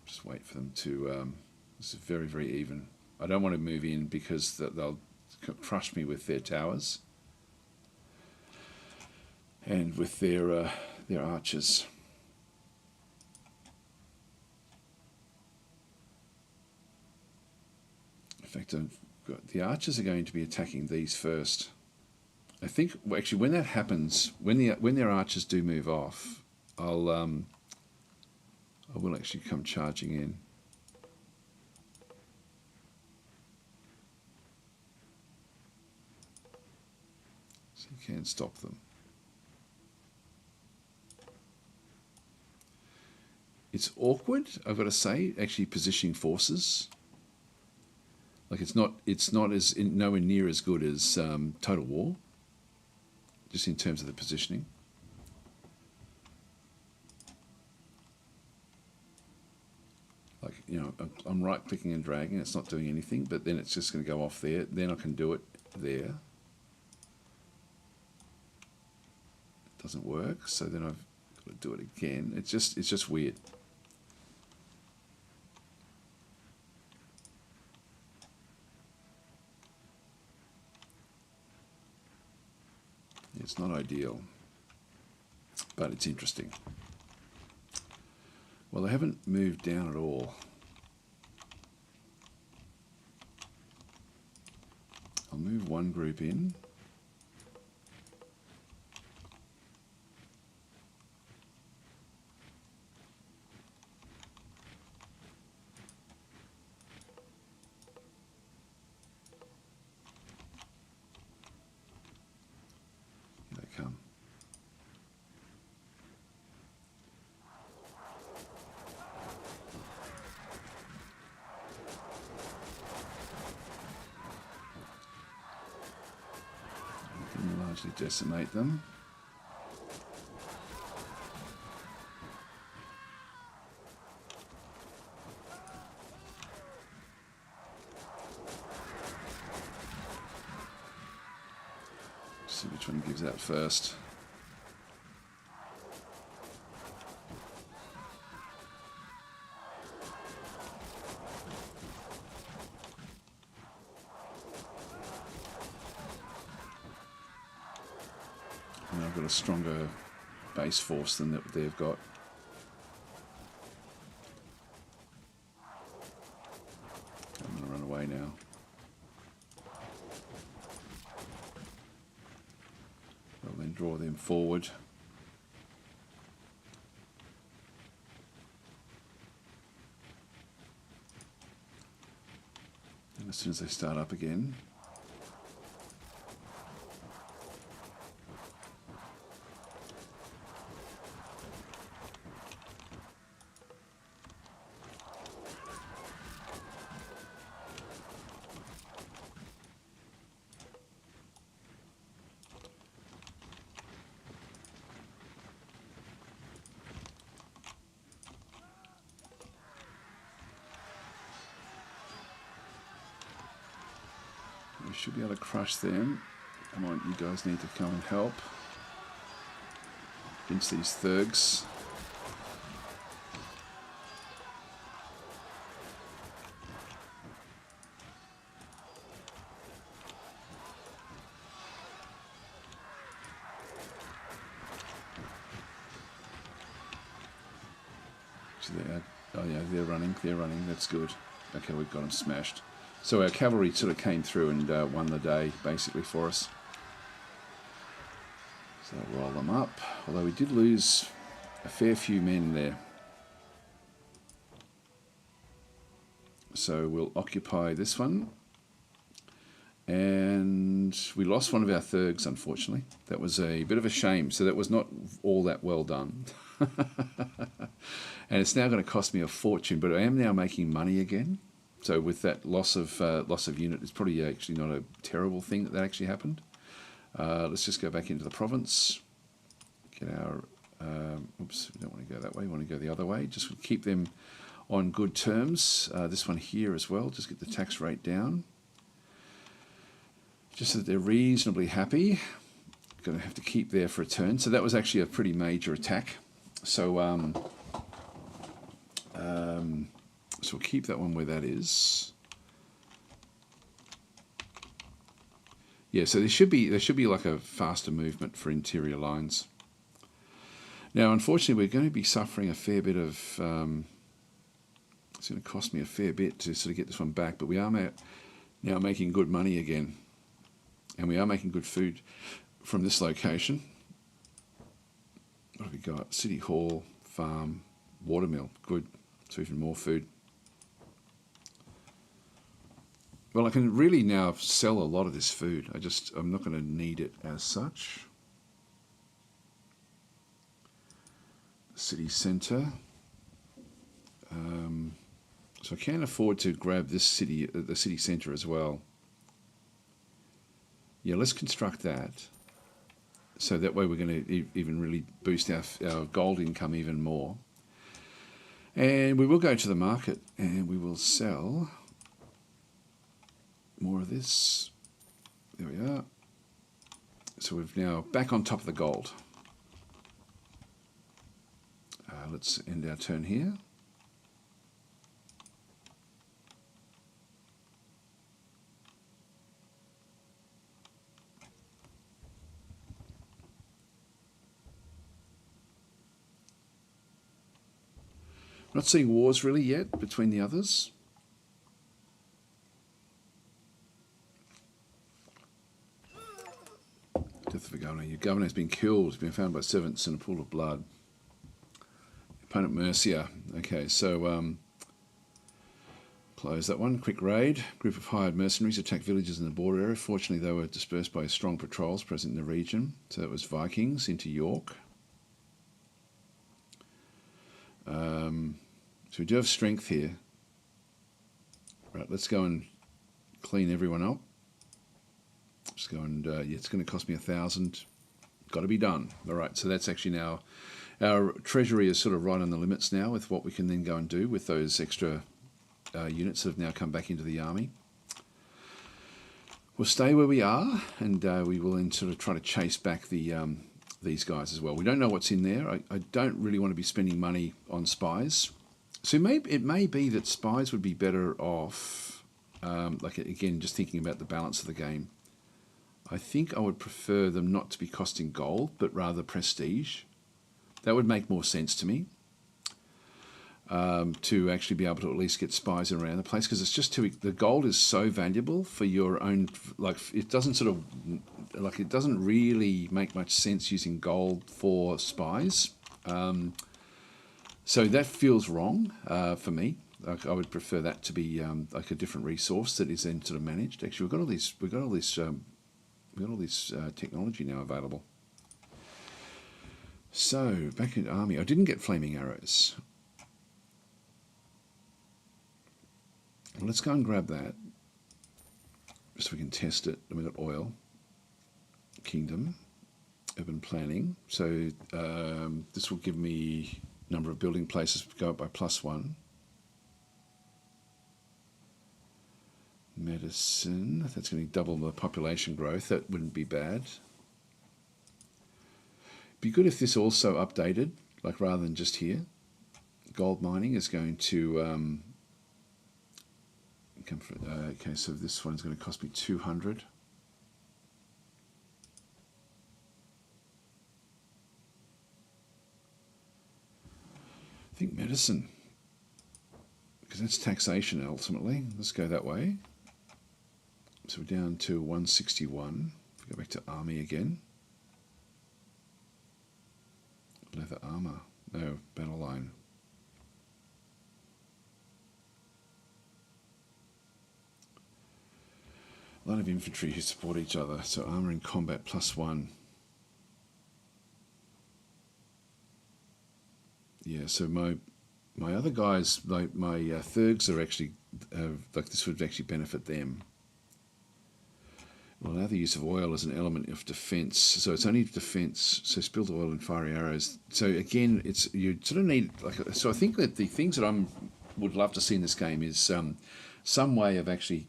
Just wait for them to. This is very, very even. I don't want to move in because they'll crush me with their towers and with their archers. fact, I've got the archers are going to be attacking these first. I think, well, actually, when that happens, when their archers do move off, I will actually come charging in. So you can stop them. It's awkward, I've got to say, actually positioning forces. Like it's not as nowhere near as good as Total War, just in terms of the positioning. Like, you know, I'm right clicking and dragging, it's not doing anything, but then it's just going to go off there. Then I can do it there. It doesn't work, so then I've got to do it again. It's just weird. It's not ideal, but it's interesting. Well, they haven't moved down at all. I'll move one group in. Here they come. Largely decimate them. See which one gives out first. And I've got a stronger base force than that they've got. I'm going to run away now. I'll then draw them forward. And as soon as they start up again, we should be able to crush them. Come on, you guys need to come and help against these thugs. Oh yeah, they're running, that's good. Okay, we've got them smashed. So our cavalry sort of came through and won the day, basically, for us. So I'll roll them up, although we did lose a fair few men there. So we'll occupy this one. And we lost one of our thugs, unfortunately. That was a bit of a shame, so that was not all that well done. And it's now going to cost me a fortune, but I am now making money again. So with that loss of unit, it's probably actually not a terrible thing that actually happened. Let's just go back into the province. Get our, oops, we don't want to go that way, we want to go the other way. Just keep them on good terms. This one here as well, just get the tax rate down. Just so that they're reasonably happy. Going to have to keep there for a turn. So that was actually a pretty major attack. So so we'll keep that one where that is. Yeah, so there should be like a faster movement for interior lines. Now, unfortunately, we're going to be suffering a fair bit of. It's going to cost me a fair bit to sort of get this one back, but we are now making good money again. And we are making good food from this location. What have we got? City Hall, farm, watermill. Good. So even more food. Well, I can really now sell a lot of this food. I'm not going to need it as such. City centre. So I can afford to grab this city, the city centre as well. Yeah, let's construct that. So that way we're going to even really boost our gold income even more. And we will go to the market and we will sell more of this. There we are. So we've now back on top of the gold. Let's end our turn here. Not seeing wars really yet between the others. Death of a governor. Your governor has been killed. He's been found by servants in a pool of blood. Opponent Mercia. Okay, so close that one. Quick raid. Group of hired mercenaries attacked villages in the border area. Fortunately, they were dispersed by strong patrols present in the region. So it was Vikings into York. So we do have strength here. Right, let's go and clean everyone up. Just go and, yeah, it's going to cost me 1,000. Got to be done. All right, so that's actually now, our treasury is sort of right on the limits now with what we can then go and do with those extra units that have now come back into the army. We'll stay where we are, and we will then sort of try to chase back these guys as well. We don't know what's in there. I don't really want to be spending money on spies. So it may be that spies would be better off, like again, just thinking about the balance of the game. I think I would prefer them not to be costing gold, but rather prestige. That would make more sense to me. To actually be able to at least get spies around the place, because it's just the gold is so valuable for your own, like it doesn't sort of, like it doesn't really make much sense using gold for spies. So that feels wrong for me. Like I would prefer that to be like a different resource that is then sort of managed. Actually, we've got all this technology now available. So back in army, I didn't get flaming arrows. Well, let's go and grab that, just so we can test it. And we've got oil, kingdom, urban planning. So this will give me number of building places go up by +1. Medicine, that's going to double the population growth. That wouldn't be bad. Be good if this also updated, like rather than just here. Gold mining is going to come from, okay, so this one's going to cost me 200. I think medicine, because that's taxation ultimately. Let's go that way. So we're down to 161. If we go back to army again. Leather armor. No, battle line. A lot of infantry who support each other. So armor in combat +1. Yeah, so my other guys, like my Thurgs are actually, like this would actually benefit them. Well, allow the use of oil as an element of defence. So it's only defence. So spilled oil and fiery arrows. So again, you sort of need like. So I think that the things that would love to see in this game is some way of actually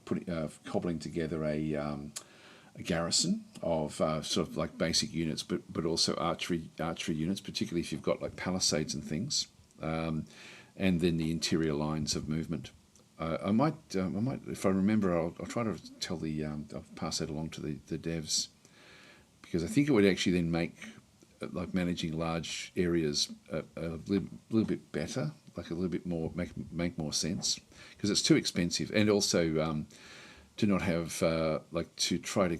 cobbling together a garrison of sort of like basic units, but also archery units, particularly if you've got like palisades and things, and then the interior lines of movement. I might, if I remember, I'll try to tell I'll pass that along to the devs, because I think it would actually then make like managing large areas a little bit better, like a little bit more make more sense, because it's too expensive, and also to not have like to try to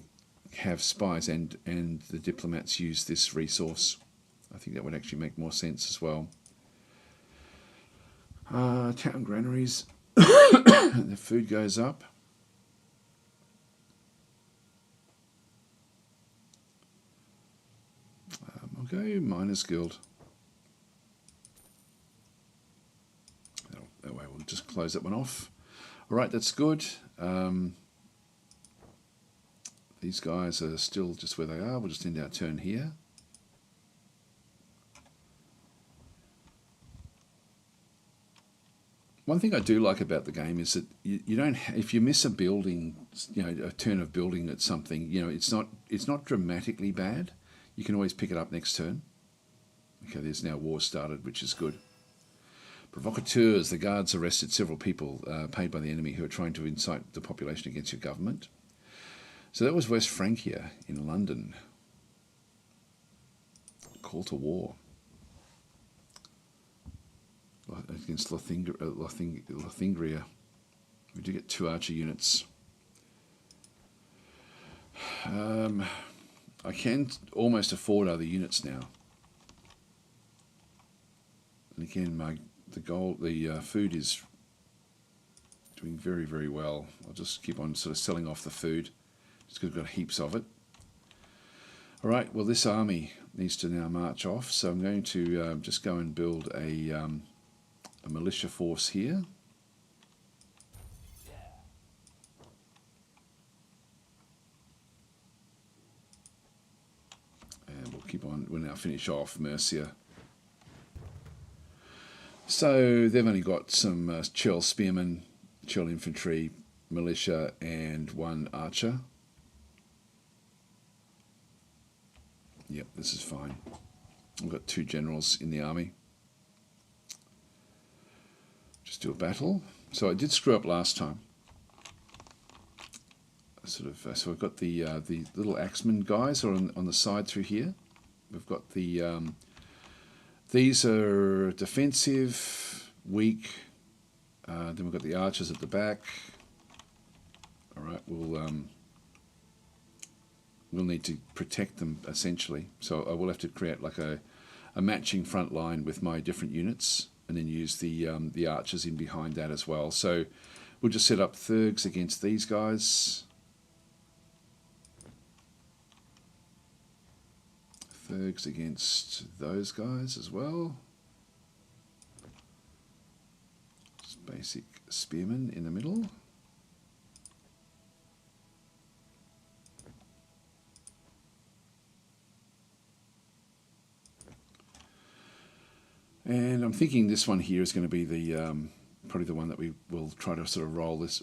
have spies and the diplomats use this resource. I think that would actually make more sense as well. Town granaries, the food goes up. I'll go Miners Guild. That way we'll just close that one off. All right, that's good. These guys are still just where they are. We'll just end our turn here. One thing I do like about the game is that you don't, if you miss a building, a turn of building at something, it's not dramatically bad. You can always pick it up next turn. Okay, there's now war started, which is good. Provocateurs, the guards arrested several people paid by the enemy who are trying to incite the population against your government. So that was West Francia in London. Call to war against Lothingria. We do get 2 archer units. I can almost afford other units now. And again, the food is doing very, very well. I'll just keep on sort of selling off the food, just because I've got heaps of it. All right, well, this army needs to now march off, so I'm going to just go and build a militia force here. And we'll keep on, we'll now finish off Mercia. So they've only got some Chell spearmen, Chell infantry, militia, and 1 archer. Yep, this is fine. We've got 2 generals in the army. Just do a battle. So I did screw up last time. So we've got the little axemen guys are on the side through here. We've got the these are defensive, weak. Then we've got the archers at the back. All right, we'll need to protect them essentially. So I will have to create like a matching front line with my different units, and then use the archers in behind that as well. So we'll just set up Thurgs against these guys. Thurgs against those guys as well. Just basic spearmen in the middle. And I'm thinking this one here is going to be the probably the one that we will try to sort of roll this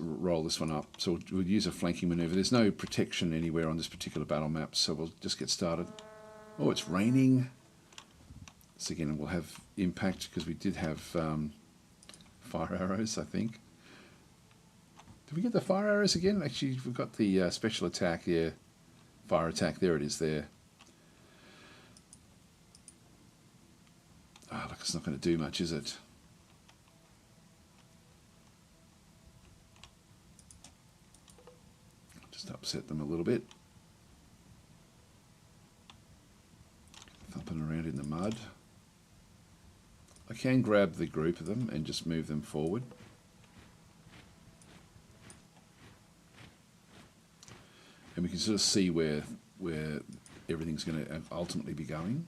one up. So we'll use a flanking maneuver. There's no protection anywhere on this particular battle map, so we'll just get started. Oh, it's raining. So again, we'll have impact because we did have fire arrows, I think. Did we get the fire arrows again? Actually, we've got the special attack here. Fire attack, there it is there. Ah, look, it's not going to do much, is it? Just upset them a little bit. Thumping around in the mud. I can grab the group of them and just move them forward. And we can sort of see where everything's going to ultimately be going.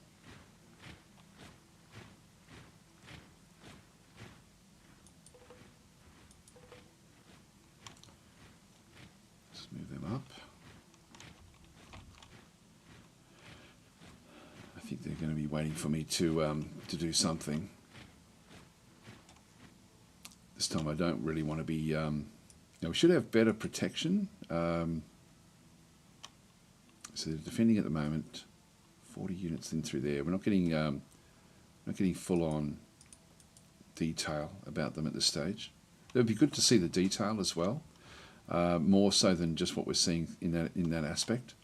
Just move them up. I think they're going to be waiting for me to do something. This time I don't really want to be... we should have better protection. So they're defending at the moment. 40 units in through there. We're not getting full-on detail about them at this stage. It would be good to see the detail as well, more so than just what we're seeing in that aspect.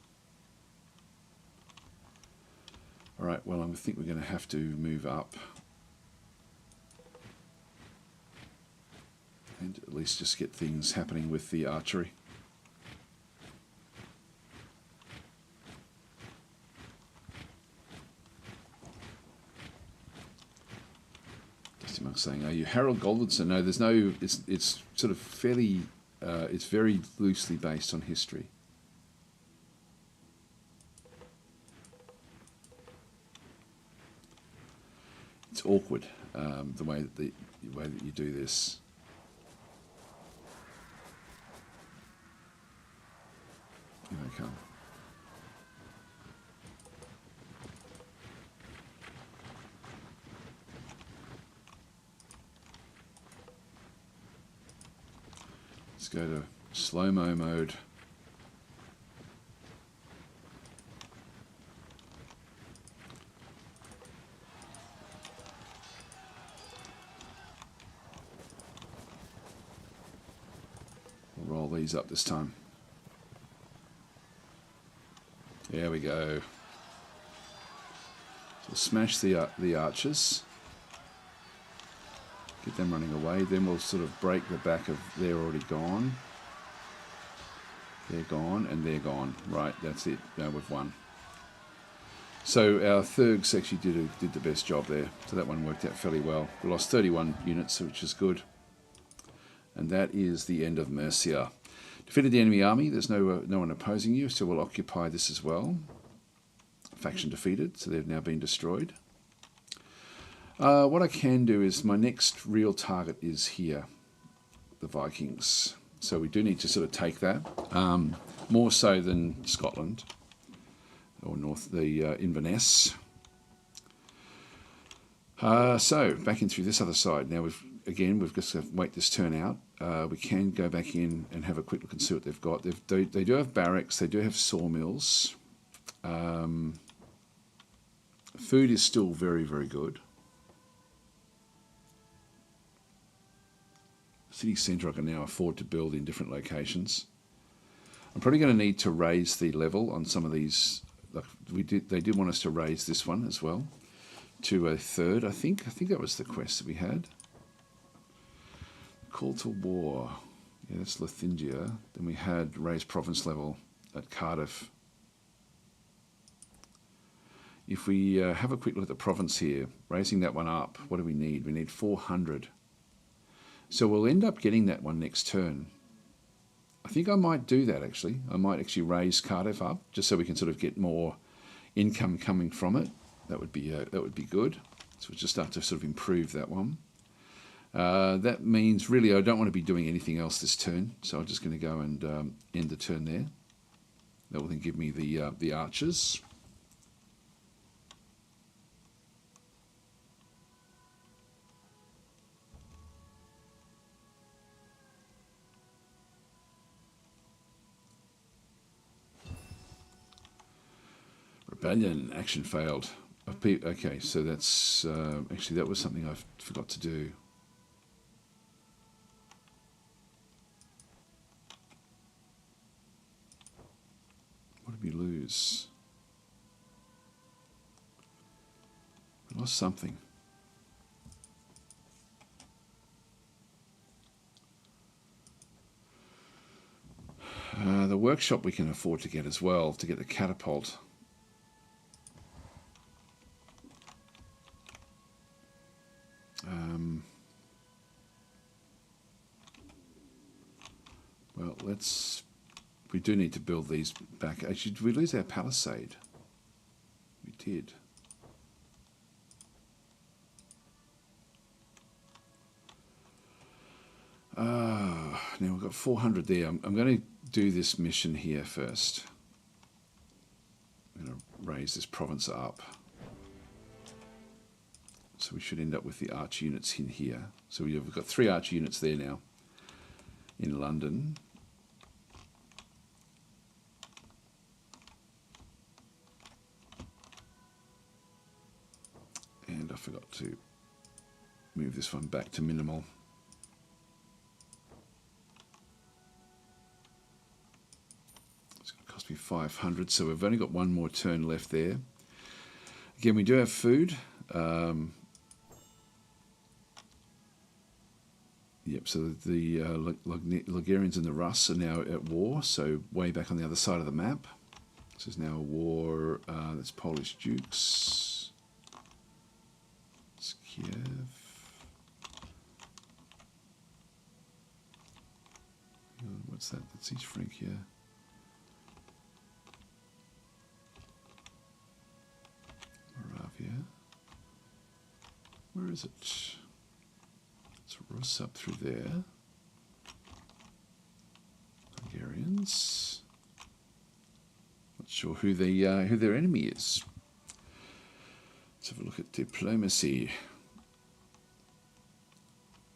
All right. Well, I think we're going to have to move up, and at least just get things happening with the archery. am I saying? Are you Harold Goldwardson? No, there's no. It's sort of fairly. It's very loosely based on history. It's awkward the way that you do this. Here they come. Let's go to slow-mo mode. We'll roll these up this time. There we go. So smash the archers. Get them running away. Then we'll sort of break the back of... They're already gone. They're gone and they're gone. Right, that's it. Now we've won. So our Thurgs actually did the best job there. So that one worked out fairly well. We lost 31 units, which is good. And that is the end of Mercia. Defeated the enemy army. There's no one opposing you, so we'll occupy this as well. Faction defeated, so they've now been destroyed. What I can do is my next real target is here, the Vikings. So we do need to sort of take that, more so than Scotland or Inverness. So back in through this other side. Now we've just got to wait this turn out. We can go back in and have a quick look and see what they've got. They do have barracks. They do have sawmills. Food is still very, very good. City centre I can now afford to build in different locations. I'm probably going to need to raise the level on some of these. Like they did want us to raise this one as well to a third. I think that was the quest that we had. Call to war. Yeah, that's Lothingia. Then we had raised province level at Cardiff. If we have a quick look at the province here, raising that one up, what do we need? We need 400. So we'll end up getting that one next turn. I think I might do that actually. I might actually raise Cardiff up just so we can sort of get more income coming from it. That would be good. So we'll just start to sort of improve that one. That means really I don't want to be doing anything else this turn. So I'm just going to go and end the turn there. That will then give me the archers. Rebellion, action failed. Okay, so that's actually that was something I forgot to do. What did we lose? We lost something. The workshop we can afford to get as well, to get the catapult. Well, we do need to build these back. Actually, did we lose our palisade? We did. Now we've got 400 there. I'm going to do this mission here first. I'm going to raise this province up. So we should end up with the arch units in here. So we've got 3 arch units there now in London. And I forgot to move this one back to minimal. It's going to cost me 500, so we've only got one more turn left there. Again, we do have food. Yep, so the Ligurians and the Russ are now at war, so way back on the other side of the map. This is now a war, that's Polish Dukes. It's Kiev. What's that? That's East Francia. Moravia. Where is it? It's Rus up through there. Hungarians. Not sure who their enemy is. Let's have a look at diplomacy.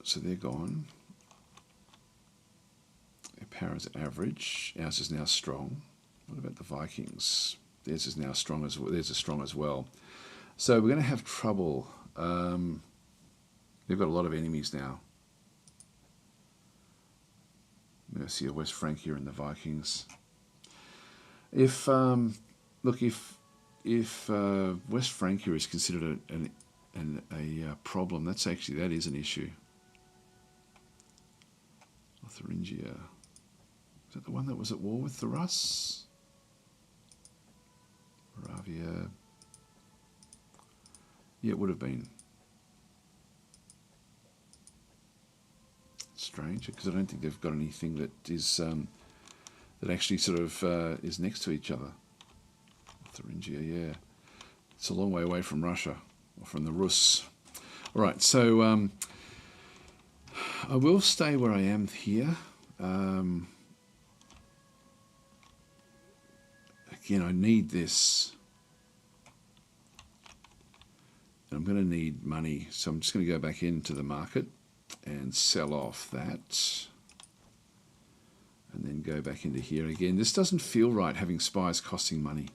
So they're gone. Their power is average. Ours is now strong. What about the Vikings? Theirs is now strong as well. Theirs is strong as well. So we're going to have trouble. They've got a lot of enemies now. Mercia, West Francia, and the Vikings. If West Francia is considered a problem, that is an issue. Thuringia. Is that the one that was at war with the Rus? Moravia. Yeah, it would have been. Strange, because I don't think they've got anything that is that actually sort of is next to each other. Thuringia, yeah. It's a long way away from Russia, or from the Rus. All right, so I will stay where I am here. Again, I need this. I'm going to need money, so I'm just going to go back into the market and sell off that. And then go back into here again. This doesn't feel right, having spies costing money.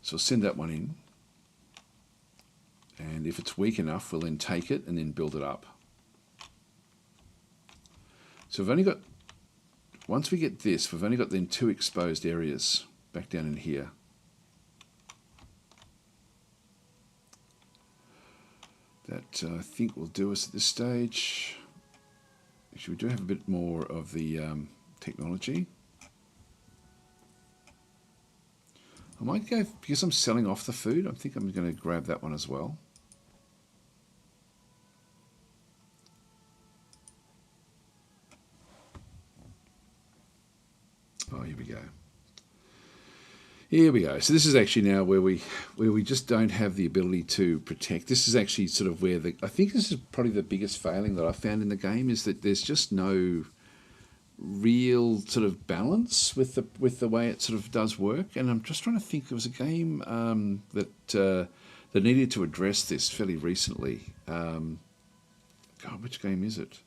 So I'll send that one in. And if it's weak enough, we'll then take it and then build it up. So we've only got, once we get this, we've only got then 2 exposed areas back down in here. That I think will do us at this stage. Actually, we do have a bit more of the technology. I might go, because I'm selling off the food, I think I'm going to grab that one as well. Oh, here we go. Here we go. So this is actually now where we just don't have the ability to protect. This is actually sort of where I think this is probably the biggest failing that I found in the game, is that there's just no real sort of balance with the way it sort of does work. And I'm just trying to think, there was a game that needed to address this fairly recently. God, which game is it?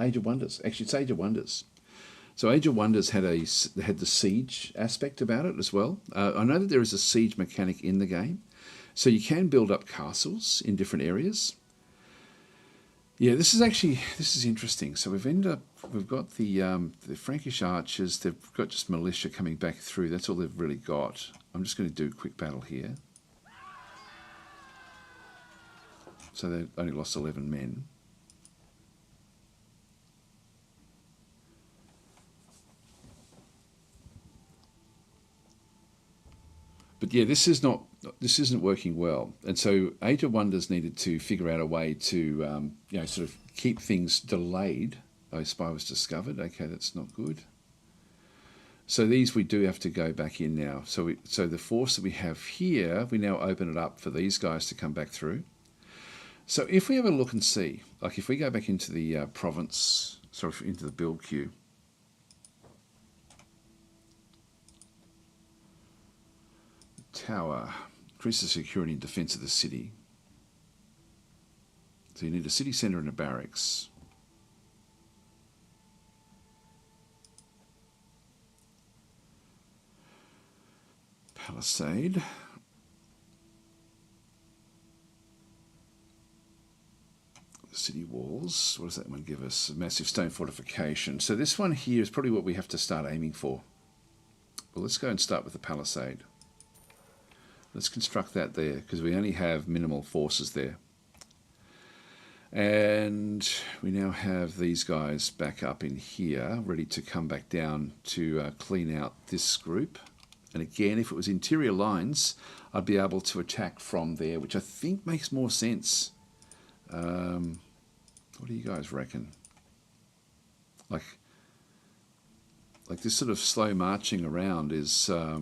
Age of Wonders. Actually, it's Age of Wonders. So Age of Wonders had the siege aspect about it as well. I know that there is a siege mechanic in the game, so you can build up castles in different areas. Yeah, this is interesting. So we've got the Frankish archers. They've got just militia coming back through. That's all they've really got. I'm just going to do a quick battle here. So they've only lost 11 men. But yeah, this isn't working well, and so Age of Wonders needed to figure out a way to sort of keep things delayed. Oh, spy was discovered. Okay, that's not good. So these we do have to go back in now. So the force that we have here, we now open it up for these guys to come back through. So if we have a look and see, like if we go back into the province, sorry, into the build queue. Tower increases security and defense of the city. So you need a city centre and a barracks. Palisade. The city walls. What does that one give us? A massive stone fortification. So this one here is probably what we have to start aiming for. Well, let's go and start with the palisade. Let's construct that there, because we only have minimal forces there. And we now have these guys back up in here, ready to come back down to clean out this group. And again, if it was interior lines, I'd be able to attack from there, which I think makes more sense. What do you guys reckon? Like this sort of slow marching around is a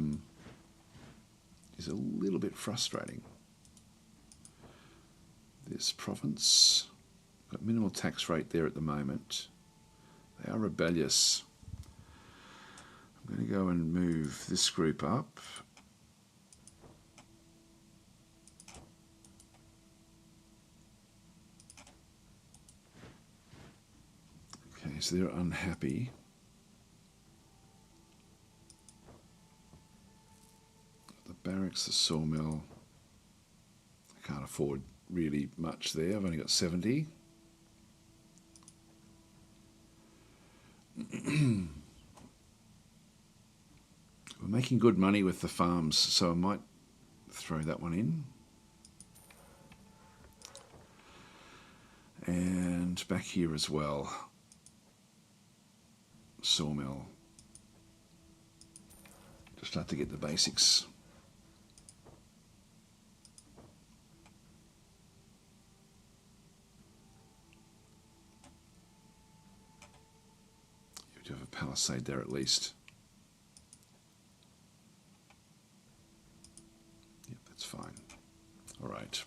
little bit frustrating. This province got minimal tax rate there at the moment. They are rebellious. I'm going to go and move this group up. Okay, so they're unhappy. The barracks, the sawmill. I can't afford really much there. I've only got 70. We're making good money with the farms, so I might throw that one in. And back here as well. Sawmill. Just start to get the basics. You do have a palisade there at least. Yep, that's fine. All right.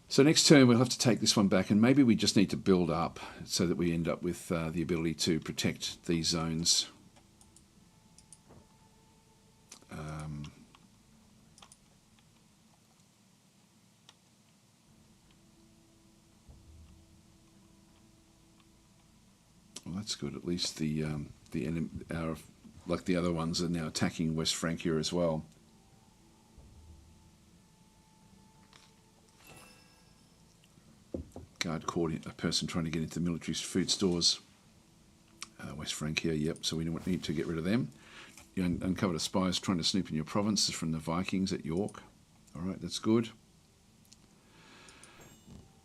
So next turn we'll have to take this one back, and maybe we just need to build up so that we end up with the ability to protect these zones. Well, that's good. At least the enemy, like the other ones, are now attacking West Francia as well. Guard caught a person trying to get into military food stores. West Francia, yep, so we need to get rid of them. You uncovered a spies trying to snoop in your province from the Vikings at York. All right, that's good.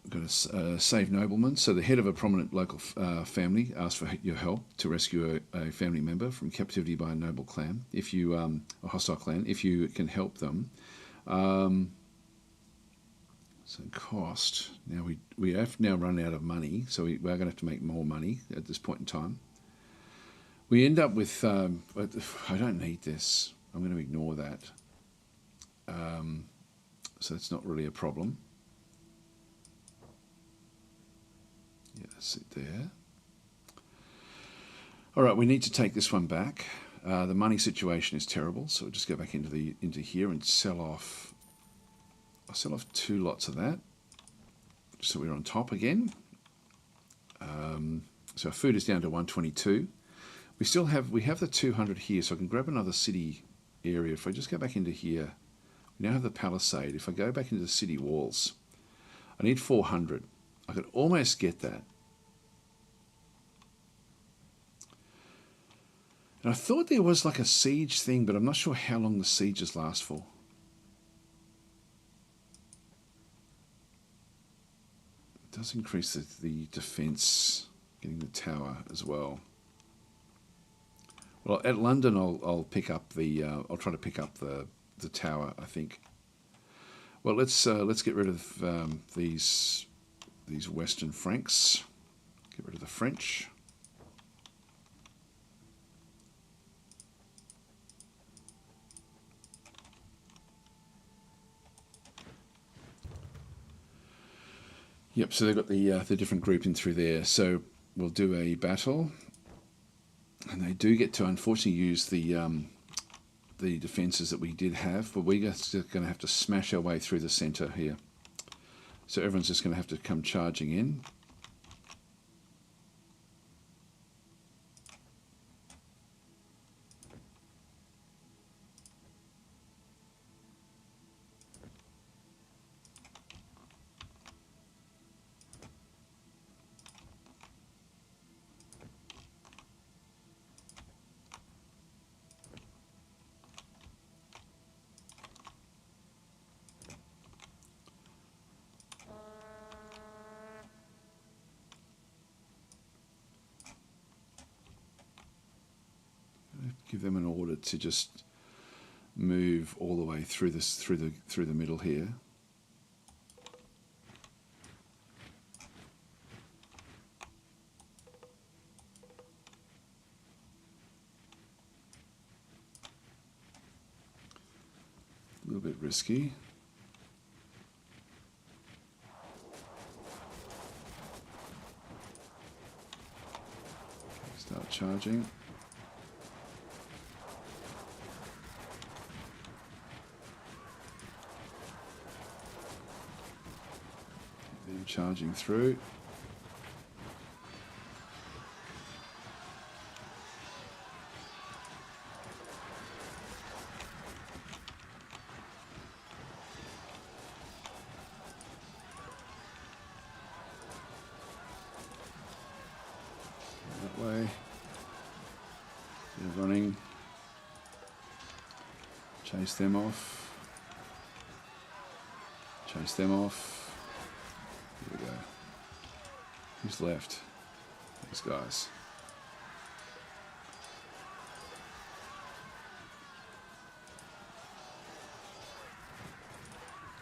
Got a save nobleman. So the head of a prominent local family asked for your help to rescue a family member from captivity by a noble clan. If you a hostile clan, if you can help them. So cost. Now we have now run out of money, so we are going to have to make more money at this point in time. We end up with. I don't need this. I'm going to ignore that. So that's not really a problem. Yeah, that's it there. All right, we need to take this one back. The money situation is terrible, so we'll just go back into here and sell off. I'll sell off 2 lots of that, so we're on top again. So our food is down to 122. We have the 200 here, so I can grab another city area. If I just go back into here, we now have the palisade. If I go back into the city walls, I need 400. I could almost get that. And I thought there was like a siege thing, but I'm not sure how long the sieges last for. It does increase the defense, getting the tower as well. Well, at London, I'll pick up the. I'll try to pick up the tower, I think. Well, let's get rid of these Western Franks. Get rid of the French. Yep. So they've got the different grouping through there. So we'll do a battle, and they do get to unfortunately use the defences that we did have, but we're just going to have to smash our way through the centre here. So everyone's just going to have to come charging in. Give them an order to just move all the way through the middle here. A little bit risky. Start charging. Then charging through. Way. They're running. Chase them off. Chase them off. Here we go. Who's left? These guys.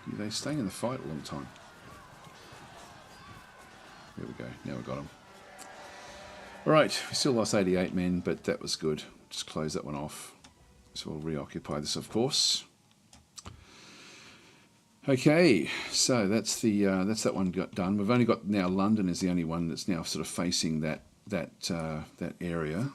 They're staying in the fight a long time. There we go. Now we've got them. Alright, we still lost 88 men, but that was good. Just close that one off. So we'll reoccupy this, of course. Okay, so that's that one got done. We've only got now London is the only one that's now sort of facing that area.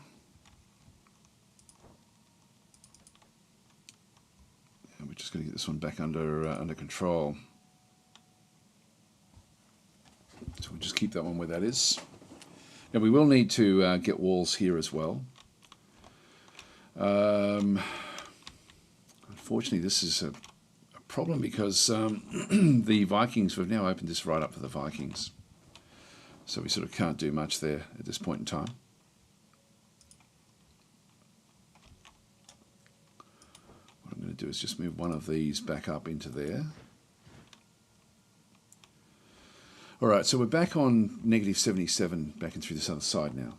And we're just going to get this one back under control. So we'll just keep that one where that is. Now we will need to get walls here as well. Unfortunately, this is a problem because the Vikings, we've now opened this right up for the Vikings. So we sort of can't do much there at this point in time. What I'm going to do is just move one of these back up into there. All right, so we're back on negative 77, back in through this other side now.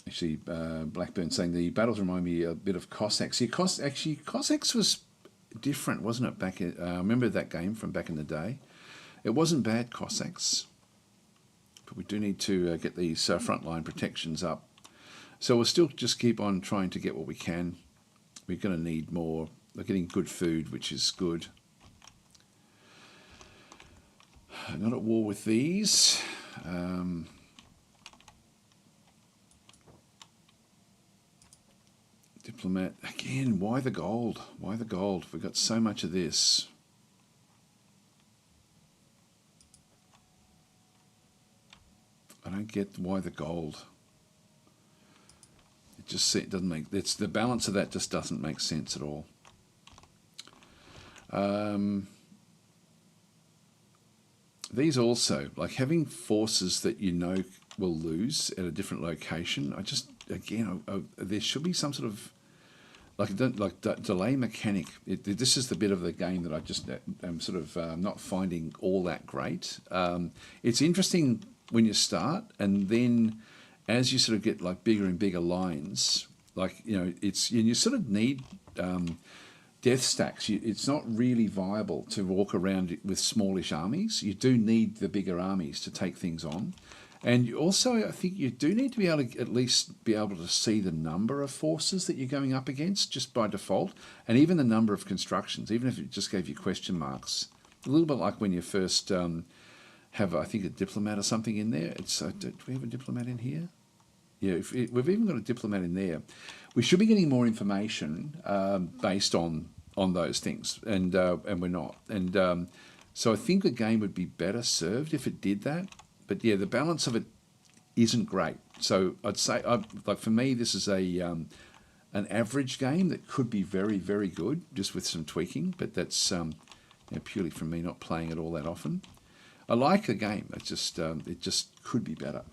Actually, Blackburn saying the battles remind me a bit of Cossacks. Yeah, Cossacks was different, wasn't it? Back in, I remember that game from back in the day. It wasn't bad, Cossacks. But we do need to get these frontline protections up. So we'll still just keep on trying to get what we can. We're going to need more. We're getting good food, which is good. I'm not at war with these. Diplomat. Again, why the gold? Why the gold? We've got so much of this. I don't get why the gold. It doesn't make. It's the balance of that just doesn't make sense at all. These also, like having forces that you know will lose at a different location. I just, again, there should be some sort of delay mechanic. This is the bit of the game that I just am sort of not finding all that great. It's interesting when you start, and then as you sort of get like bigger and bigger lines, like you sort of need death stacks. It's not really viable to walk around with smallish armies. You do need the bigger armies to take things on. And you also, I think you do need to be able to at least be able to see the number of forces that you're going up against just by default, and even the number of constructions, even if it just gave you question marks. A little bit like when you first have, I think, a diplomat or something in there. Do we have a diplomat in here? Yeah, we've even got a diplomat in there. We should be getting more information based on those things, and we're not. And so I think the game would be better served if it did that. But yeah, the balance of it isn't great. So I'd say, like for me, this is an average game that could be very, very good, just with some tweaking. But that's purely from me not playing it all that often. I like the game. It just could be better.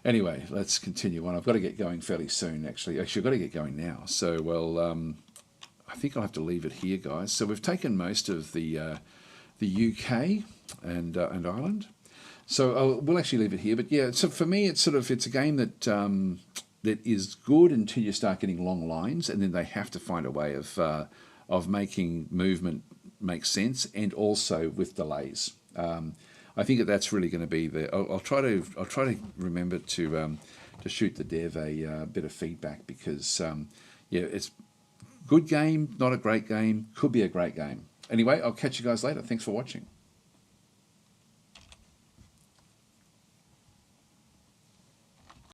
Anyway, let's continue on. I've got to get going fairly soon, actually. I've got to get going now. So, well, I think I'll have to leave it here, guys. So we've taken most of the UK and Ireland. So we'll actually leave it here. But yeah, so for me, it's a game that that is good until you start getting long lines, and then they have to find a way of making movement make sense, and also with delays. I think that's really going to be the. I'll try to remember to shoot the dev a bit of feedback, because yeah, it's good game, not a great game, could be a great game. Anyway, I'll catch you guys later. Thanks for watching.